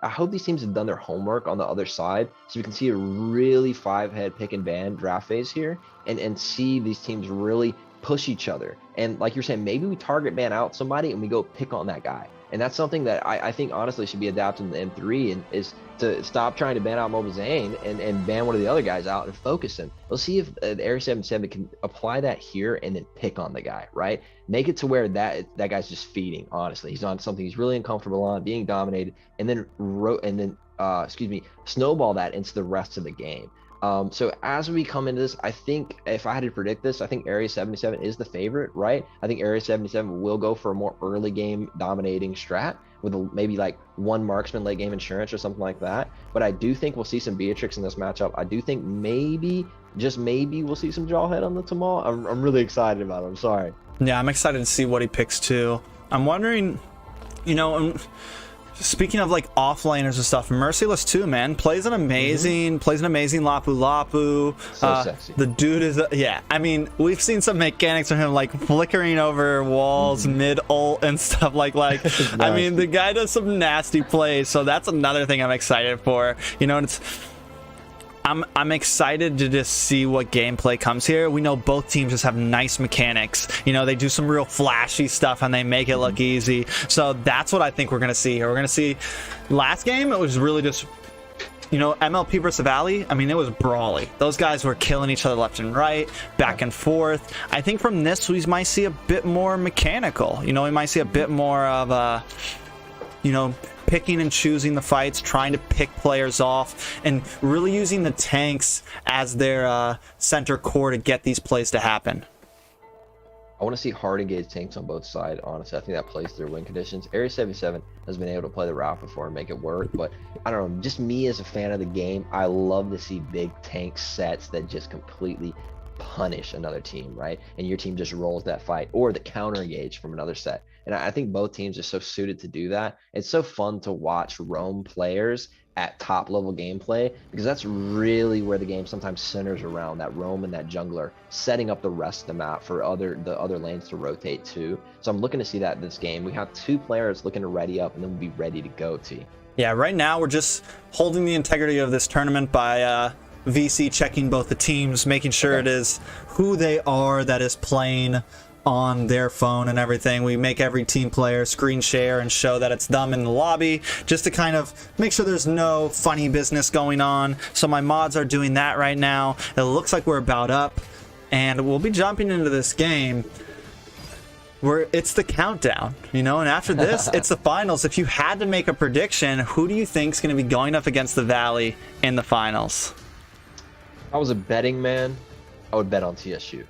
I hope these teams have done their homework on the other side so we can see a really 5-head pick and ban draft phase here and see these teams really push each other. And like you're saying, maybe we target ban out somebody and we go pick on that guy. And that's something that I think honestly should be adapted in the M3 and is to stop trying to ban out Mobile Zane and ban one of the other guys out and focus him. We'll see if Area 77 can apply that here and then pick on the guy, right? Make it to where that guy's just feeding, honestly. He's on something he's really uncomfortable on, being dominated, and then snowball that into the rest of the game. So as we come into this, I think if I had to predict this, I think Area 77 is the favorite, right? I think Area 77 will go for a more early game dominating strat with maybe like one marksman late game insurance or something like that. But I do think we'll see some Beatrix in this matchup. I do think maybe, just maybe, we'll see some Jawhead on the Tamal. I'm really excited about it. I'm sorry. Yeah, I'm excited to see what he picks too. I'm wondering, speaking of like offlaners and stuff, Merciless too, man, plays an amazing Lapu Lapu. So sexy. The dude is I mean, we've seen some mechanics of him like flickering over walls mid ult and stuff like Nice. I mean, the guy does some nasty plays, so that's another thing I'm excited for. I'm excited to just see what gameplay comes here. We know both teams just have nice mechanics. They do some real flashy stuff and they make it look easy. So that's what I think we're going to see here. We're going to see last game, it was really just, MLP versus Valley. I mean, it was brawly. Those guys were killing each other left and right, back and forth. I think from this, we might see a bit more mechanical. We might see a bit more of picking and choosing the fights, trying to pick players off, and really using the tanks as their center core to get these plays to happen. I want to see hard engaged tanks on both sides, honestly. I think that plays through win conditions. Area 77 has been able to play the route before and make it work, but I don't know, just me as a fan of the game, I love to see big tank sets that just completely punish another team, right? And your team just rolls that fight, or the counter engage from another set. And I think both teams are so suited to do that. It's so fun to watch roam players at top level gameplay, because that's really where the game sometimes centers around, that roam and that jungler setting up the rest of the map for the other lanes to rotate to. So I'm looking to see that in this game. We have two players looking to ready up, and then we'll be ready to go. Yeah, right now we're just holding the integrity of this tournament by VC checking both the teams, making sure it is who they are that is playing on their phone and everything. We make every team player screen share and show that it's them in the lobby, just to kind of make sure there's no funny business going on. So my mods are doing that right now. It looks like we're about up, and we'll be jumping into this game where it's the countdown, you know, and after this, it's the finals. If you had to make a prediction, who do you think is going to be going up against the Valley in the finals? If I was a betting man, I would bet on TSU.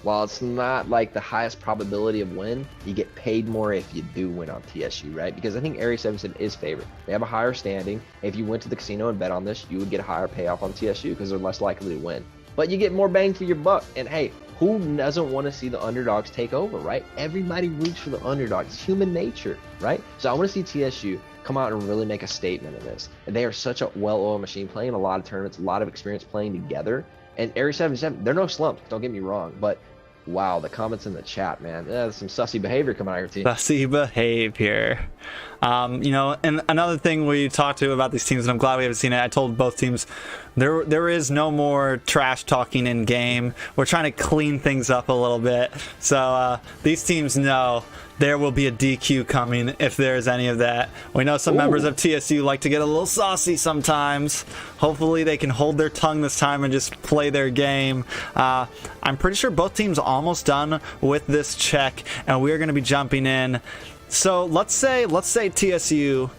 While it's not like the highest probability of win, you get paid more if you do win on TSU, right? Because I think Area 77 is favored. They have a higher standing. If you went to the casino and bet on this, you would get a higher payoff on TSU because they're less likely to win. But you get more bang for your buck. And hey, who doesn't want to see the underdogs take over, right? Everybody roots for the underdog. It's human nature, right? So I want to see TSU come out and really make a statement in this. And they are such a well-oiled machine, playing a lot of tournaments, a lot of experience playing together. And Area 77, they're no slumps, don't get me wrong, but wow, the comments in the chat, man. There's some sussy behavior coming out of your team. Sussy behavior. You know, and another thing we talked to about these teams, and I'm glad we haven't seen it, I told both teams, there is no more trash talking in game. We're trying to clean things up a little bit. So these teams know there will be a DQ coming if there's any of that. We know some members of TSU like to get a little saucy sometimes. Hopefully they can hold their tongue this time and just play their game. I'm pretty sure both teams are almost done with this check, and we're going to be jumping in. So let's say TSU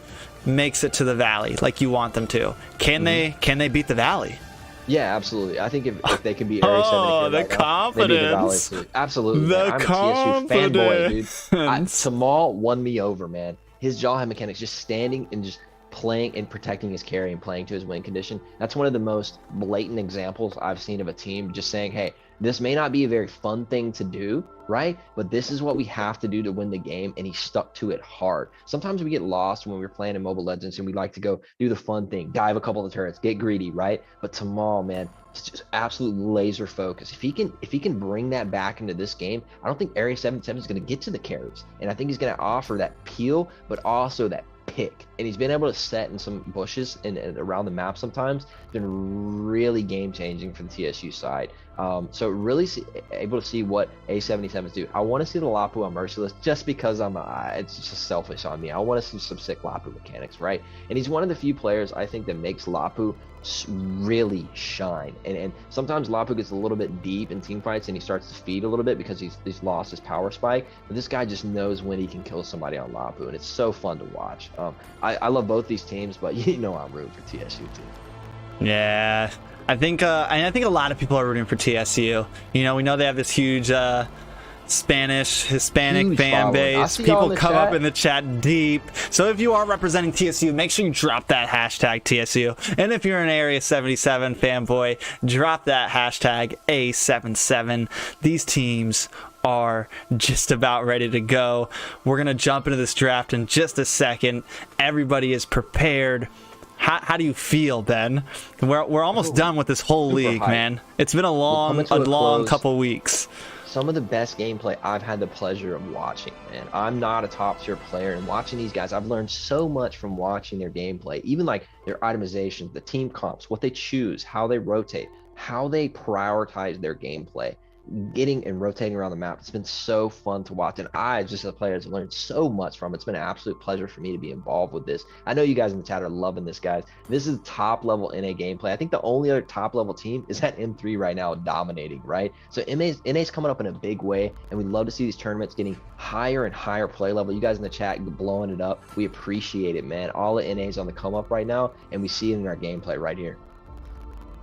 makes it to the Valley like you want them to. Can they beat the Valley? Yeah, absolutely. I think if they can beat Area 7, oh, the confidence. The absolutely. The I'm confidence. a TSU fanboy, dude. Tamal won me over, man. His jaw head mechanics, just standing and just playing and protecting his carry and playing to his win condition. That's one of the most blatant examples I've seen of a team just saying, hey, this may not be a very fun thing to do, right? But this is what we have to do to win the game, and he stuck to it hard. Sometimes we get lost when we're playing in Mobile Legends and we like to go do the fun thing, dive a couple of the turrets, get greedy, right? But Tamal, man, it's just absolute laser focus. If he can bring that back into this game, I don't think Area 77 is going to get to the carries, and I think he's going to offer that peel, but also that pick. And he's been able to set in some bushes and around the map sometimes. It's been really game changing for the TSU side. So really able to see what A77s do. I want to see the Lapu on Merciless just because it's just selfish on me. I want to see some sick Lapu mechanics, right? And he's one of the few players I think that makes Lapu really shine. And sometimes Lapu gets a little bit deep in team fights and he starts to feed a little bit because he's lost his power spike. But this guy just knows when he can kill somebody on Lapu, and it's so fun to watch. I love both these teams, but you know I'm rooting for TSU too. Yeah, I think a lot of people are rooting for TSU. You know, we know they have this huge Spanish, Hispanic fan base. People come up in the chat deep. So if you are representing TSU, make sure you drop that hashtag TSU. And if you're an Area 77 fanboy, drop that hashtag A77. These teams are just about ready to go. We're going to jump into this draft in just a second. Everybody is prepared. How do you feel, Ben? We're almost done with this whole league, hype. Man. It's been a long couple weeks. Some of the best gameplay I've had the pleasure of watching, man. I'm not a top tier player, and watching these guys, I've learned so much from watching their gameplay, even like their itemization, the team comps, what they choose, how they rotate, how they prioritize their gameplay, getting and rotating around the map. It's been so fun to watch, and I, just as a player, have learned so much from it. It's been an absolute pleasure for me to be involved with this. I know you guys in the chat are loving this, guys. This is top level NA gameplay. I think the only other top level team is that M3 right now, dominating, right? So NA's coming up in a big way, and we love to see these tournaments getting higher and higher play level. You guys in the chat blowing it up. We appreciate it, man. All the NA's on the come up right now, and we see it in our gameplay right here.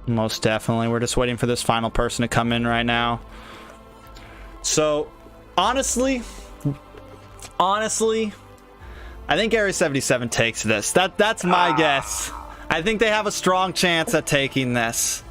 Most definitely. We're just waiting for this final person to come in right now. So, honestly, I think Area 77 takes this. That's my guess. I think they have a strong chance at taking this.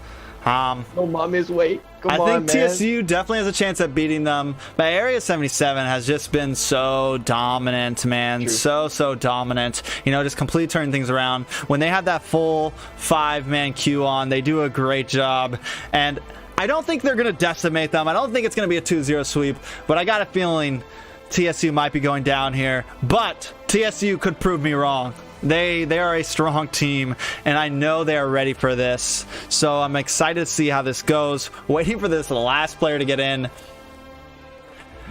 No mommy's weight. I think TSU definitely has a chance at beating them, but Area 77 has just been so dominant, man. True. So dominant. You know, just completely turning things around. When they have that full 5-man queue on, they do a great job. And I don't think they're going to decimate them. I don't think it's going to be a 2-0 sweep, but I got a feeling TSU might be going down here. But TSU could prove me wrong. They are a strong team, and I know they are ready for this. So I'm excited to see how this goes. Waiting for this last player to get in.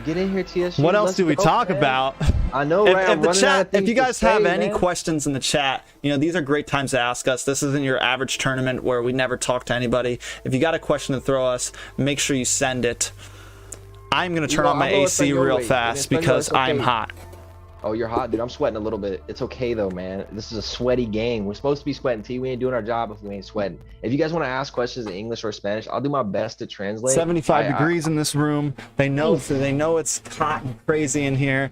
Get in here, TSU. What else Let's do we go, talk man. about? I know, right? I'm running out of If things you to guys have say, any man. questions in the chat, these are great times to ask us. This isn't your average tournament where we never talk to anybody. If you got a question to throw us, make sure you send it. I'm going to turn on my AC real fast because I'm hot. Oh, you're hot, dude. I'm sweating a little bit. It's okay, though, man. This is a sweaty game. We're supposed to be sweating, T. We ain't doing our job if we ain't sweating. If you guys want to ask questions in English or Spanish, I'll do my best to translate. 75 degrees in this room. They know it's hot and crazy in here.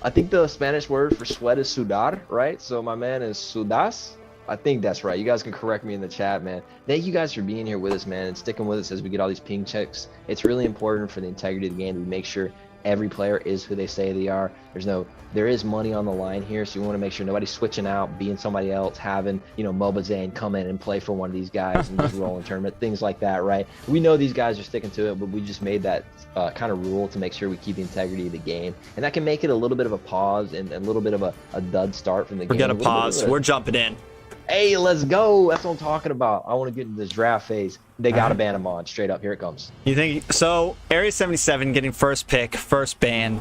I think the Spanish word for sweat is sudar, right? So my man is sudas. I think that's right. You guys can correct me in the chat, man. Thank you guys for being here with us, man, and sticking with us as we get all these ping checks. It's really important for the integrity of the game that we make sure every player is who they say they are. There is money on the line here, so you want to make sure nobody's switching out, being somebody else, having, Mobazane come in and play for one of these guys and just roll in tournament, things like that, right? We know these guys are sticking to it, but we just made that kind of rule to make sure we keep the integrity of the game. And that can make it a little bit of a pause and a little bit of a dud start from the game. Forget a pause. We're jumping in. Hey, let's go. That's what I'm talking about. I want to get into this draft phase. They got to ban them on. Straight up. Here it comes. You think so? Area 77 getting first pick, first ban.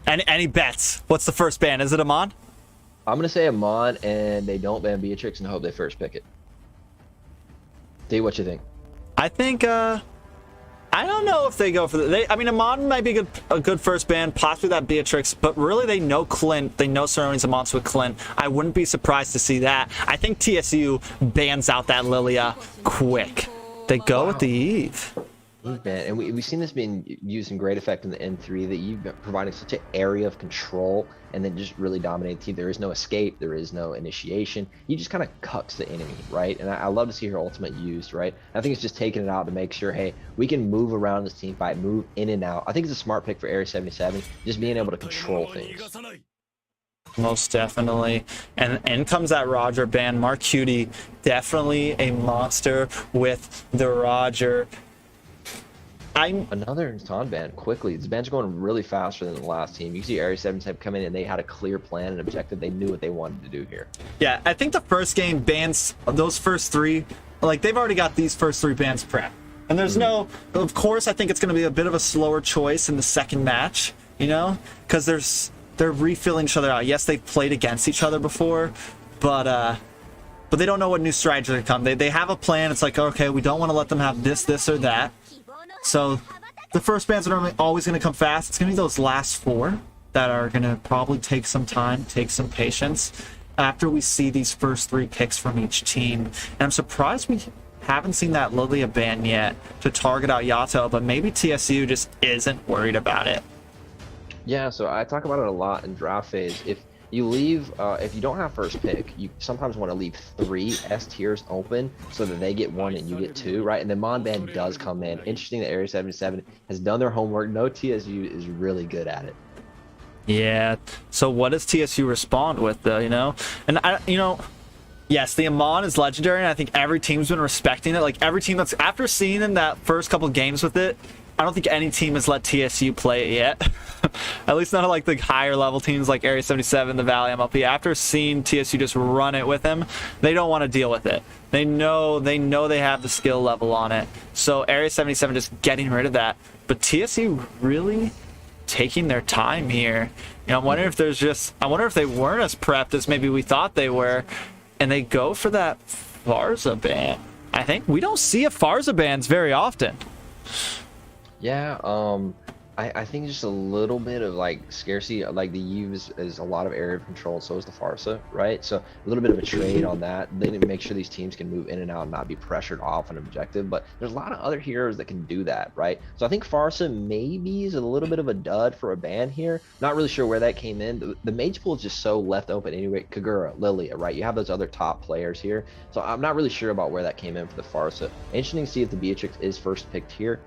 Any bets? What's the first ban? Is it Amon? I'm going to say Amon, and they don't ban Beatrix and hope they first pick it. D, what you think? I think, I don't know if they go for Amon might be a good first ban, possibly that Beatrix, but really they know Clint. They know Cerrone's a monster with Clint. I wouldn't be surprised to see that. I think TSU bans out that Lilia quick. They go with the Eve. Man, and we've seen this being used in great effect in the N3, that you've been providing such an area of control and then just really dominate the team. There is no escape. There is no initiation. You just kind of cucks the enemy, right? And I love to see her ultimate used, right? I think it's just taking it out to make sure, hey, we can move around this team fight, move in and out. I think it's a smart pick for Area 77, just being able to control things. Most definitely. And in comes that Roger ban. Mark Cutie, definitely a monster with the Roger. Another Ton ban quickly. This ban's going really faster than the last team. You see Area 77 come in and they had a clear plan and objective. They knew what they wanted to do here. Yeah, I think the first game bans, those first three, like they've already got these first three bans prepped. And there's of course, I think it's going to be a bit of a slower choice in the second match, because they're refilling each other out. Yes, they've played against each other before, but they don't know what new strategy are going to come. They have a plan. It's like, okay, we don't want to let them have this, or that. So the first bans are always going to come fast. It's going to be those last four that are going to probably take some time, take some patience after we see these first three picks from each team. And I'm surprised we haven't seen that Lilia ban yet to target out Yato, but maybe TSU just isn't worried about it. Yeah, so I talk about it a lot in draft phase. If you leave, if you don't have first pick, you sometimes want to leave 3 S tiers open so that they get 1 and you get 2, right? And the Mon ban does come in. Interesting that Area 77 has done their homework. No, TSU is really good at it. Yeah. So what does TSU respond with, though? And yes, the Amon is legendary, and I think every team's been respecting it. Like every team that's after seeing in that first couple games with it, I don't think any team has let TSU play it yet. At least not like the higher level teams like Area 77, the Valley MLP. After seeing TSU just run it with him, they don't want to deal with it. They know they have the skill level on it. So Area 77 just getting rid of that. But TSU really taking their time here. I'm wondering if I wonder if they weren't as prepped as maybe we thought they were, and they go for that Farza ban. I think we don't see a Farza bans very often. Yeah, I think just a little bit of like scarcity, like the Eve is a lot of area of control, so is the Farsa, right? So a little bit of a trade on that. They need to make sure these teams can move in and out and not be pressured off an objective, but there's a lot of other heroes that can do that, right? So I think Farsa maybe is a little bit of a dud for a ban here. Not really sure where that came in. The mage pool is just so left open anyway. Kagura, Lilia, right? You have those other top players here. So I'm not really sure about where that came in for the Farsa. Interesting to see if the Beatrix is first picked here.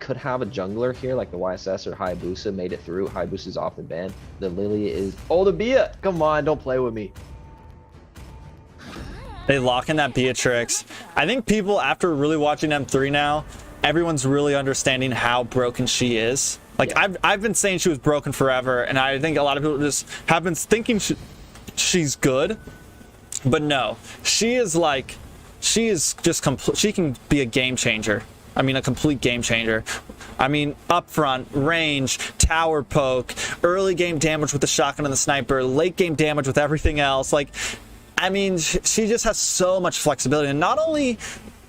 Could have a jungler here like the YSS or Hayabusa made it through. Hayabusa's off the ban. The Lilia is... Oh, the Bia! Come on, don't play with me. They lock in that Beatrix. I think people, after really watching M3 now, everyone's really understanding how broken she is. Like, yeah. I've been saying she was broken forever, and I think a lot of people just have been thinking she's good. But no, she is just complete. She can be a game changer. I mean, a complete game changer. I mean, up front, range, tower poke, early game damage with the shotgun and the sniper, late game damage with everything else. Like, I mean, she just has so much flexibility. And not only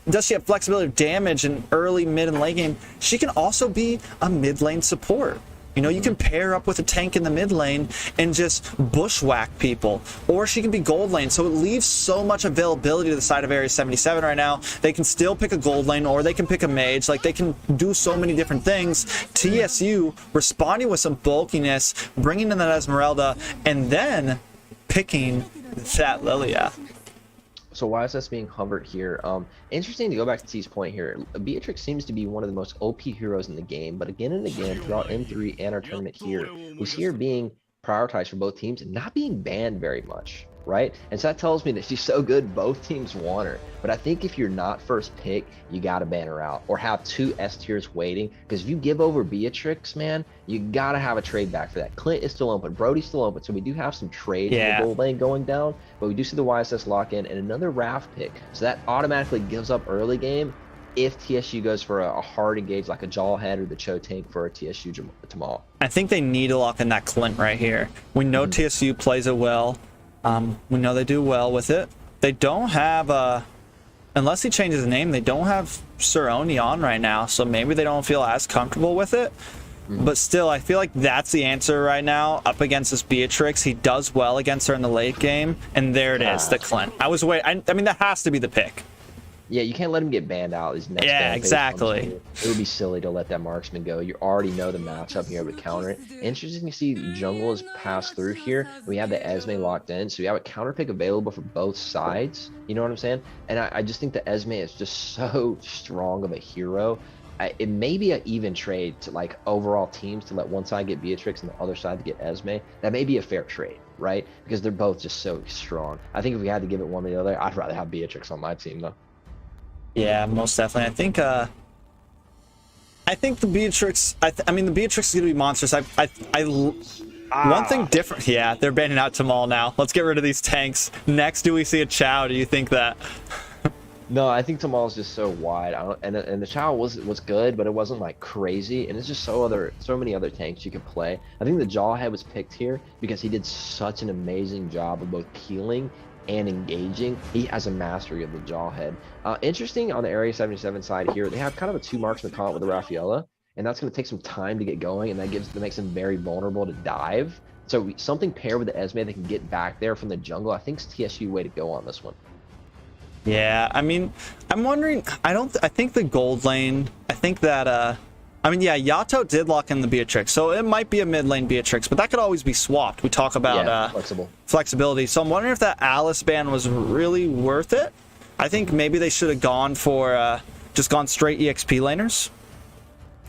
does she have flexibility of damage in early, mid, and late game, she can also be a mid lane support. You know, you can pair up with a tank in the mid lane and just bushwhack people. Or she can be gold lane. So it leaves so much availability to the side of Area 77 right now. They can still pick a gold lane or they can pick a mage. Like, they can do so many different things. TSU responding with some bulkiness, bringing in that Esmeralda, and then picking that Lilia. So why is this being hovered here? Interesting to go back to T's point here. Beatrix seems to be one of the most OP heroes in the game, but again and again throughout M3 and our tournament here, we see her being prioritized for both teams and not being banned very much, right? And so that tells me that she's so good, both teams want her. But I think if you're not first pick, you got to ban her out or have two S tiers waiting, because if you give over Beatrix, man, you got to have a trade back for that. Clint is still open, Brody's still open, so we do have some trades in the gold lane going down, but we do see the YSS lock in and another Raph pick. So that automatically gives up early game if TSU goes for a hard engage like a Jawhead or the Cho tank for a TSU Tamal. I think they need to lock in that Clint right here. We know TSU plays it well. We know they do well with it. They don't have unless he changes his name, they don't have Sir Oni on right now, so maybe they don't feel as comfortable with it. But still, I feel like that's the answer right now up against this Beatrix. He does well against her in the late game, and there it is, the Clint. I mean, that has to be the pick. Yeah, you can't let him get banned out. These next exactly. It would be silly to let that marksman go. You already know the matchup here with counter it. Interesting to see jungle has passed through here. We have the Esme locked in, so we have a counter pick available for both sides. You know what I'm saying? And I just think the Esme is just so strong of a hero. It may be an even trade to like overall teams to let one side get Beatrix and the other side to get Esme. That may be a fair trade, right? Because they're both just so strong. I think if we had to give it one or the other, I'd rather have Beatrix on my team though. Yeah, most definitely. I think the Beatrix. I mean, the Beatrix is gonna be monstrous. One thing different. Yeah, they're banning out Tamal now. Let's get rid of these tanks. Next, do we see a Chow? Do you think that? No, I think Tamal's just so wide. And the Chow was good, but it wasn't like crazy. And it's just so many other tanks you could play. I think the Jawhead was picked here because he did such an amazing job of both peeling and engaging. He has a mastery of the Jawhead. Interesting on the Area 77 side here, they have kind of a two marksman comp with the Rafaela, and that's going to take some time to get going, and that makes them very vulnerable to dive. So something paired with the Esme that can get back there from the jungle, I think is TSU way to go on this one. Yeah, I mean, I'm wondering. I think the gold lane. I think that. I mean, yeah, Yato did lock in the Beatrix, so it might be a mid lane Beatrix, but that could always be swapped. We talk about flexibility. So I'm wondering if that Alice ban was really worth it. I think maybe they should have gone for just gone straight EXP laners.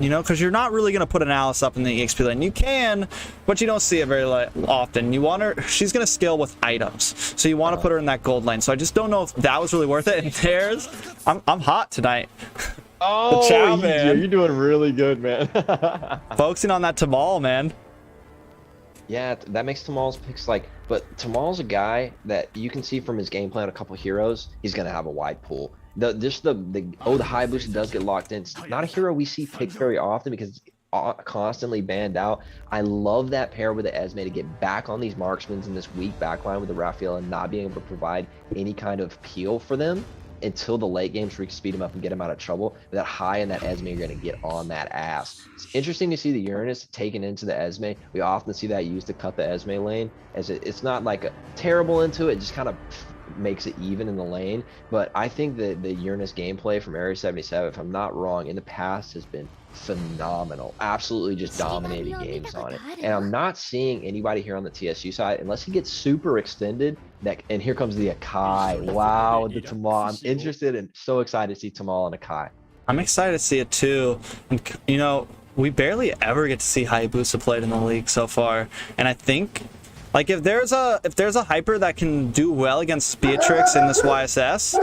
You know, because you're not really going to put an Alice up in the EXP lane. You can, but you don't see it very often. You want her, she's going to scale with items. So you want to put her in that gold lane. So I just don't know if that was really worth it. And there's, I'm hot tonight. Oh, Chow, man. You're doing really good, man. Focusing on that Tamal, man. Yeah, that makes Tamal's picks like, but Tamal's a guy that you can see from his gameplay on a couple heroes, he's going to have a wide pool. The high boost does get locked in. It's not a hero we see picked very often because it's constantly banned out. I love that pair with the Esme to get back on these marksmen in this weak backline with the Raphael and not being able to provide any kind of peel for them until the late game so we can speed them up and get them out of trouble. With that high and that Esme, you're going to get on that ass. It's interesting to see the Uranus taken into the Esme. We often see that used to cut the Esme lane, as it's not like a terrible into it, just kind of makes it even in the lane. But I think that the Uranus gameplay from Area 77, if I'm not wrong, in the past has been phenomenal. Absolutely just dominating games on it. And I'm not seeing anybody here on the TSU side, unless he gets super extended, and here comes the Akai. Wow, the Tamal. I'm interested and so excited to see Tamal and Akai. I'm excited to see it too. And, you know, we barely ever get to see Hayabusa played in the league so far. And I think, like, if there's a hyper that can do well against Beatrix in this YSS,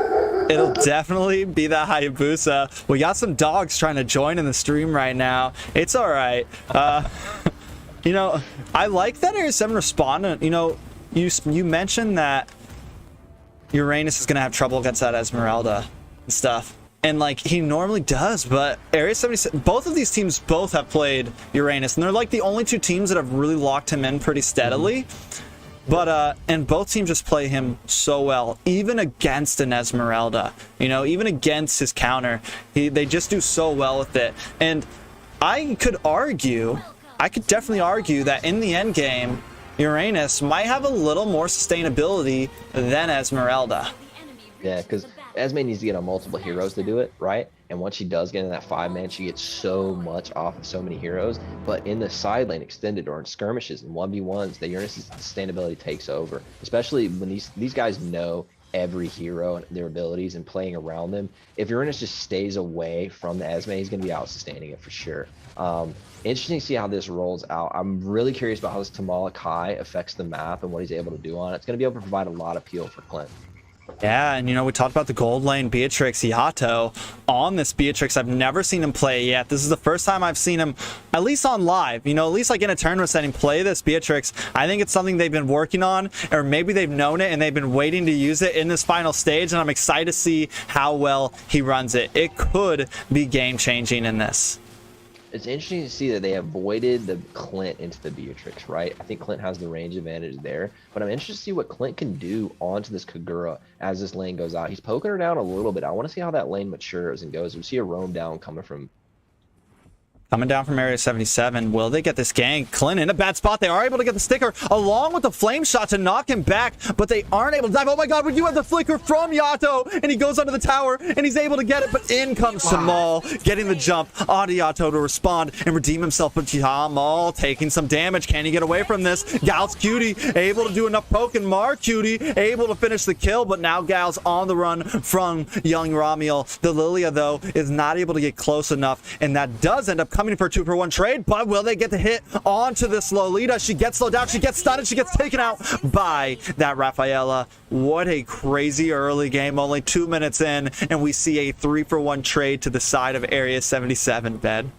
it'll definitely be that Hayabusa. We got some dogs trying to join in the stream right now. It's all right. You know, I like that Area 7 responded. You know, you mentioned that Uranus is going to have trouble against that Esmeralda and stuff. and like he normally does. But Area 77, both of these teams both have played Uranus, and they're like the only two teams that have really locked him in pretty steadily. But and both teams just play him so well, even against an Esmeralda, you know, even against his counter, they just do so well with it. And I could definitely argue that in the end game, Uranus might have a little more sustainability than Esmeralda. Yeah, because Esme needs to get on multiple heroes to do it, right? And once she does get in that 5-man, she gets so much off of so many heroes. But in the side lane extended or in skirmishes and 1v1s, the Uranus' sustainability takes over. Especially when these guys know every hero and their abilities and playing around them. If Uranus just stays away from the Esme, he's going to be out sustaining it for sure. Interesting to see how this rolls out. I'm really curious about how this Tamala Kai affects the map and what he's able to do on it. It's going to be able to provide a lot of appeal for Clint. Yeah, and you know, we talked about the gold lane Beatrix Yato. On this Beatrix, I've never seen him play yet. This is the first time I've seen him, at least on live, you know, at least like in a tournament setting, play this Beatrix. I think it's something they've been working on, or maybe they've known it and they've been waiting to use it in this final stage, and I'm excited to see how well he runs it. It could be game-changing in this. It's interesting to see that they avoided the Clint into the Beatrix, right? I think Clint has the range advantage there, but I'm interested to see what Clint can do onto this Kagura as this lane goes out. He's poking her down a little bit. I want to see how that lane matures and goes. We see a roam down coming from Area 77. Will they get this gank? Clint in a bad spot. They are able to get the sticker along with the flame shot to knock him back, but they aren't able to dive. Oh my god, but you have the flicker from Yato, and he goes under the tower, and he's able to get it, but in comes Tamal, getting the jump onto Yato to respond and redeem himself, but Tamal taking some damage. Can he get away from this? Gal's Cutie able to do enough poke, and Mar Cutie able to finish the kill, but now Gal's on the run from young Ramiel. The Lilia, though, is not able to get close enough, and that does end up coming for a 2-for-1 trade, but will they get the hit onto this Lolita? She gets slowed down, she gets stunned, and she gets taken out by that Rafaela. What a crazy early game, only 2 minutes in, and we see a 3-for-1 trade to the side of Area 77, Ben.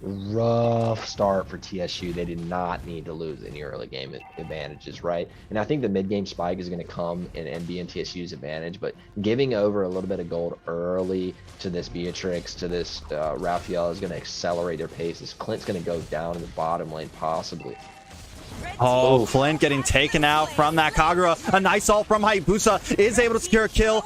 Rough start for TSU. They did not need to lose any early game advantages, right? And I think the mid-game spike is going to come and be in TSU's advantage, but giving over a little bit of gold early to this Beatrix, to this Raphael is going to accelerate their paces. Clint's going to go down in the bottom lane, possibly. Oh, Clint getting taken out from that Kagura. A nice ult from Hayabusa is able to secure a kill,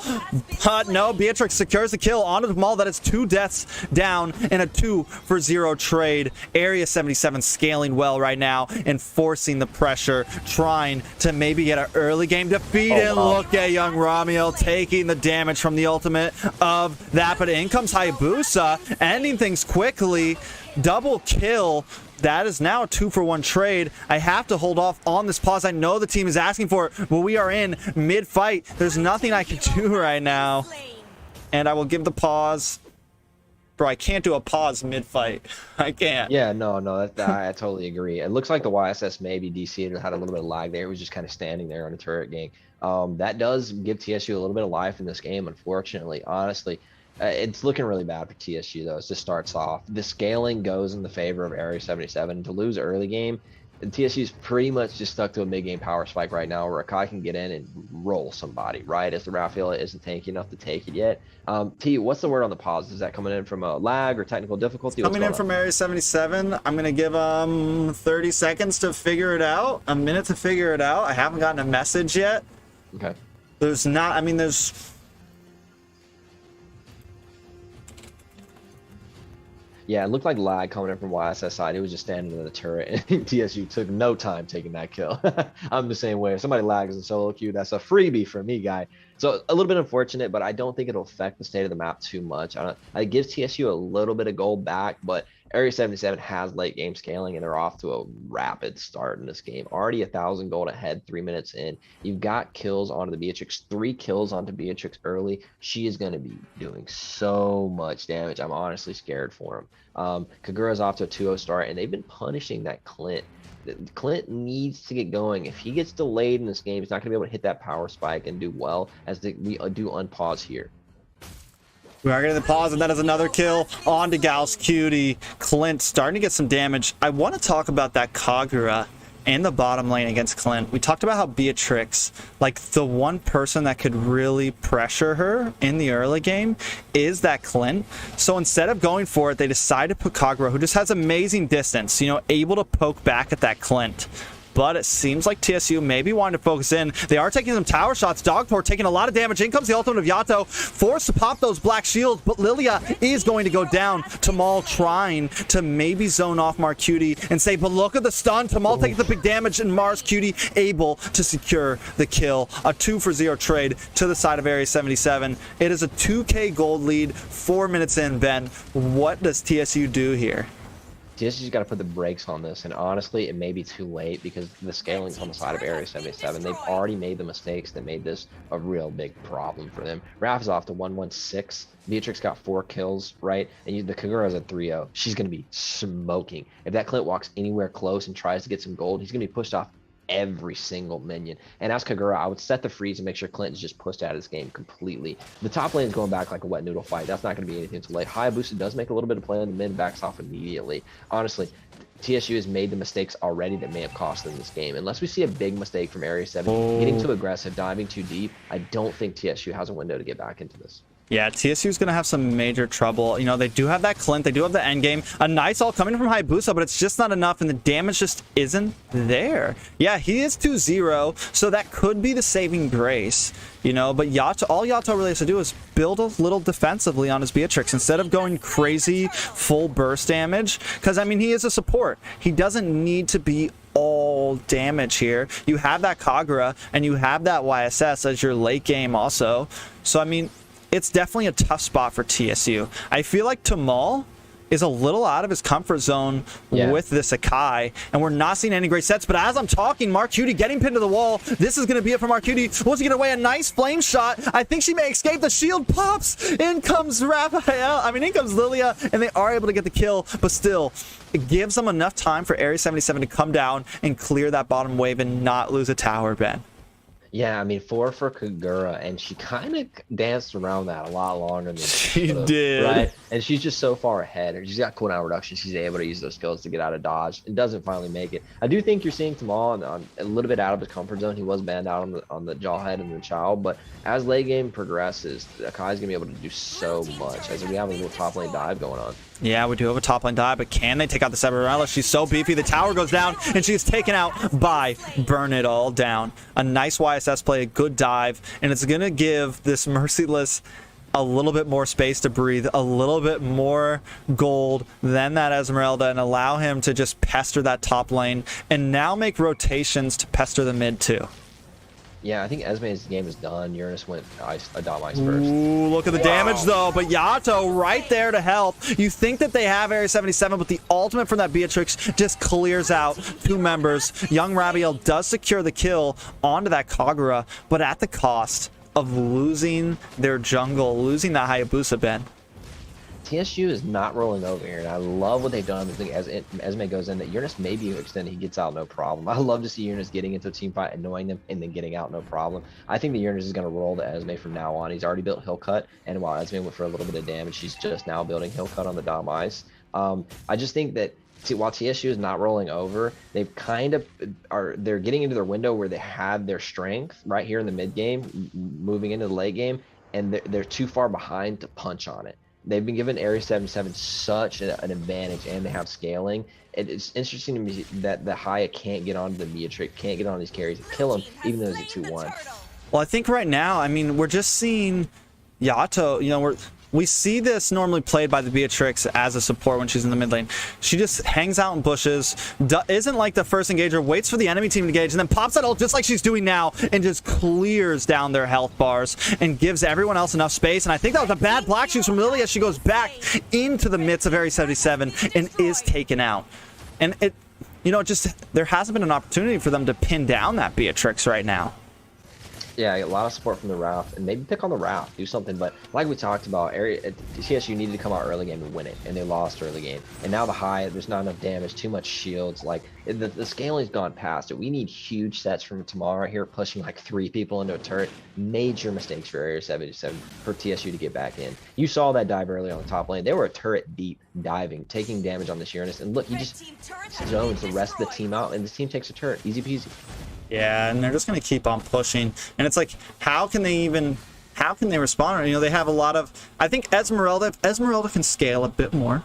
but no, Beatrix secures the kill onto the Maul. That is 2 deaths down in a 2-for-0 trade. Area 77 scaling well right now and forcing the pressure, trying to maybe get an early game defeat. And look at young Ramiel taking the damage from the ultimate of that, but in comes Hayabusa, ending things quickly. Double kill. That is now a 2-for-1 trade. I have to hold off on this pause. I know the team is asking for it, but we are in mid-fight. There's nothing I can do right now. And I will give the pause. Bro, I can't do a pause mid-fight. I can't. Yeah, no, I totally agree. It looks like the YSS maybe DC had a little bit of lag there. It was just kind of standing there on a turret gang. That does give TSU a little bit of life in this game, unfortunately, honestly. It's looking really bad for TSU, though. It just starts off. The scaling goes in the favor of Area 77. To lose early game, TSU's pretty much just stuck to a mid-game power spike right now where Akai can get in and roll somebody, right? As the Rafaela isn't tanky enough to take it yet. T, what's the word on the pause? Is that coming in from a lag or technical difficulty? Coming in from Area 77. I'm going to give 30 seconds to figure it out. A minute to figure it out. I haven't gotten a message yet. Okay. There's not, I mean, there's... Yeah, it looked like lag coming in from YSS side. It was just standing in the turret, and TSU took no time taking that kill. I'm the same way. If somebody lags in solo queue, that's a freebie for me, guy. So a little bit unfortunate, but I don't think it'll affect the state of the map too much. It gives TSU a little bit of gold back, but Area 77 has late game scaling, and they're off to a rapid start in this game. Already 1,000 gold ahead, 3 minutes in. You've got kills onto the Beatrix, 3 kills onto Beatrix early. She is going to be doing so much damage. I'm honestly scared for him. Kagura's off to a 2-0 start, and they've been punishing that Clint. Clint needs to get going. If he gets delayed in this game, he's not going to be able to hit that power spike and do well, as we do unpause here. We are getting the pause, and that is another kill on to Gal's Cutie. Clint starting to get some damage. I want to talk about that Kagura in the bottom lane against Clint. We talked about how Beatrix, like the one person that could really pressure her in the early game is that Clint. So instead of going for it, they decide to put Kagura, who just has amazing distance, you know, able to poke back at that Clint. But it seems like TSU maybe wanting to focus in. They are taking some tower shots. Dogport taking a lot of damage. In comes the ultimate of Yato, forced to pop those black shields, but Lilia is going to go down. Tamal trying to maybe zone off Marcutie and say, but look at the stun. Tamal taking the big damage, and Mars Cutie able to secure the kill. A 2-for-0 trade to the side of Area 77. It is a 2K gold lead, 4 minutes in, Ben. What does TSU do here? TSU's got to put the brakes on this, and honestly, it may be too late because the scaling's on the side of Area 77. They've already made the mistakes that made this a real big problem for them. Raph is off to 116. Beatrix got 4 kills, right? And the Kagura is a 3-0. She's going to be smoking. If that Clint walks anywhere close and tries to get some gold, he's going to be pushed off every single minion. And as Kagura, I would set the freeze and make sure Clint is just pushed out of this game completely. The top lane is going back like a wet noodle fight. That's not going to be anything too late. Hayabusa does make a little bit of play on the mid, backs off immediately. Honestly, TSU has made the mistakes already that may have cost them this game. Unless we see a big mistake from Area 7, getting too aggressive, diving too deep, I don't think TSU has a window to get back into this. Yeah, TSU's going to have some major trouble. You know, they do have that Clint. They do have the endgame. A nice ult coming from Hayabusa, but it's just not enough, and the damage just isn't there. Yeah, he is 2-0, so that could be the saving grace, you know, but Yato, all Yato really has to do is build a little defensively on his Beatrix instead of going crazy full burst damage, because, I mean, he is a support. He doesn't need to be all damage here. You have that Kagura, and you have that YSS as your late game also. So, I mean, it's definitely a tough spot for TSU. I feel like Tamal is a little out of his comfort zone with this Akai, and we're not seeing any great sets. But as I'm talking, Marcutie getting pinned to the wall. This is going to be it for Marcutie. Wants to get away a nice flame shot. I think she may escape. The shield pops. In comes Raphael. I mean, in comes Lilia, and they are able to get the kill, but still, it gives them enough time for Area 77 to come down and clear that bottom wave and not lose a tower, Ben. Yeah, I mean, 4 for Kagura, and she kind of danced around that a lot longer than she did. Right? And she's just so far ahead. She's got cooldown reduction. She's able to use those skills to get out of dodge. It doesn't finally make it. I do think you're seeing Tamal on a little bit out of his comfort zone. He was banned out on the Jawhead and the Child, but as late game progresses, Akai's going to be able to do so much, as we have a little top lane dive going on. Yeah, we do have a top lane dive, but can they take out the Sabarella? She's so beefy. The tower goes down, and she's taken out by Burn It All Down. A nice YSS play, a good dive, and it's going to give this Merciless a little bit more space to breathe, a little bit more gold than that Esmeralda, and allow him to just pester that top lane, and now make rotations to pester the mid too. Yeah, I think Esme's game is done. Uranus went Dom Ice first. Ooh, look at the damage, though. But Yato right there to help. You think that they have Area 77, but the ultimate from that Beatrix just clears out 2 members. Young Rabiel does secure the kill onto that Kagura, but at the cost of losing their jungle, losing that Hayabusa, Ben. TSU is not rolling over here, and I love what they've done as Esme goes in, that Uranus may be extended. He gets out no problem. I love to see Uranus getting into a team fight, annoying them, and then getting out no problem. I think the Uranus is going to roll to Esme from now on. He's already built Hill Cut, and while Esme went for a little bit of damage, she's just now building Hill Cut on the Dom Ice. I just think that while TSU is not rolling over, they've kind of they're getting into their window where they have their strength right here in the mid game, moving into the late game, and they're too far behind to punch on it. They've been given Area 77 such an advantage, and they have scaling. It's interesting to me that the Haya can't get onto the Beatrix, can't get on these carries and kill him, even though he's a 2-1. Well, I think right now, I mean, we're just seeing Yato, you know, we see this normally played by the Beatrix as a support when she's in the mid lane. She just hangs out in bushes, isn't like the first engager, waits for the enemy team to engage, and then pops that ult just like she's doing now and just clears down their health bars and gives everyone else enough space. And I think that was a bad black shoes from Lily as she goes back into the midst of Area 77 and is taken out. And it, you know, just there hasn't been an opportunity for them to pin down that Beatrix right now. Yeah, a lot of support from the Wrath, and maybe pick on the Wrath, do something. But like we talked about, TSU needed to come out early game and win it, and they lost early game. And now the high, there's not enough damage, too much shields. Like the scaling's gone past it. We need huge sets from tomorrow here, pushing like 3 people into a turret. Major mistakes for Area 77 for TSU to get back in. You saw that dive early on the top lane. They were a turret deep, diving, taking damage on this Uranus, and look, he just zones the rest of the team out, and this team takes a turret, easy peasy. Yeah, and they're just going to keep on pushing. And it's like, how can they respond? You know, they have a lot of, I think Esmeralda, if Esmeralda can scale a bit more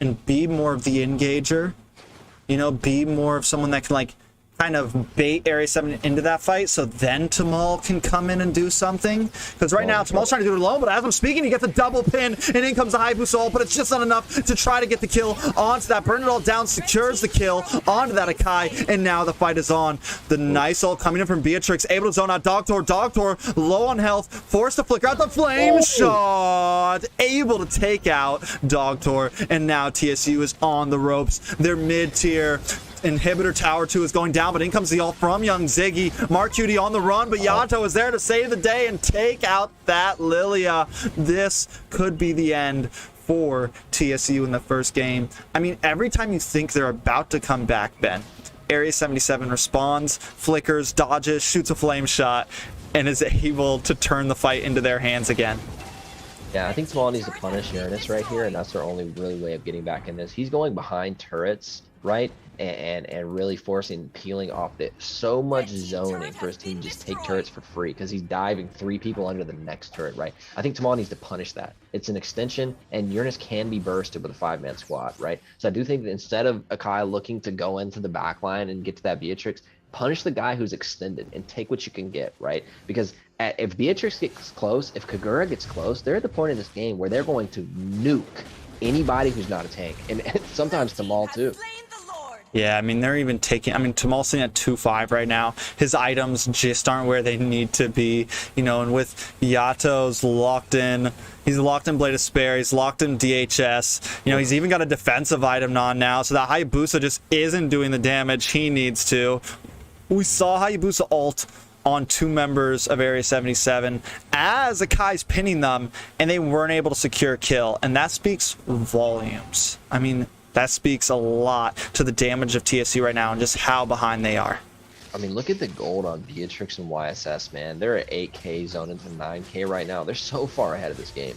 and be more of the engager, you know, be more of someone that can like kind of bait Area 7 into that fight, so then Tamal can come in and do something. Because right now, Tamal's trying to do it alone, but as I'm speaking, he gets a double pin, and in comes the Hayabusa ult, but it's just not enough to try to get the kill onto that. Burn it all down, secures the kill onto that Akai, and now the fight is on. The nice ult coming in from Beatrix, able to zone out Dogtor. Dogtor, low on health, forced to flicker out the flame shot, able to take out Dogtor, and now TSU is on the ropes. They're mid-tier. Inhibitor Tower 2 is going down, but in comes the ult from Young Ziggy. Mark Cutie on the run, but Yato is there to save the day and take out that Lilia. This could be the end for TSU in the first game. I mean, every time you think they're about to come back, Ben, Area 77 responds, flickers, dodges, shoots a flame shot, and is able to turn the fight into their hands again. Yeah, I think Tamal needs to punish Uranus right here, and that's their only really way of getting back in this. He's going behind turrets, right? And really forcing, peeling off it. So much zoning for his team to just take turrets for free because he's diving 3 people under the next turret, right? I think Tamal needs to punish that. It's an extension, and Uranus can be bursted with a 5-man squad, right? So I do think that instead of Akai looking to go into the back line and get to that Beatrix, punish the guy who's extended and take what you can get, right? Because if Beatrix gets close, if Kagura gets close, they're at the point in this game where they're going to nuke anybody who's not a tank, and sometimes Tamal too. Yeah, I mean, they're even taking, I mean, Tamal's sitting at 2-5 right now. His items just aren't where they need to be, you know, and with Yato's locked in, he's locked in Blade of Spare, he's locked in DHS, you know, he's even got a defensive item on now, so that Hayabusa just isn't doing the damage he needs to. We saw Hayabusa ult on 2 members of Area 77 as Akai's pinning them, and they weren't able to secure a kill, and that speaks volumes. I mean, that speaks a lot to the damage of TSU right now and just how behind they are. I mean, look at the gold on Beatrix and YSS, man. They're at 8K zone into 9K right now. They're so far ahead of this game.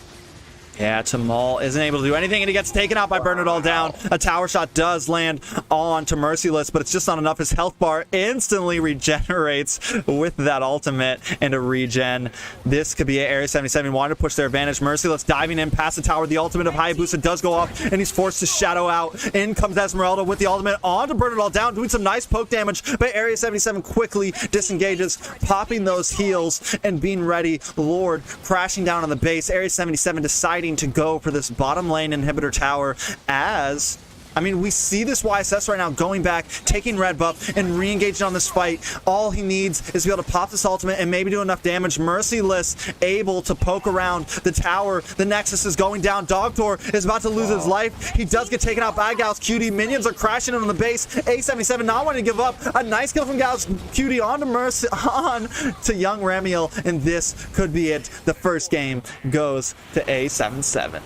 Yeah, Tamal isn't able to do anything, and he gets taken out by Burn It All Down. A tower shot does land on to Merciless, but it's just not enough. His health bar instantly regenerates with that ultimate and a regen. This could be Area 77 wanting to push their advantage. Merciless diving in past the tower. The ultimate of Hayabusa does go off, and he's forced to shadow out. In comes Esmeralda with the ultimate on to Burn It All Down, doing some nice poke damage, but Area 77 quickly disengages, popping those heals and being ready. Lord crashing down on the base. Area 77 deciding to go for this bottom lane inhibitor tower as, I mean, we see this YSS right now going back, taking red buff, and re-engaging on this fight. All he needs is to be able to pop this ultimate and maybe do enough damage. Merciless able to poke around the tower. The Nexus is going down. Dogtor is about to lose his life. He does get taken out by Gauss Cutie. Minions are crashing on the base. A77 not wanting to give up. A nice kill from Gauss Cutie on to Young Ramiel, and this could be it. The first game goes to A77.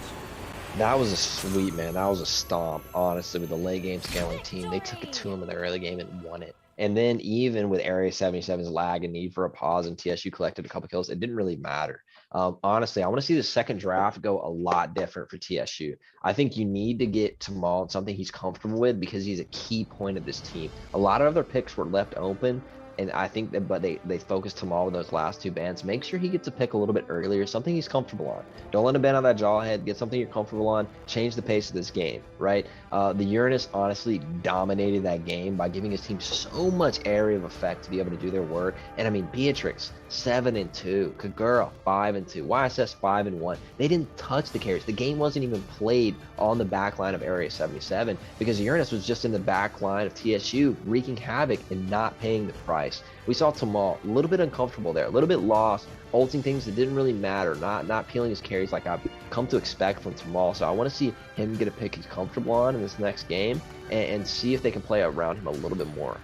That was a sweep, man. That was a stomp, honestly, with the late game scaling team. They took it to him in the early game and won it. And then even with Area 77's lag and need for a pause and TSU collected a couple kills, it didn't really matter. Honestly, I want to see the second draft go a lot different for TSU. I think you need to get Tamal something he's comfortable with because he's a key point of this team. A lot of other picks were left open, and I think that, but they focused Tamal with those last 2 bans. Make sure he gets a pick a little bit earlier, something he's comfortable on. Don't let him ban on that jawhead. Get something you're comfortable on. Change the pace of this game, right? The Uranus honestly dominated that game by giving his team so much area of effect to be able to do their work. And I mean, Beatrix 7-2, Kagura 5-2, YSS 5-1. They didn't touch the carries. The game wasn't even played on the back line of Area 77 because Uranus was just in the back line of TSU, wreaking havoc and not paying the price. We saw Tamal a little bit uncomfortable there, a little bit lost, ulting things that didn't really matter, not peeling his carries like I've come to expect from Tamal. So I want to see him get a pick he's comfortable on in this next game and see if they can play around him a little bit more.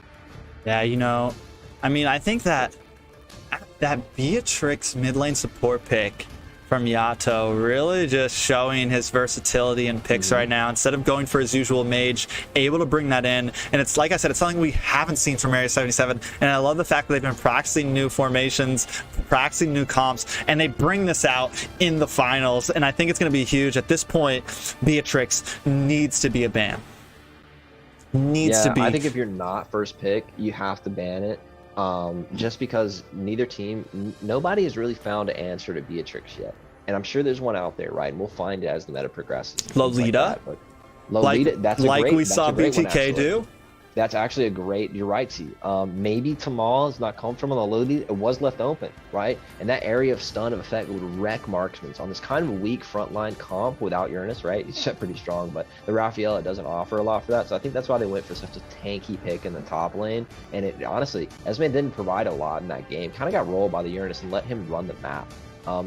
Yeah, you know, I mean, I think that that Beatrix mid lane support pick from Yato really just showing his versatility in picks right now. Instead of going for his usual mage, able to bring that in. And it's like I said, it's something we haven't seen from Area 77. And I love the fact that they've been practicing new formations, practicing new comps, and they bring this out in the finals. And I think it's going to be huge. At this point, Beatrix needs to be a ban. Needs to be. I think if you're not first pick, you have to ban it. Just because neither team, nobody has really found an answer to Beatrix yet. And I'm sure there's one out there, right? And we'll find it as the meta progresses. Lolita? Like Lolita, that's a like great, we saw BTK do? That's actually a great, you're right, T. Maybe Tamal is not comfortable on the Lolita. It was left open, right? And that area of stun of effect would wreck marksmen. So on this kind of weak frontline comp without Uranus, right? He's pretty strong, but the Raphaela doesn't offer a lot for that. So I think that's why they went for such a tanky pick in the top lane. And it honestly, Esme didn't provide a lot in that game. Kind of got rolled by the Uranus and let him run the map.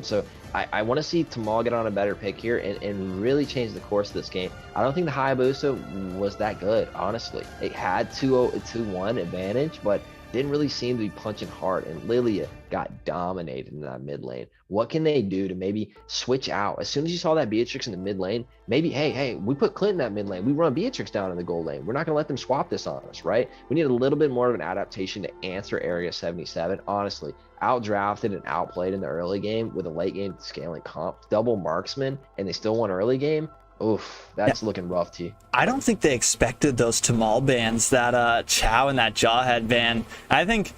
So I want to see Tamal get on a better pick here and really change the course of this game. I don't think the Hayabusa was that good, honestly. It had 2-1 advantage, but didn't really seem to be punching hard. And Lilia got dominated in that mid lane. What can they do to maybe switch out? As soon as you saw that Beatrix in the mid lane, maybe, hey, we put Clint in that mid lane. We run Beatrix down in the gold lane. We're not going to let them swap this on us, right? We need a little bit more of an adaptation to answer Area 77. Honestly, outdrafted and outplayed in the early game with a late game scaling comp, double marksman, and they still won early game. Oof, that's looking rough, T. I don't think they expected those Tamal bans, that Chow and that Jawhead ban. I think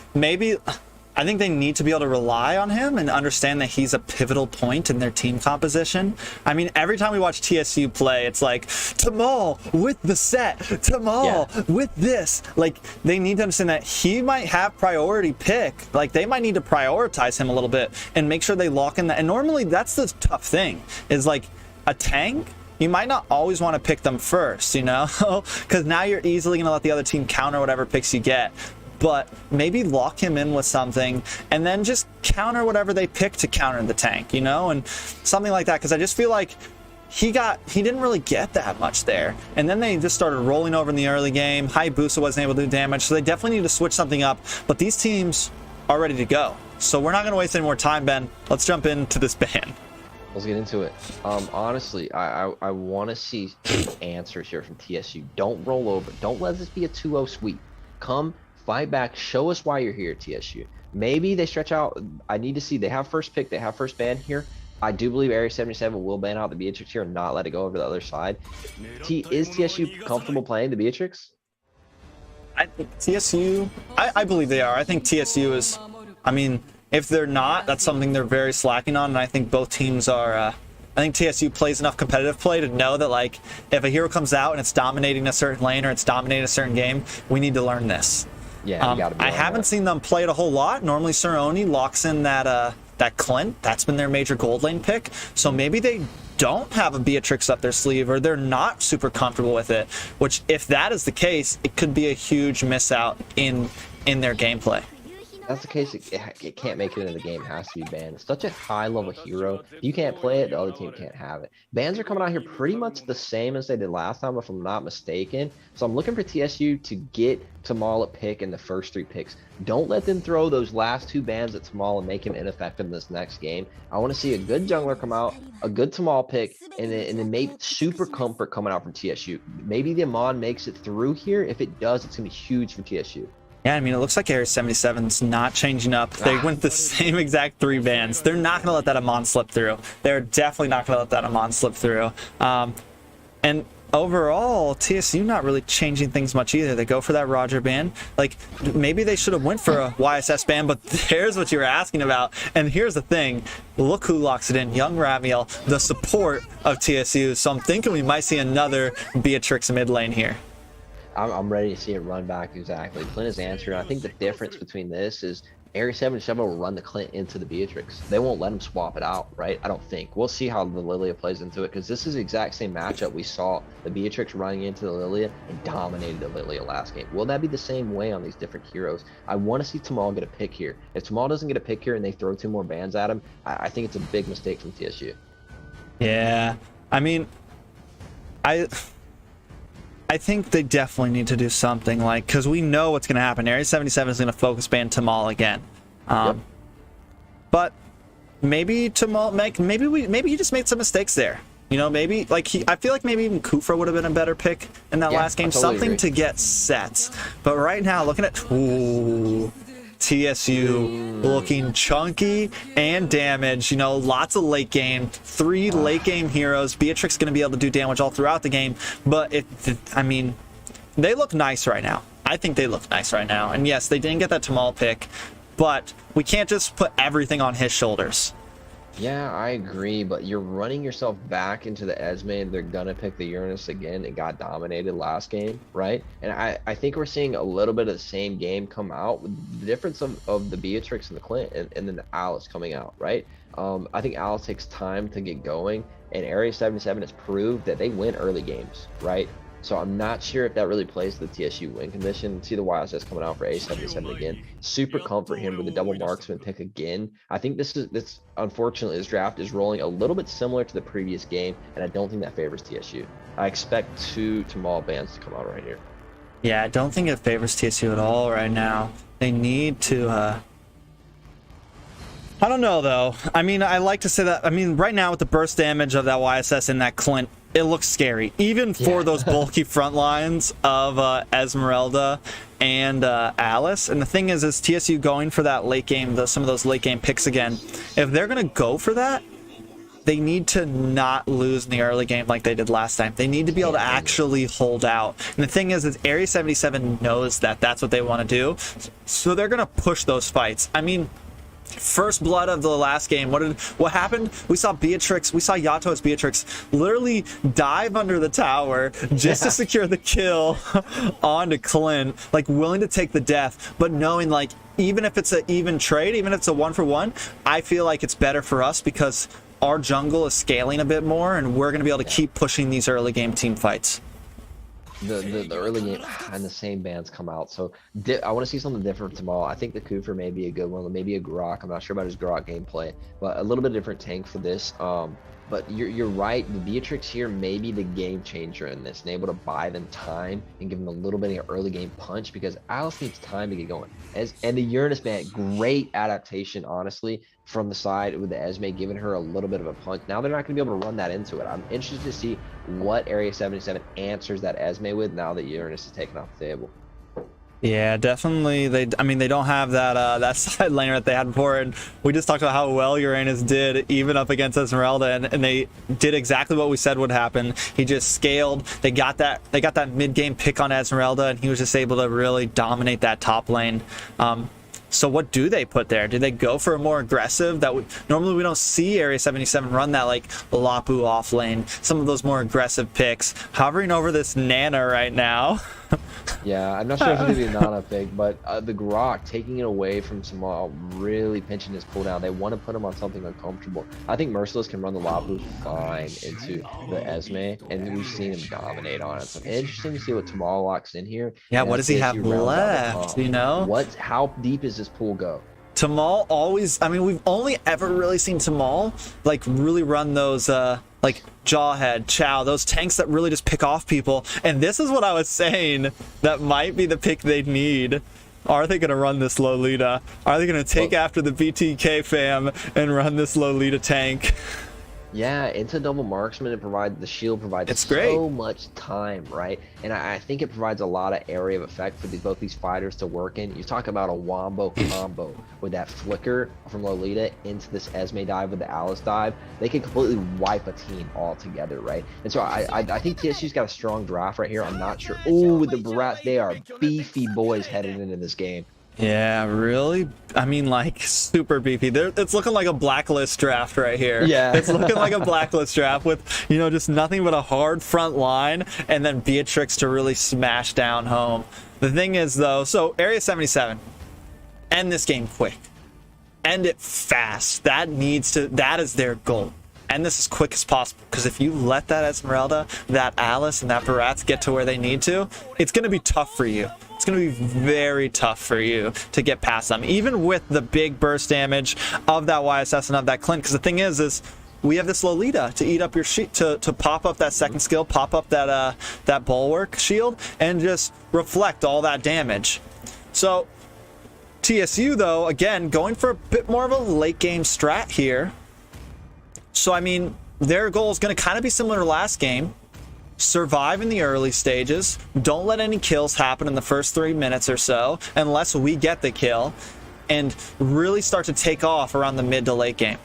they need to be able to rely on him and understand that he's a pivotal point in their team composition. I mean, every time we watch TSU play, it's like, Tamal with the set, Tamal with this. Like, they need to understand that he might have priority pick. Like, they might need to prioritize him a little bit and make sure they lock in that. And normally, that's the tough thing, is like a tank. You might not always want to pick them first, you know, because now you're easily going to let the other team counter whatever picks you get. But maybe lock him in with something and then just counter whatever they pick to counter the tank, you know, and something like that. Because I just feel like he didn't really get that much there. And then they just started rolling over in the early game. Hayabusa wasn't able to do damage. So they definitely need to switch something up. But these teams are ready to go. So we're not going to waste any more time, Ben. Let's jump into this ban. Let's get into it. Honestly, I want to see answers here from TSU. Don't roll over. Don't let this be a 2-0 sweep. Come, fight back. Show us why you're here, TSU. Maybe they stretch out. I need to see. They have first pick. They have first ban here. I do believe Area 77 will ban out the Beatrix here and not let it go over the other side. Is TSU comfortable playing the Beatrix? I believe they are. I think TSU is, I mean, if they're not, that's something they're very slacking on, and I think both teams are. I think TSU plays enough competitive play to know that, like, if a hero comes out and it's dominating a certain lane or it's dominating a certain game, we need to learn this. Yeah, I haven't seen them play it a whole lot. Normally, Cerrone locks in that Clint. That's been their major gold lane pick. So maybe they don't have a Beatrix up their sleeve, or they're not super comfortable with it. Which, if that is the case, it could be a huge miss out in their gameplay. That's the case. It can't make it into the game. It has to be banned. It's such a high level hero. If you can't play it, the other team can't have it. Bans are coming out here pretty much the same as they did last time, if I'm not mistaken. So I'm looking for TSU to get Tamal a pick in the first 3 picks. Don't let them throw those last 2 bans at Tamal and make him ineffective in this next game. I want to see a good jungler come out, a good Tamal pick, and then maybe super comfort coming out from TSU. Maybe the Amon makes it through here. If it does, it's going to be huge for TSU. Yeah, I mean, it looks like Area 77's not changing up. They went the same exact 3 bans. They're not going to let that Amon slip through. They're definitely not going to let that Amon slip through. And overall, TSU not really changing things much either. They go for that Roger ban. Like, maybe they should have went for a YSS ban, but there's what you were asking about. And here's the thing. Look who locks it in. Young Ramiel, the support of TSU. So I'm thinking we might see another Beatrix mid lane here. I'm ready to see it run back exactly. Clint has answered. I think the difference between this is Area 77 will run the Clint into the Beatrix. They won't let him swap it out, right? I don't think. We'll see how the Lilia plays into it, because this is the exact same matchup we saw the Beatrix running into the Lilia and dominated the Lilia last game. Will that be the same way on these different heroes? I want to see Tamal get a pick here. If Tamal doesn't get a pick here and they throw 2 more bans at him, I think it's a big mistake from TSU. Yeah, I mean, I think they definitely need to do something, like, because we know what's going to happen. Area 77 is going to focus ban Tamal again. but maybe maybe he just made some mistakes there. You know, maybe like I feel like maybe even Kufra would have been a better pick in that last game. Totally Something agree. to get sets. But right now, looking at TSU looking chunky and damaged. You know, lots of late game, 3 late game heroes. Beatrix going to be able to do damage all throughout the game. But I mean, they look nice right now. I think they look nice right now. And yes, they didn't get that Tamal pick, but we can't just put everything on his shoulders. Yeah, I agree, but you're running yourself back into the Esme. They're gonna pick the Uranus again. It got dominated last game, right? And I think we're seeing a little bit of the same game come out with the difference of the Beatrix and the Clint and then the Alice coming out, right? I think Alice takes time to get going, and Area 77 has proved that they win early games, right? So I'm not sure if that really plays to the TSU win condition. See the YSS coming out for A77 again. Super comfort him with the double marksman pick again. I think this unfortunately, this draft is rolling a little bit similar to the previous game, and I don't think that favors TSU. I expect 2 Tamal bans to come out right here. Yeah, I don't think it favors TSU at all right now. They need to I don't know though. I mean, I like to say that. I mean, right now with the burst damage of that YSS and that Clint, it looks scary, even for those bulky front lines of Esmeralda and Alice. And the thing is TSU going for that late game, some of those late game picks again. If they're going to go for that, they need to not lose in the early game like they did last time. They need to be able to actually hold out. And the thing is Area 77 knows that that's what they want to do. So they're going to push those fights. I mean, first blood of the last game, what happened? We saw Yato as Beatrix literally dive under the tower just to secure the kill onto Clint, like willing to take the death, but knowing like even if it's an even trade, even if it's a 1-for-1, I feel like it's better for us because our jungle is scaling a bit more and we're going to be able to keep pushing these early game team fights. The early game and the same bands come out, so I want to see something different tomorrow. I think the Kufra may be a good one, maybe a Grok. I'm not sure about his Grok gameplay, but a little bit different tank for this. But you're right, the Beatrix here may be the game changer in this, and able to buy them time and give them a little bit of early game punch, because Alice needs time to get going. And the Uranus ban, great adaptation, honestly, from the side with the Esme, giving her a little bit of a punch. Now they're not going to be able to run that into it. I'm interested to see what Area 77 answers that Esme with now that Uranus is taken off the table. Yeah, definitely. They don't have that that side laner that they had before, and we just talked about how well Uranus did even up against Esmeralda, and they did exactly what we said would happen. He just scaled. They got that mid game pick on Esmeralda, and he was just able to really dominate that top lane. So what do they put there? Do they go for a more aggressive normally we don't see Area 77 run that like Lapu off lane, some of those more aggressive picks, hovering over this Nana right now. Yeah, I'm not sure if it's going to be a Nana pick, but the Grok taking it away from Samal, really pinching his cooldown. They want to put him on something uncomfortable. I think Merciless can run the Lapu fine into the Esme, and we've seen him dominate on it. So interesting to see what Tamal locks in here. Yeah, what does he have left, you know? How deep does this pool go? Tamal always, I mean, we've only ever really seen Tamal like really run those like Jawhead, Chow, those tanks that really just pick off people. And this is what I was saying, that might be the pick they need. Are they going to run this Lolita? Are they going to take after the BTK fam and run this Lolita tank? Yeah, into double marksman, the shield provides so much time, right? And I think it provides a lot of area of effect for both these fighters to work in. You talk about a wombo combo with that flicker from Lolita into this Esme dive with the Alice dive. They can completely wipe a team altogether, right? And so I think TSU's got a strong draft right here. I'm not sure. Oh, with the Barats, they are beefy boys headed into this game. Yeah, really? I mean, like, super beefy. It's looking like a blacklist draft right here. Yeah. It's looking like a blacklist draft with, you know, just nothing but a hard front line and then Beatrix to really smash down home. The thing is, though, so Area 77, end this game quick. End it fast. That is their goal. End this as quick as possible, because if you let that Esmeralda, that Alice, and that Barats get to where they need to, it's going to be tough for you. It's going to be very tough for you to get past them, even with the big burst damage of that YSS and of that Clint. Because the thing is we have this Lolita to eat up your sheet, to pop up that second skill, pop up that bulwark shield, and just reflect all that damage. So TSU, though, again, going for a bit more of a late game strat here. So, I mean, their goal is going to kind of be similar to last game. Survive in the early stages. Don't let any kills happen in the first 3 minutes or so, unless we get the kill, and really start to take off around the mid to late game.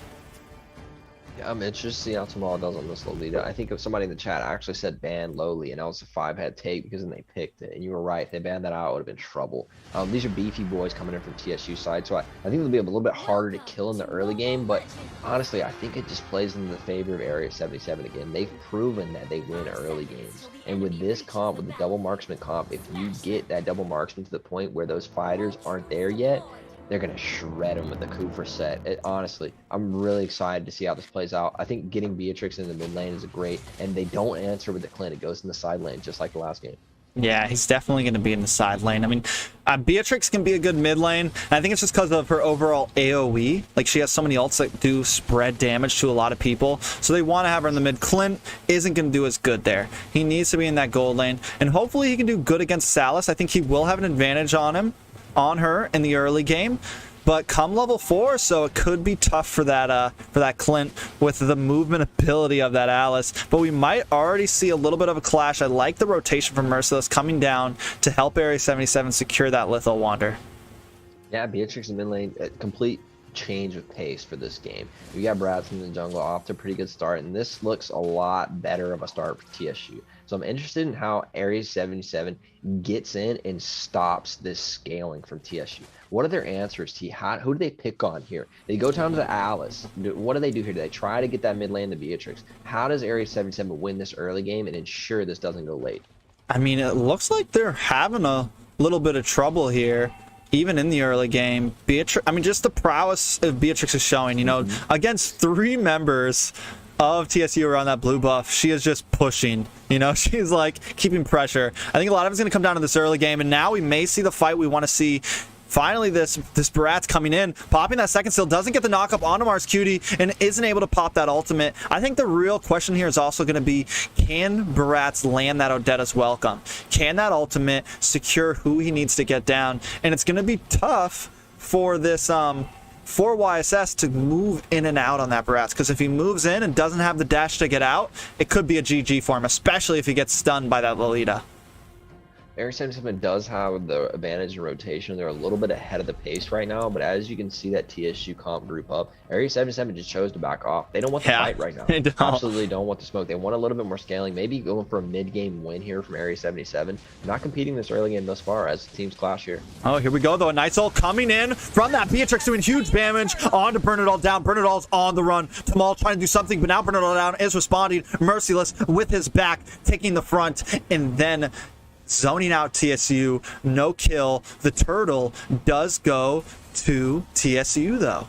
Yeah, I'm interested to see how Tamal does on this Lolita. I think if somebody in the chat actually said ban lowly, and that was a 5-head take because then they picked it. And you were right. If they banned that out, it would have been trouble. These are beefy boys coming in from TSU side, so I think it'll be a little bit harder to kill in the early game. But honestly, I think it just plays in the favor of Area 77 again. They've proven that they win early games. And with this comp, with the double marksman comp, if you get that double marksman to the point where those fighters aren't there yet, they're going to shred him with the Kufra set. Honestly, I'm really excited to see how this plays out. I think getting Beatrix in the mid lane is great, and they don't answer with the Clint. It goes in the side lane, just like the last game. Yeah, he's definitely going to be in the side lane. I mean, Beatrix can be a good mid lane. And I think it's just because of her overall AoE. Like, she has so many ults that do spread damage to a lot of people. So they want to have her in the mid. Clint isn't going to do as good there. He needs to be in that gold lane. And hopefully he can do good against Salas. I think he will have an advantage on her in the early game, but come level 4, so it could be tough for that Clint with the movement ability of that Alice. But we might already see a little bit of a clash. I like the rotation from Merciless coming down to help Area 77 secure that Lethal Wander. Yeah, Beatrix in mid lane, complete change of pace for this game. We got Bradson in the jungle off to a pretty good start, and this looks a lot better of a start for TSU. So I'm interested in how Area 77 gets in and stops this scaling from TSU. What are their answers, T? Who do they pick on here? They go down to the Alice. What do they do here? Do they try to get that mid lane to Beatrix? How does Area 77 win this early game and ensure this doesn't go late? I mean, it looks like they're having a little bit of trouble here. Even in the early game, Beatrix, I mean, just the prowess of Beatrix is showing, you know, against 3 members of TSU around that blue buff, she is just pushing, you know, she's like keeping pressure. I think a lot of it's going to come down to this early game, and now we may see the fight we want to see. Finally, this Barat's coming in, popping that second still, doesn't get the knock up onto Mars Cutie, and isn't able to pop that ultimate. I think the real question here is also going to be, can Barat's land that Odetta's welcome? Can that ultimate secure who he needs to get down? And it's going to be tough for this for YSS to move in and out on that Barat's, because if he moves in and doesn't have the dash to get out, it could be a GG for him, especially if he gets stunned by that Lolita. Area 77 does have the advantage in rotation. They're a little bit ahead of the pace right now, but as you can see that TSU comp group up, Area 77 just chose to back off. They don't want the fight right now. They absolutely don't want the smoke. They want a little bit more scaling, maybe going for a mid-game win here from Area 77. Not competing this early game thus far as teams clash here. Oh, here we go, though. A Nasl coming in from that Beatrix, doing huge damage on to Bernadal down. Bernadal's on the run. Tamal trying to do something, but now Bernadal down is responding. Merciless with his back, taking the front, and then zoning out TSU. No kill. The turtle does go to TSU, though.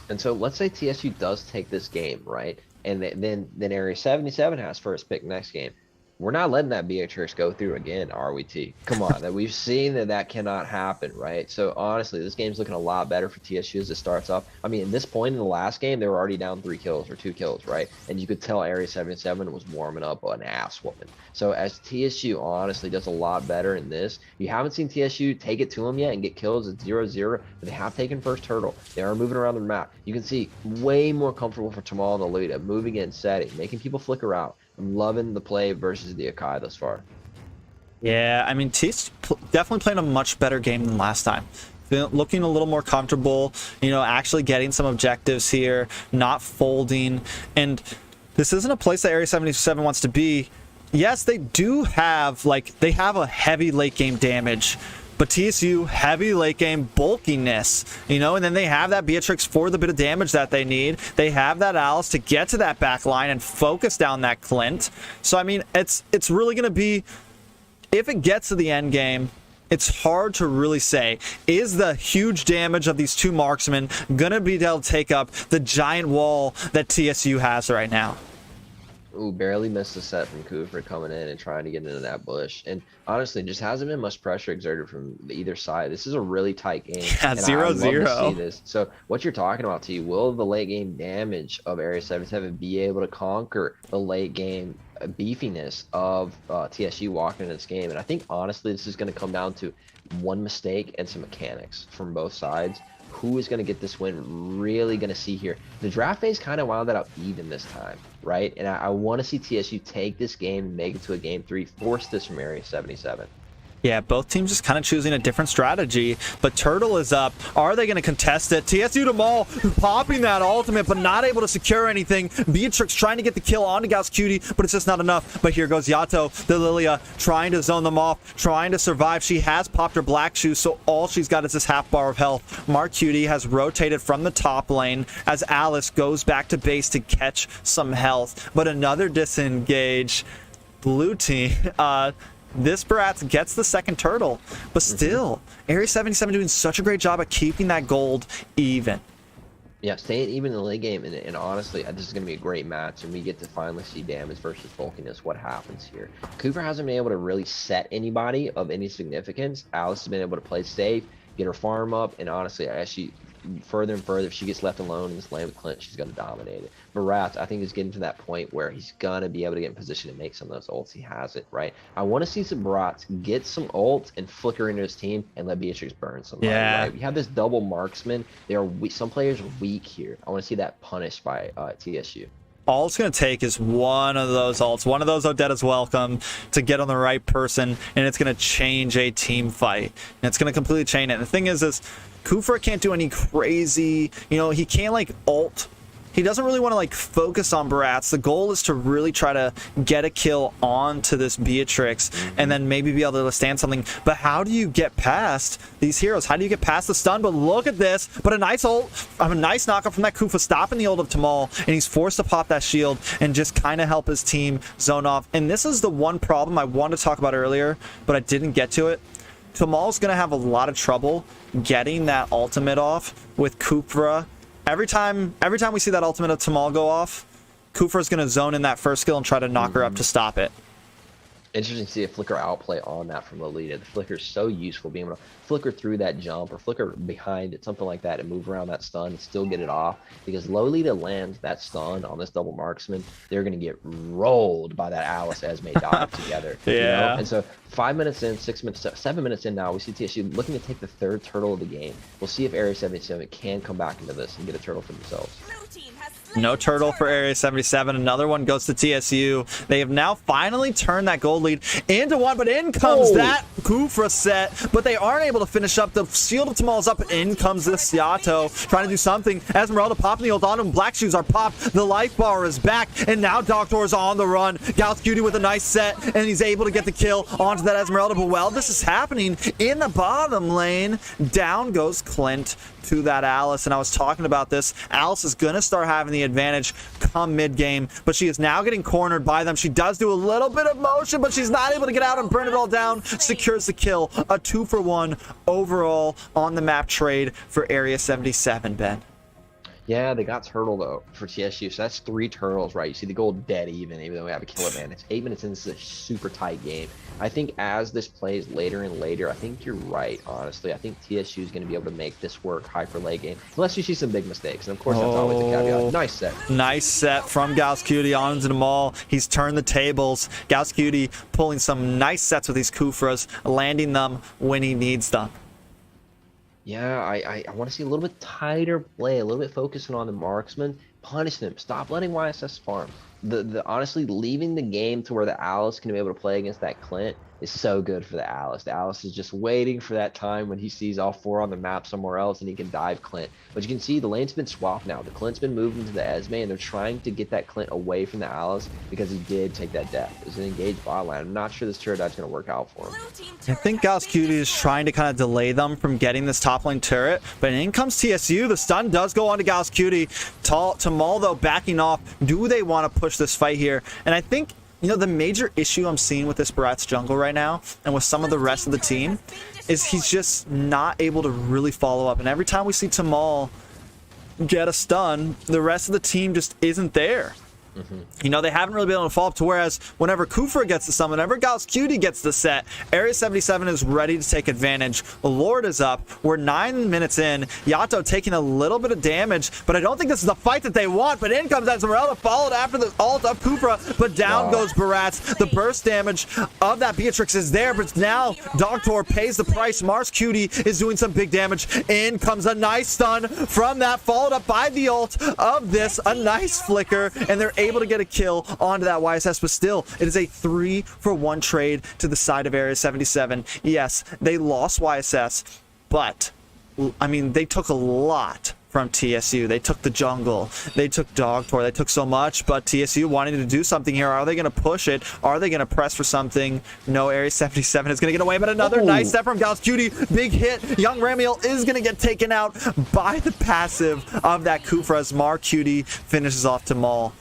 And so let's say TSU does take this game, right? And then Area 77 has first pick next game. We're not letting that Beatrix go through again, are we, T? Come on, that we've seen that cannot happen, right? So honestly, this game's looking a lot better for TSU as it starts off. I mean, at this point in the last game, they were already down 3 kills or 2 kills, right? And you could tell Area 77 was warming up an ass whooping. So as TSU honestly does a lot better in this, you haven't seen TSU take it to them yet and get kills at 0-0, but they have taken first turtle. They are moving around the map. You can see way more comfortable for Tamal and Lolita, moving in, setting, making people flicker out. I'm loving the play versus the Akai thus far. Yeah, I mean, TSU definitely playing a much better game than last time. Looking a little more comfortable, you know, actually getting some objectives here, not folding. And this isn't a place that Area 77 wants to be. Yes, they do have, like, they have a heavy late game damage, but TSU, heavy late game bulkiness, you know, and then they have that Beatrix for the bit of damage that they need. They have that Alice to get to that back line and focus down that Clint. So, I mean, it's really going to be, if it gets to the end game, it's hard to really say. Is the huge damage of these 2 marksmen going to be able to take up the giant wall that TSU has right now? Ooh, barely missed a set from Kufra coming in and trying to get into that bush. And honestly, just hasn't been much pressure exerted from either side. This is a really tight game. Yeah, 0-0. So what you're talking about, T, will the late game damage of Area 77 be able to conquer the late game beefiness of TSU walking into this game? And I think honestly, this is going to come down to one mistake and some mechanics from both sides. Who is going to get this win? Really going to see here. The draft phase kind of wound that up even this time, right? And I want to see TSU take this game and make it to a game 3, force this from Area 77. Yeah, both teams just kind of choosing a different strategy, but Turtle is up. Are they going to contest it? TSU Tamal popping that ultimate, but not able to secure anything. Beatrix trying to get the kill onto Gauss Cutie, but it's just not enough. But here goes Yato, the Lilia, trying to zone them off, trying to survive. She has popped her black shoes, so all she's got is this half bar of health. Mark Cutie has rotated from the top lane as Alice goes back to base to catch some health, but another disengage. Blue team, this Bratz gets the second turtle, but still, Area 77 doing such a great job at keeping that gold even. Yeah, staying even in the late game, and honestly, this is going to be a great match, and we get to finally see damage versus bulkiness, what happens here. Cooper hasn't been able to really set anybody of any significance. Alice has been able to play safe, get her farm up, and honestly, as she further and further, if she gets left alone in this lane with Clint, she's going to dominate it. But Rats, I think, is getting to that point where he's going to be able to get in position to make some of those ults. He has it, right? I want to see some Rats get some ults and flicker into his team and let Beatrix burn somebody, right? We have this double marksman. Some players are weak here. I want to see that punished by TSU. All it's going to take is one of those ults, one of those Odetta's welcome to get on the right person, and it's going to change a team fight. And it's going to completely change it. And the thing is Kufra can't do any crazy, he can't like ult. He doesn't really want to like focus on Bratz. The goal is to really try to get a kill onto this Beatrix and then maybe be able to withstand something. But how do you get past these heroes? How do you get past the stun? But look at this. But a nice ult, a nice knockup from that Kufa, stopping the ult of Tamal, and he's forced to pop that shield and just kind of help his team zone off. And this is the one problem I wanted to talk about earlier, but I didn't get to it. Tamal's going to have a lot of trouble getting that ultimate off with Kufra. Every time we see that ultimate of Tamal go off, Kufra's going to zone in that first skill and try to knock her up to stop it. Interesting to see a flicker outplay on that from Lolita. The flicker is so useful, being able to flicker through that jump or flicker behind it, something like that, and move around that stun and still get it off. Because Lolita lands that stun on this double marksman, they're going to get rolled by that Alice Esme dive together. Yeah. And so 5 minutes in, 6 minutes, 7 minutes in now, we see TSU looking to take the third turtle of the game. We'll see if Area 77 can come back into this and get a turtle for themselves. No turtle for Area 77. Another one goes to TSU. They have now finally turned that gold lead into one, but in comes that Kufra set, but they aren't able to finish up. The shield of Tamal is up, and in comes this Yato trying to do something. Esmeralda popping the ult on him. Black shoes are popped. The life bar is back, and now Doctor is on the run. Gauss Cutie with a nice set, and he's able to get the kill onto that Esmeralda. But while this is happening in the bottom lane, down goes Clint to that Alice, and I was talking about this. Alice is going to start having the advantage come mid-game, but she is now getting cornered by them. She does do a little bit of motion, but she's not able to get out and burn it all down. Secures the kill. A 2-for-1 overall on the map trade for Area 77, Ben. Yeah, they got turtle though for TSU, so that's 3 turtles, right? You see the goal dead even though we have a kill advantage. 8 minutes in, this is a super tight game. I think as this plays later and later, I think you're right, honestly. I think TSU is going to be able to make this work high for late game, unless you see some big mistakes. And of course, that's always a caveat. Nice set. Nice set from Gauss Cutie onto the mall. He's turned the tables. Gauss Cutie pulling some nice sets with these Kufras, landing them when he needs them. Yeah, I want to see a little bit tighter play, a little bit focusing on the marksman. Punish them. Stop letting YSS farm. The honestly, leaving the game to where the Alice can be able to play against that Clint is so good for the Alice. The Alice is just waiting for that time when he sees all 4 on the map somewhere else and he can dive Clint. But you can see the lane's been swapped now. The Clint's been moved into the Esme, and they're trying to get that Clint away from the Alice because he did take that death. It was an engaged bot lane. I'm not sure this turret dive's going to work out for him. I think Gauss Cutie is trying to kind of delay them from getting this top lane turret, but in comes TSU. The stun does go on to Gauss Cutie. Tamal, though, backing off. Do they want to push this fight here? And I think, the major issue I'm seeing with this Bratz jungle right now and with some of the rest of the team is he's just not able to really follow up. And every time we see Tamal get a stun, the rest of the team just isn't there. You know, they haven't really been able to follow up to, whereas whenever Kufra gets the summon, whenever Gauss Cutie gets the set, Area 77 is ready to take advantage. Lord is up. We're 9 minutes in. Yato taking a little bit of damage, but I don't think this is the fight that they want. But in comes Esmeralda, followed after the ult of Kufra, but down goes Barats. The burst damage of that Beatrix is there, but now Dogtor pays the price. Mars Cutie is doing some big damage. In comes a nice stun from that, followed up by the ult of this, a nice flicker, and they're able to get a kill onto that YSS, but still, it is a 3-for-1 trade to the side of Area 77. Yes, they lost YSS, but, I mean, they took a lot from TSU. They took the jungle, they took Dogtor, they took so much, but TSU wanting to do something here. Are they going to push it? Are they going to press for something? No, Area 77 is going to get away, but another nice step from Gauss Cutie. Big hit. Young Ramiel is going to get taken out by the passive of that Kufra as Mar Cutie finishes off Tamal.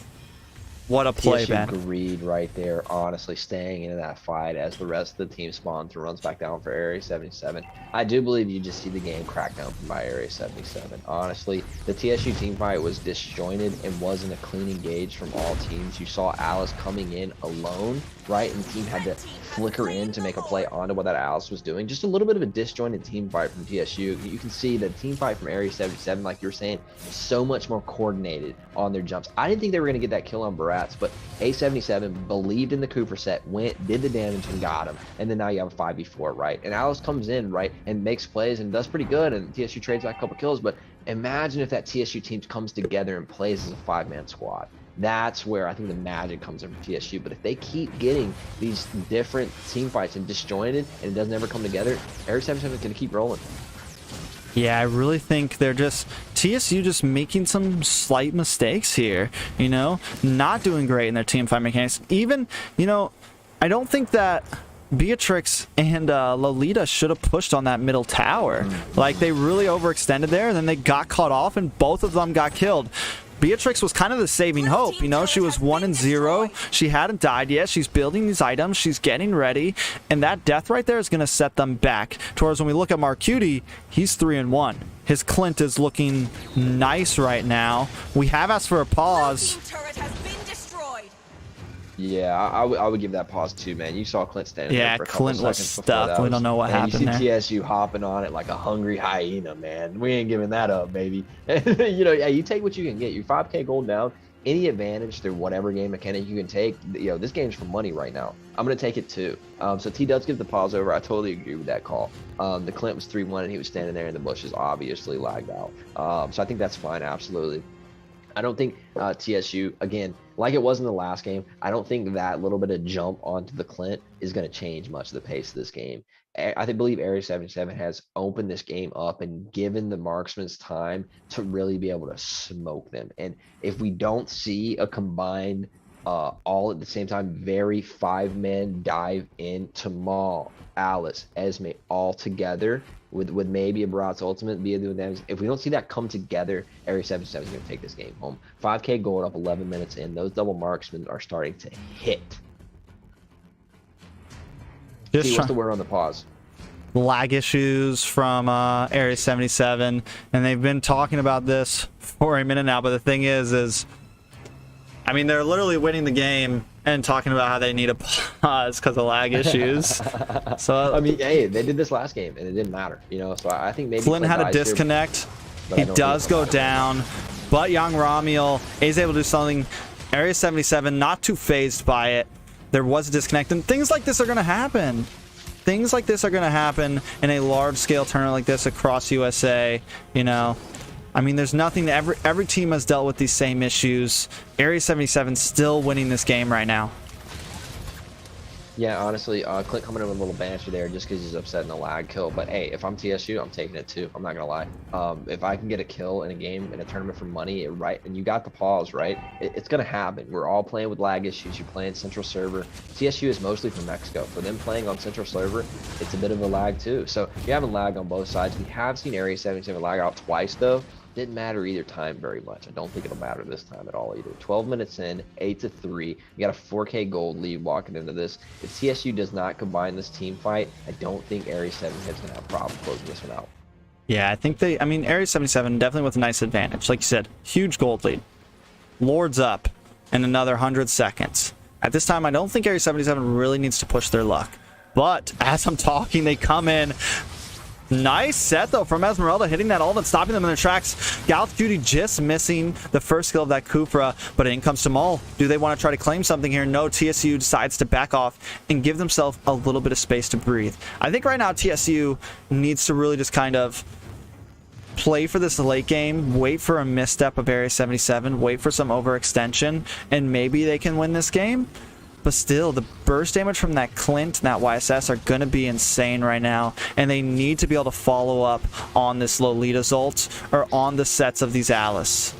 What a play, TSU man. Greed right there, honestly, staying into that fight as the rest of the team spawns and runs back down for Area 77. I do believe you just see the game crack down by Area 77. Honestly, the TSU team fight was disjointed and wasn't a clean engage from all teams. You saw Alice coming in alone, right? And the team had to flicker in to make a play onto what that Alice was doing. Just a little bit of a disjointed team fight from TSU. You can see the team fight from Area 77, like you were saying, so much more coordinated on their jumps. I didn't think they were going to get that kill on Barats, but A77 believed in the Cooper set, went, did the damage, and got him. And then now you have a 5v4, right? And Alice comes in, right, and makes plays and does pretty good, and TSU trades back a couple kills. But imagine if that TSU team comes together and plays as a 5-man squad. That's where I think the magic comes in from TSU. But if they keep getting these different team fights and disjointed and it doesn't ever come together, Area 77 is going to keep rolling. Yeah, I really think they're just TSU just making some slight mistakes here, you know, not doing great in their team fight mechanics. Even, you know, I don't think that Beatrix and Lolita should have pushed on that middle tower. Like, they really overextended there, and then they got cut off, and both of them got killed. Beatrix was kind of the saving hope, you know. She was 1-0. She hadn't died yet. She's building these items. She's getting ready. And that death right there is going to set them back. Towards when we look at Marcuti, he's 3-1. His Clint is looking nice right now. We have asked for a pause. Yeah, I would give that pause too, man. You saw Clint standing there for a couple Clint was seconds stuck. We don't know what happened there. You see TSU hopping on it like a hungry hyena, man. We ain't giving that up, baby. You know, yeah, you take what you can get. You're 5K gold down. Any advantage through whatever game mechanic you can take, you know, this game's for money right now. I'm going to take it too. So T does give the pause over. I totally agree with that call. The Clint was 3-1 and he was standing there in the bushes, obviously lagged out. So I think that's fine, absolutely. I don't think TSU, again, like it was in the last game, I don't think that little bit of jump onto the Clint is going to change much of the pace of this game. I believe Area 77 has opened this game up and given the marksmans time to really be able to smoke them. And if we don't see a combined, all at the same time, very 5-man dive into Maul, Alice, Esme, all together, with maybe a Barat's ultimate be doing damage. If we don't see that come together, Area 77 is going to take this game home. 5K gold up 11 minutes in. Those double marksmen are starting to hit. See, what's the word on the pause? Lag issues from Area 77, and they've been talking about this for a minute now, but the thing is I mean, they're literally winning the game and talking about how they need a pause because of lag issues. So I mean, hey, they did this last game and it didn't matter, you know. So I think maybe Flynn had a disconnect. He does go down, but Young Ramiel is able to do something. Area 77 not too phased by it. There was a disconnect, and things like this are going to happen. Things like this are going to happen in a large-scale tournament like this across USA, you know. I mean, there's nothing. Every team has dealt with these same issues. Area 77 still winning this game right now. Yeah, honestly, Clint coming in with a little banter there just because he's upset in the lag kill. But hey, if I'm TSU, I'm taking it too. I'm not gonna lie. If I can get a kill in a game in a tournament for money, right, and you got the pause, right, it's gonna happen. We're all playing with lag issues. You're playing Central Server. TSU is mostly from Mexico. For them playing on Central Server, it's a bit of a lag too. So you're having lag on both sides. We have seen Area 77 lag out twice though. Didn't matter either time very much. I don't think it'll matter this time at all either. 12 minutes in, 8-3. You got a 4K gold lead walking into this. If TSU does not combine this team fight, I don't think Area 77 is going to have a problem closing this one out. Yeah, I think I mean, Area 77 definitely with a nice advantage. Like you said, huge gold lead. Lord's up. in another 100 seconds. At this time, I don't think Area 77 really needs to push their luck. But as I'm talking, they come in. Nice set, though, from Esmeralda, hitting that ult and stopping them in their tracks. Gauth Cutie just missing the first kill of that Kufra, but in comes Tamal. Do they want to try to claim something here? No, TSU decides to back off and give themselves a little bit of space to breathe. I think right now TSU needs to really just kind of play for this late game, wait for a misstep of Area 77, wait for some overextension, and maybe they can win this game. But still, the burst damage from that Clint and that YSS are going to be insane right now, and they need to be able to follow up on this Lolita's ult or on the sets of these Alice.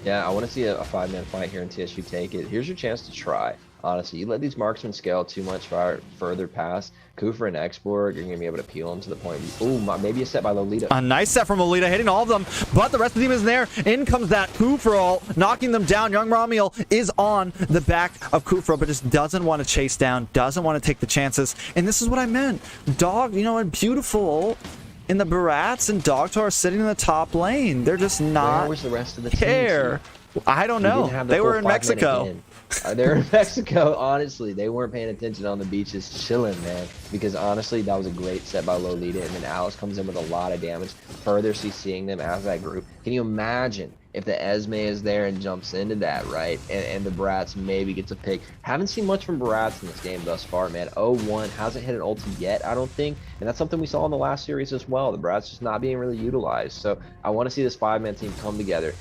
Yeah, I want to see a 5-man fight here in TSU take it. Here's your chance to try. Honestly, you let these marksmen scale too much further past Kufra and Exborg, you're going to be able to peel them to the point. Ooh, maybe a set by Lolita. A nice set from Lolita, hitting all of them, but the rest of the team isn't there. In comes that Kufra ult, knocking them down. Young Ramiel is on the back of Kufra, but just doesn't want to chase down, doesn't want to take the chances. And this is what I meant. Dog, you know, a beautiful ult in the Barats and Dogtar are sitting in the top lane. They're just not Where was the rest of the care. Team? I don't know. They were in Mexico. They were in Mexico. Honestly, they weren't paying attention on the beaches, chilling, man. Because honestly, that was a great set by Lolita, and then Alice comes in with a lot of damage, further CCing them as that group. Can you imagine if the Esme is there and jumps into that, right? And the Barats maybe gets a pick. Haven't seen much from Barats in this game thus far, man. 0-1, hasn't hit an ulti yet, I don't think. And that's something we saw in the last series as well. The Barats just not being really utilized. So I want to see this 5-man team come together.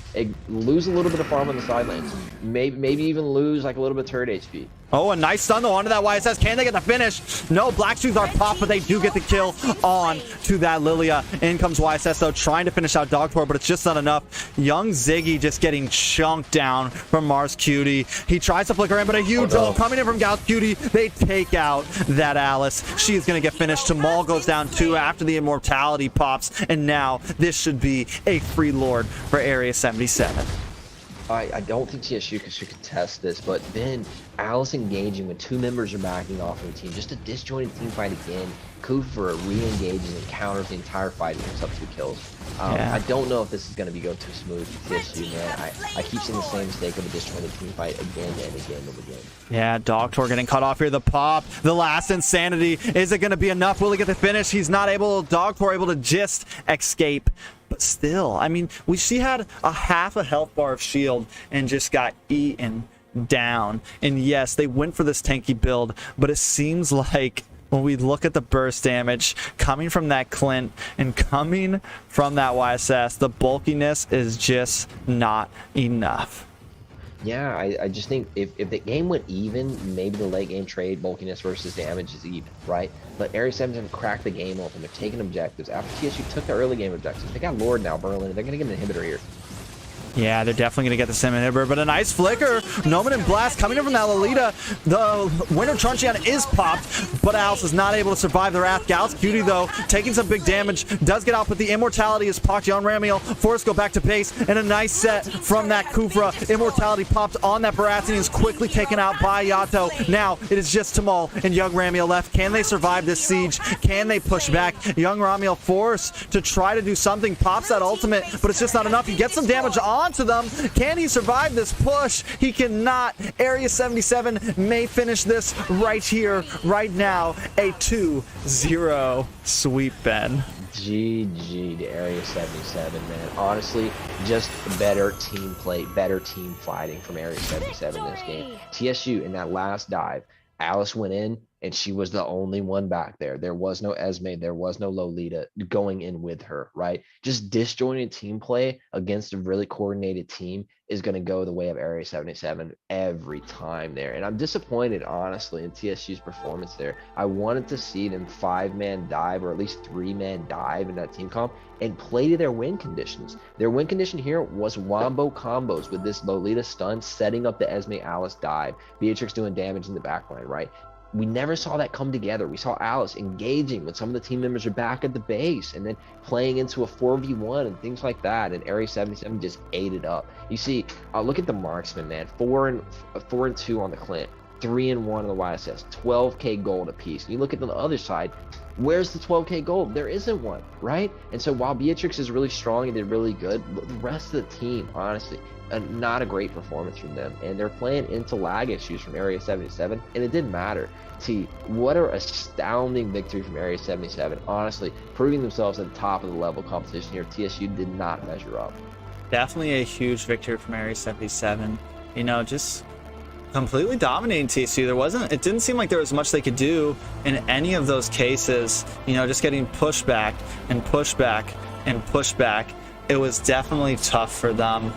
Lose a little bit of farm on the sidelines. Maybe even lose like a little bit of turret HP. Oh, a nice stun though onto that YSS. Can they get the finish? No, Black Shoes are popped, but they do get the kill on to that Lilia. In comes YSS though, trying to finish out Dogtor, but it's just not enough. Young Ziggy just getting chunked down from Mars Cutie. He tries to flicker in, but a huge ult coming in from Gauth Cutie. They take out that Alice. She is going to get finished. Tamal goes down too after the immortality pops, and now this should be a free lord for Area 77. I don't think TSU should contest this, but then Alice engaging when 2 members are backing off of the team. Just a disjointed team fight again. Kufra re-engages and counters the entire fight and picks up 2 kills. I don't know if this is going to go too smooth for TSU, man. I keep seeing the same mistake of a disjointed team fight again and again and again. Yeah, Dogtor getting cut off here. The pop, the last insanity. Is it going to be enough? Will he get the finish? He's not able, Dogtor able to just escape. But still, I mean, she had a half a health bar of shield and just got eaten down. And yes, they went for this tanky build, but it seems like when we look at the burst damage coming from that Clint and coming from that YSS, the bulkiness is just not enough. Yeah, I just think if the game went even, maybe the late game trade bulkiness versus damage is even, right? But Area 77 cracked the game open. They're taking objectives. After TSU took the early game objectives, they got Lord now, Berlin. They're going to get an inhibitor here. Yeah, they're definitely going to get the sim inhibitor, but a nice flicker. Noman and Blast coming in from that Lolita. The Winter Truncheon is popped, but Alice is not able to survive the Wrath. Gauth Cutie, though, taking some big damage, does get out, but the Immortality is popped on Ramiel. Forced go back to base, and a nice set from that Kufra. Immortality popped on that Baratheon, is quickly taken out by Yato. Now, it is just Tamal and Young Ramiel left. Can they survive this siege? Can they push back? Young Ramiel forced to try to do something, pops that ultimate, but it's just not enough. He gets some damage on to them. Can he survive this push? He cannot. Area 77 may finish this right here, right now. A 2-0 sweep, Ben. GG to Area 77, man. Honestly, just better team play, better team fighting from Area 77 in this game. TSU in that last dive, Alice went in, and she was the only one back there. There was no Esme. There was no Lolita going in with her, right? Just disjointed team play against a really coordinated team is going to go the way of Area 77 every time there. And I'm disappointed, honestly, in TSU's performance there. I wanted to see them 5-man dive or at least 3-man dive in that team comp and play to their win conditions. Their win condition here was wombo combos with this Lolita stun, setting up the Esme Alice dive. Beatrix doing damage in the backline, right? We never saw that come together. We saw Alice engaging when some of the team members are back at the base and then playing into a 4v1 and things like that. And Area 77 just ate it up. You see, look at the marksman, man. 4 and 2 on the Clint. 3-1 on the YSS, 12K gold apiece. And you look at the other side, where's the 12K gold? There isn't one, right? And so while Beatrix is really strong and did really good, the rest of the team, honestly, not a great performance from them. And they're playing into lag issues from Area 77, and it didn't matter. See, what an astounding victory from Area 77. Honestly, proving themselves at the top of the level competition here. TSU did not measure up. Definitely a huge victory from Area 77. You know, just completely dominating TSU. It didn't seem like there was much they could do in any of those cases. You know, just getting pushed back and pushed back and pushed back. It was definitely tough for them.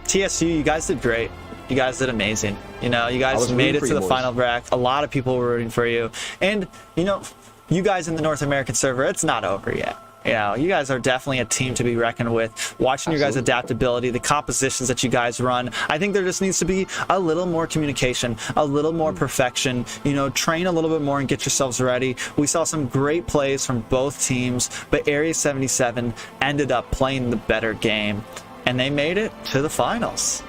TSU, you guys did great. You guys did amazing. You know, you guys made it to the final bracket. A lot of people were rooting for you. And, you know, you guys in the North American server, it's not over yet. You know, you guys are definitely a team to be reckoned with. Watching your guys' adaptability, the compositions that you guys run, I think there just needs to be a little more communication, a little more perfection. You know, train a little bit more and get yourselves ready. We saw some great plays from both teams, but Area 77 ended up playing the better game, and they made it to the finals.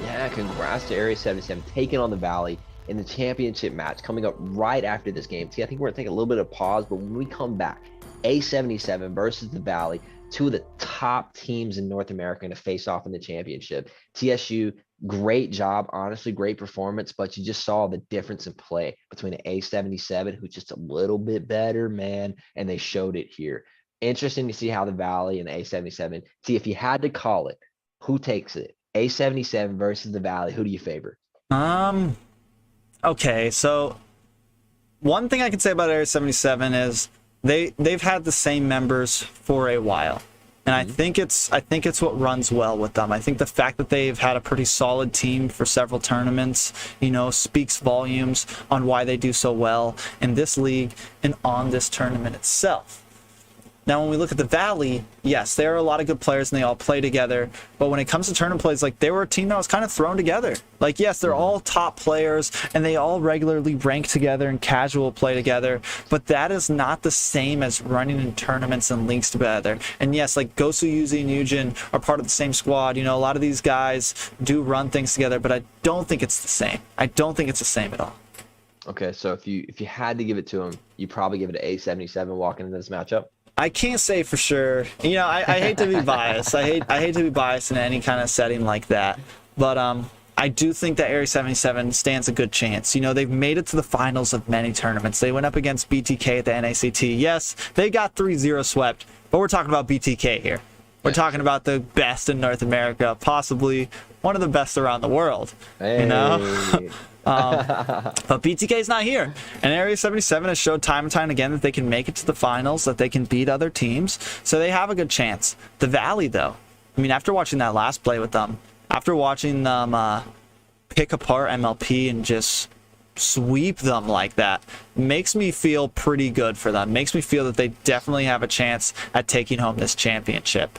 Yeah, congrats to Area 77 taking on the Valley in the championship match coming up right after this game. See, I think we're going to take a little bit of pause, but when we come back, A77 versus the Valley, two of the top teams in North America to face off in the championship. TSU, great job, honestly, great performance, but you just saw the difference in play between an A77, who's just a little bit better, man, and they showed it here. Interesting to see how the Valley and the A77, see, if you had to call it, who takes it? A77 versus the Valley, who do you favor? Okay, so one thing I can say about Area 77 is they've had the same members for a while, and I think it's what runs well with them. I think the fact that they've had a pretty solid team for several tournaments, you know, speaks volumes on why they do so well in this league and on this tournament itself. Now, when we look at the Valley, yes, there are a lot of good players and they all play together. But when it comes to tournament plays, like, they were a team that was kind of thrown together. Like, yes, they're all top players and they all regularly rank together and casual play together. But that is not the same as running in tournaments and leagues together. And yes, like Gosu, Yuzi, and Eugen are part of the same squad. You know, a lot of these guys do run things together, but I don't think it's the same. I don't think it's the same at all. Okay, so if you had to give it to them, you probably give it to A77 walking into this matchup? I can't say for sure. You know, I hate to be biased. I hate to be biased in any kind of setting like that. But I do think that Area 77 stands a good chance. You know, they've made it to the finals of many tournaments. They went up against BTK at the NACT. Yes, they got 3-0 swept, but we're talking about BTK here. We're talking about the best in North America, possibly one of the best around the world. Hey. You know? But BTK is not here, and Area 77 has showed time and time again that they can make it to the finals, that they can beat other teams, so they have a good chance. The Valley, though, I mean, after watching that last play with them, after watching them pick apart MLP and just sweep them like that, makes me feel pretty good for them. Makes me feel that they definitely have a chance at taking home this championship.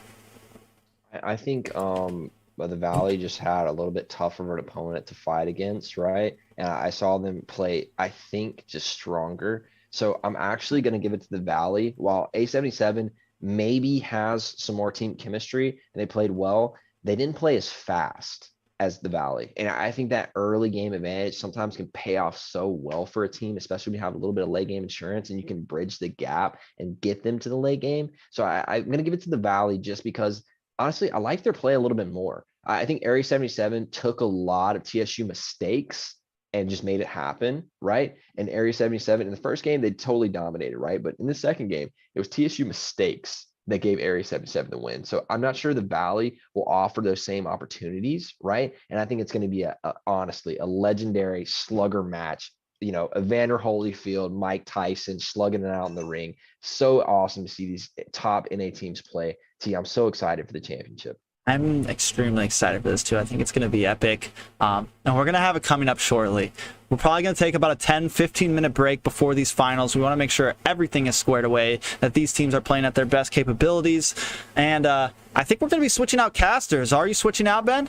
I think the Valley just had a little bit tougher of an opponent to fight against, right? And I saw them play, I think, just stronger. So I'm actually going to give it to the Valley. While A77 maybe has some more team chemistry and they played well, they didn't play as fast as the Valley. And I think that early game advantage sometimes can pay off so well for a team, especially when you have a little bit of late game insurance and you can bridge the gap and get them to the late game. So I'm going to give it to the Valley just because, honestly, I like their play a little bit more. I think Area 77 took a lot of TSU mistakes and just made it happen, right? And Area 77, in the first game, they totally dominated, right? But in the second game, it was TSU mistakes that gave Area 77 the win. So I'm not sure the Valley will offer those same opportunities, right? And I think it's going to be, honestly, a legendary slugger match. You know, Evander Holyfield, Mike Tyson slugging it out in the ring. So awesome to see these top NA teams play. I'm so excited for the championship. I'm extremely excited for this too. I think it's going to be epic. And we're going to have it coming up shortly. We're probably going to take about a 10-15 minute break before these finals. We want to make sure everything is squared away, that these teams are playing at their best capabilities. And I think we're going to be switching out casters. Are you switching out, Ben?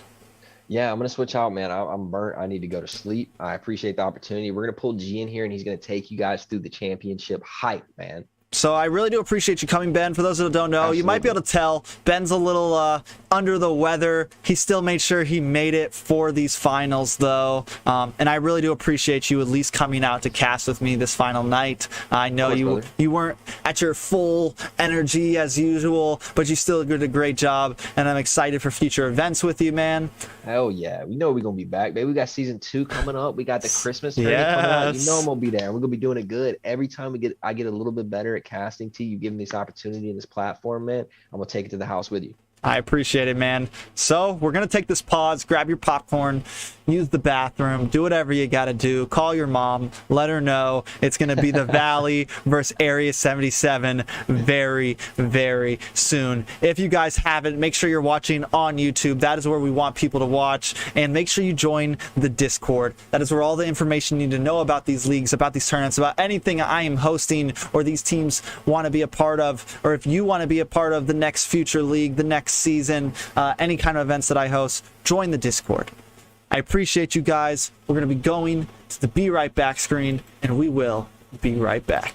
Yeah, I'm going to switch out, man. I'm burnt. I need to go to sleep. I appreciate the opportunity. We're going to pull G in here, and he's going to take you guys through the championship hype, man. So I really do appreciate you coming, Ben. For those that don't know, You might be able to tell Ben's a little under the weather. He still made sure he made it for these finals, though. And I really do appreciate you at least coming out to cast with me this final night. I know you weren't at your full energy as usual, but you still did a great job, and I'm excited for future events with you, man. Hell yeah. We know we're going to be back, baby. We got season 2 coming up. We got the Christmas tournament coming out. You know I'm going to be there. We're going to be doing it good. Every time I get a little bit better at casting to you, give me this opportunity and this platform, man, I'm going to take it to the house with you. I appreciate it, man. So we're going to take this pause, grab your popcorn, use the bathroom, do whatever you got to do. Call your mom, let her know it's going to be the Valley versus Area 77 very, very soon. If you guys haven't, make sure you're watching on YouTube. That is where we want people to watch. And make sure you join the Discord. That is where all the information you need to know about these leagues, about these tournaments, about anything I am hosting or these teams want to be a part of, or if you want to be a part of the next future league, the next season, any kind of events that I host, join the Discord. I appreciate you guys. We're going to be going to the Be Right Back screen, and we will be right back.